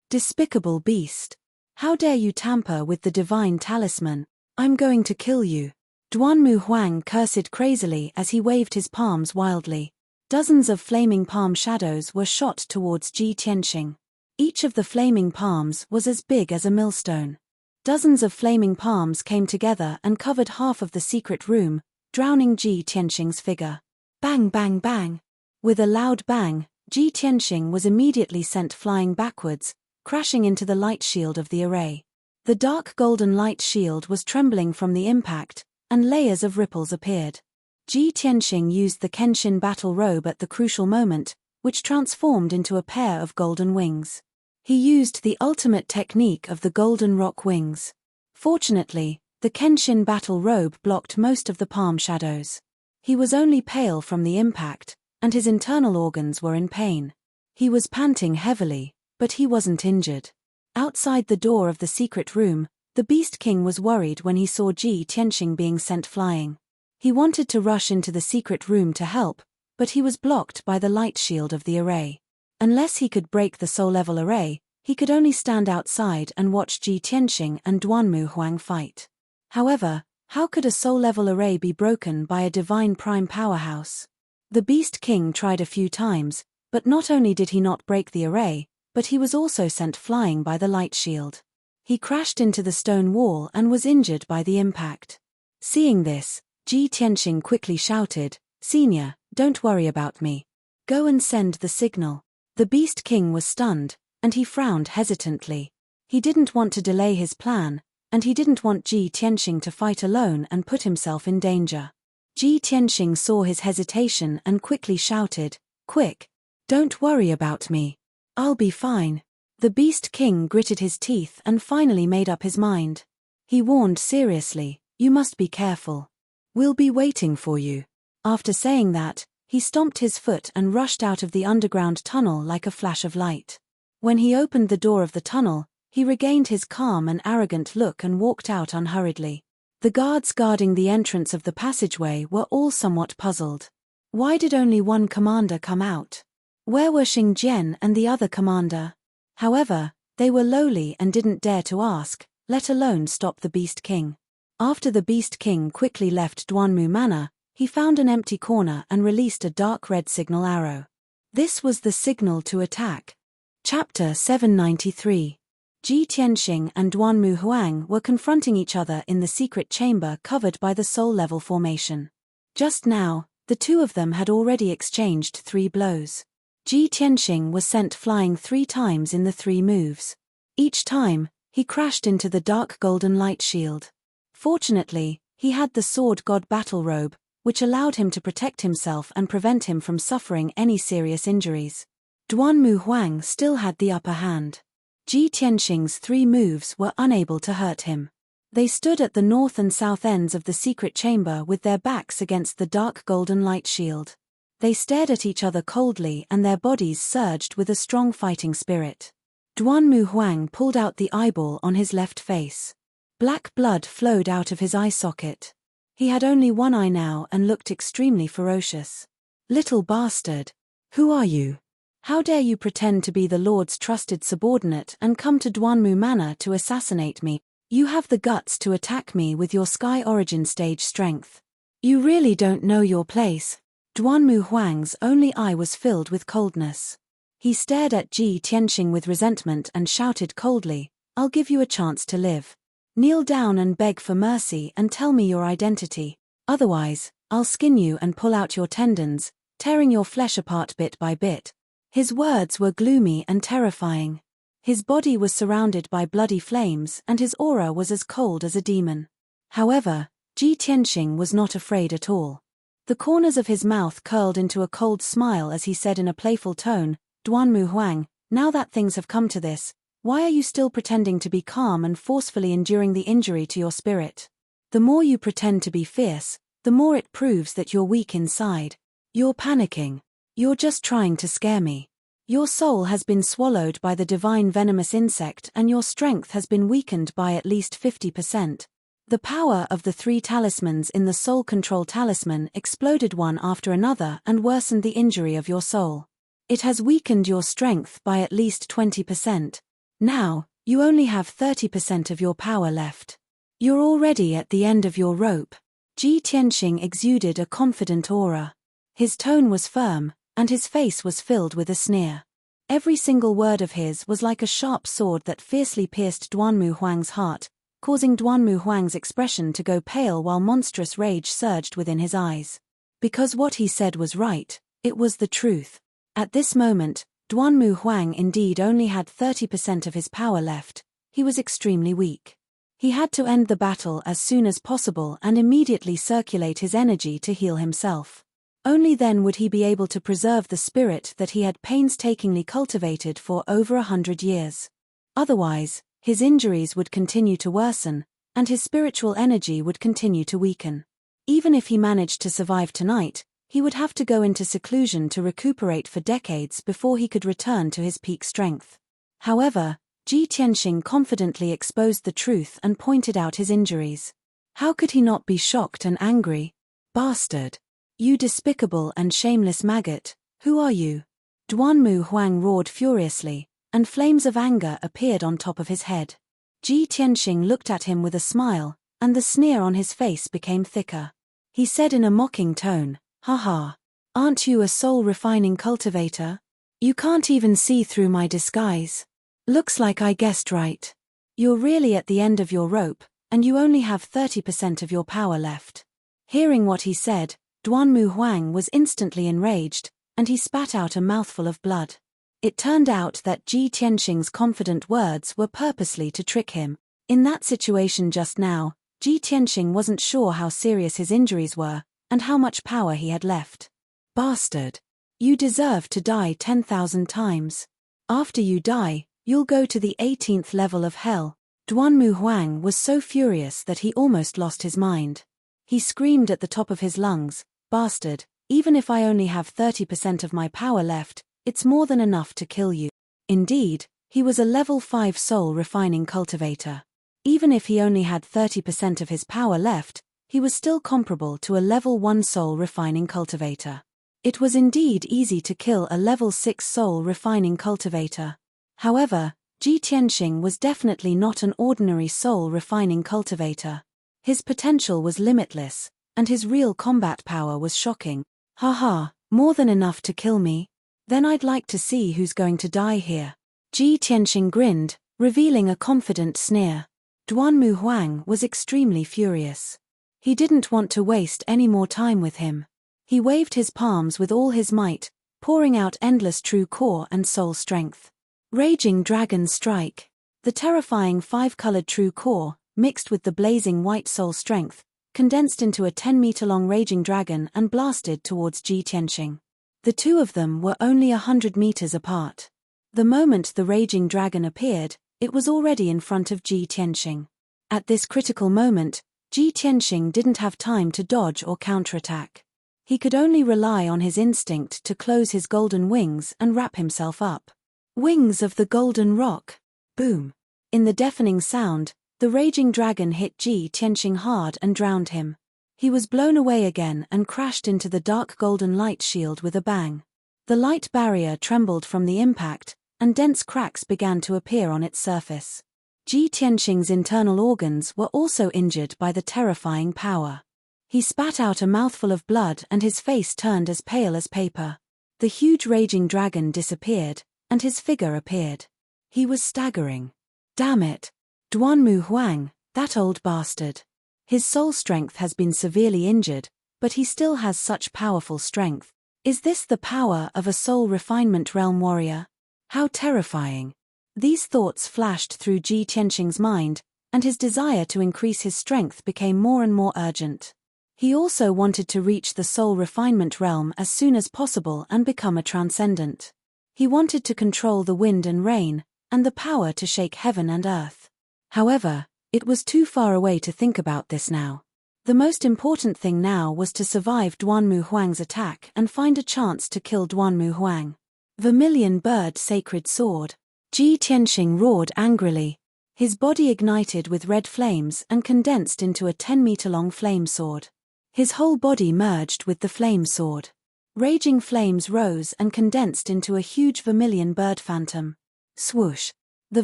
Despicable beast. How dare you tamper with the divine talisman? I'm going to kill you. Duanmu Huang cursed crazily as he waved his palms wildly. Dozens of flaming palm shadows were shot towards Ji Tianxing. Each of the flaming palms was as big as a millstone. Dozens of flaming palms came together and covered half of the secret room, drowning Ji Tianxing's figure. Bang bang bang. With a loud bang, Ji Tianxing was immediately sent flying backwards, crashing into the light shield of the array. The dark golden light shield was trembling from the impact, and layers of ripples appeared. Ji Tianxing used the Kenshin battle robe at the crucial moment, which transformed into a pair of golden wings. He used the ultimate technique of the golden rock wings. Fortunately, the Kenshin battle robe blocked most of the palm shadows. He was only pale from the impact, and his internal organs were in pain. He was panting heavily, but he wasn't injured. Outside the door of the secret room, the Beast King was worried when he saw Ji Tianxing being sent flying. He wanted to rush into the secret room to help, but he was blocked by the light shield of the array. Unless he could break the soul-level array, He could only stand outside and watch Ji Tianxing and Duanmu Huang fight. However, how could a soul-level array be broken by a divine prime powerhouse? The Beast King tried a few times, but not only did he not break the array, but he was also sent flying by the light shield. He crashed into the stone wall and was injured by the impact. Seeing this, Ji Tianxing quickly shouted, "Senior, don't worry about me. Go and send the signal." The Beast King was stunned, and he frowned hesitantly. He didn't want to delay his plan, and he didn't want Ji Tianxing to fight alone and put himself in danger. Ji Tianxing saw his hesitation and quickly shouted, "Quick! Don't worry about me. I'll be fine." The Beast King gritted his teeth and finally made up his mind. He warned seriously, "You must be careful. We'll be waiting for you." After saying that, he stomped his foot and rushed out of the underground tunnel like a flash of light. When he opened the door of the tunnel, he regained his calm and arrogant look and walked out unhurriedly. The guards guarding the entrance of the passageway were all somewhat puzzled. Why did only one commander come out? Where were Xing Jian and the other commander? However, they were lowly and didn't dare to ask, let alone stop the Beast King. After the Beast King quickly left Duanmu Manor, he found an empty corner and released a dark red signal arrow. This was the signal to attack. Chapter 793. Ji Tianxing and Duanmu Huang were confronting each other in the secret chamber covered by the soul-level formation. Just now, the two of them had already exchanged 3 blows. Ji Tianxing was sent flying 3 times in the 3 moves. Each time, he crashed into the dark golden light shield. Fortunately, he had the Sword God battle robe, which allowed him to protect himself and prevent him from suffering any serious injuries. Duanmu Huang still had the upper hand. Ji Tianxing's 3 moves were unable to hurt him. They stood at the north and south ends of the secret chamber with their backs against the dark golden light shield. They stared at each other coldly and their bodies surged with a strong fighting spirit. Duanmu Huang pulled out the eyeball on his left face. Black blood flowed out of his eye socket. He had only one eye now and looked extremely ferocious. "Little bastard! Who are you? How dare you pretend to be the Lord's trusted subordinate and come to Duanmu Manor to assassinate me? You have the guts to attack me with your Sky Origin stage strength. You really don't know your place." Duanmu Huang's only eye was filled with coldness. He stared at Ji Tianxing with resentment and shouted coldly, "I'll give you a chance to live. Kneel down and beg for mercy and tell me your identity. Otherwise, I'll skin you and pull out your tendons, tearing your flesh apart bit by bit." His words were gloomy and terrifying. His body was surrounded by bloody flames and his aura was as cold as a demon. However, Ji Tianxing was not afraid at all. The corners of his mouth curled into a cold smile as he said in a playful tone, "Duanmu Huang, now that things have come to this, why are you still pretending to be calm and forcefully enduring the injury to your spirit? The more you pretend to be fierce, the more it proves that you're weak inside. You're panicking. You're just trying to scare me. Your soul has been swallowed by the divine venomous insect and your strength has been weakened by at least 50%. The power of the 3 talismans in the soul control talisman exploded one after another and worsened the injury of your soul. It has weakened your strength by at least 20%. Now, you only have 30% of your power left. You're already at the end of your rope." Ji Tianxing exuded a confident aura. His tone was firm, and his face was filled with a sneer. Every single word of his was like a sharp sword that fiercely pierced Duanmu Huang's heart, causing Duanmu Huang's expression to go pale while monstrous rage surged within his eyes. Because what he said was right, it was the truth. At this moment, Duanmu Huang indeed only had 30% of his power left. He was extremely weak. He had to end the battle as soon as possible and immediately circulate his energy to heal himself. Only then would he be able to preserve the spirit that he had painstakingly cultivated for over 100 years. Otherwise, his injuries would continue to worsen, and his spiritual energy would continue to weaken. Even if he managed to survive tonight, he would have to go into seclusion to recuperate for decades before he could return to his peak strength. However, Ji Tianxing confidently exposed the truth and pointed out his injuries. How could he not be shocked and angry? "Bastard! You despicable and shameless maggot, who are you?" Duanmu Huang roared furiously, and flames of anger appeared on top of his head. Ji Tianxing looked at him with a smile, and the sneer on his face became thicker. He said in a mocking tone, "Haha. Aren't you a soul-refining cultivator? You can't even see through my disguise. Looks like I guessed right. You're really at the end of your rope, and you only have 30% of your power left." Hearing what he said, Duanmu Huang was instantly enraged, and he spat out a mouthful of blood. It turned out that Ji Tianxing's confident words were purposely to trick him. In that situation just now, Ji Tianxing wasn't sure how serious his injuries were, and how much power he had left. "Bastard. You deserve to die 10,000 times. After you die, you'll go to the 18th level of hell." Duanmu Huang was so furious that he almost lost his mind. He screamed at the top of his lungs, "Bastard, even if I only have 30% of my power left, it's more than enough to kill you." Indeed, he was a level 5 soul refining cultivator. Even if he only had 30% of his power left, he was still comparable to a level 1 soul refining cultivator. It was indeed easy to kill a level 6 soul refining cultivator. However, Ji Tianxing was definitely not an ordinary soul refining cultivator. His potential was limitless, and his real combat power was shocking. "Haha, more than enough to kill me? Then I'd like to see who's going to die here." Ji Tianxing grinned, revealing a confident sneer. Duanmu Huang was extremely furious. He didn't want to waste any more time with him. He waved his palms with all his might, pouring out endless true core and soul strength. Raging Dragon Strike. The terrifying 5-colored true core, mixed with the blazing white soul strength, condensed into a 10-meter-long raging dragon and blasted towards Ji Tianxing. The two of them were only 100 meters apart. The moment the raging dragon appeared, it was already in front of Ji Tianxing. At this critical moment, Ji Tianxing didn't have time to dodge or counterattack. He could only rely on his instinct to close his golden wings and wrap himself up. Wings of the Golden Rock. Boom. In the deafening sound, the raging dragon hit Ji Tianxing hard and drowned him. He was blown away again and crashed into the dark golden light shield with a bang. The light barrier trembled from the impact, and dense cracks began to appear on its surface. Ji Tianxing's internal organs were also injured by the terrifying power. He spat out a mouthful of blood and his face turned as pale as paper. The huge raging dragon disappeared, and his figure appeared. He was staggering. "Damn it. Duanmu Huang, that old bastard. His soul strength has been severely injured, but he still has such powerful strength. Is this the power of a soul refinement realm warrior? How terrifying." These thoughts flashed through Ji Tianxing's mind, and his desire to increase his strength became more and more urgent. He also wanted to reach the soul refinement realm as soon as possible and become a transcendent. He wanted to control the wind and rain, and the power to shake heaven and earth. However, it was too far away to think about this now. The most important thing now was to survive Duanmu Huang's attack and find a chance to kill Duanmu Huang. Vermilion Bird Sacred Sword. Ji Tianxing roared angrily. His body ignited with red flames and condensed into a 10-meter-long flame sword. His whole body merged with the flame sword. Raging flames rose and condensed into a huge vermilion bird phantom. Swoosh! The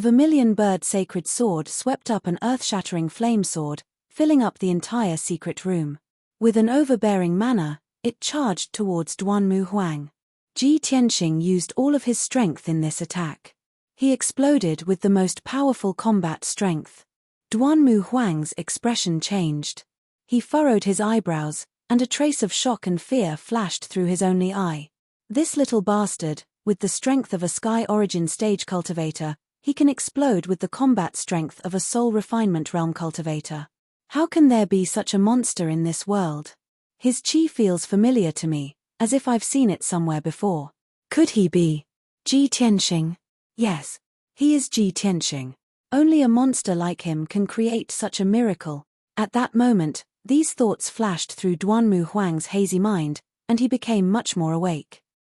vermilion bird sacred sword swept up an earth-shattering flame sword, filling up the entire secret room. With an overbearing manner, it charged towards Duanmu Huang. Ji Tianxing used all of his strength in this attack. He exploded with the most powerful combat strength. Duanmu Huang's expression changed. He furrowed his eyebrows, and a trace of shock and fear flashed through his only eye. This little bastard, with the strength of a Sky Origin stage cultivator, he can explode with the combat strength of a soul refinement realm cultivator. How can there be such a monster in this world? His chi feels familiar to me, as if I've seen it somewhere before. Could he be Ji Tianxing? Yes, he is Ji Tianxing. Only a monster like him can create such a miracle. At that moment, these thoughts flashed through Duanmu Huang's hazy mind, and he became much more awake.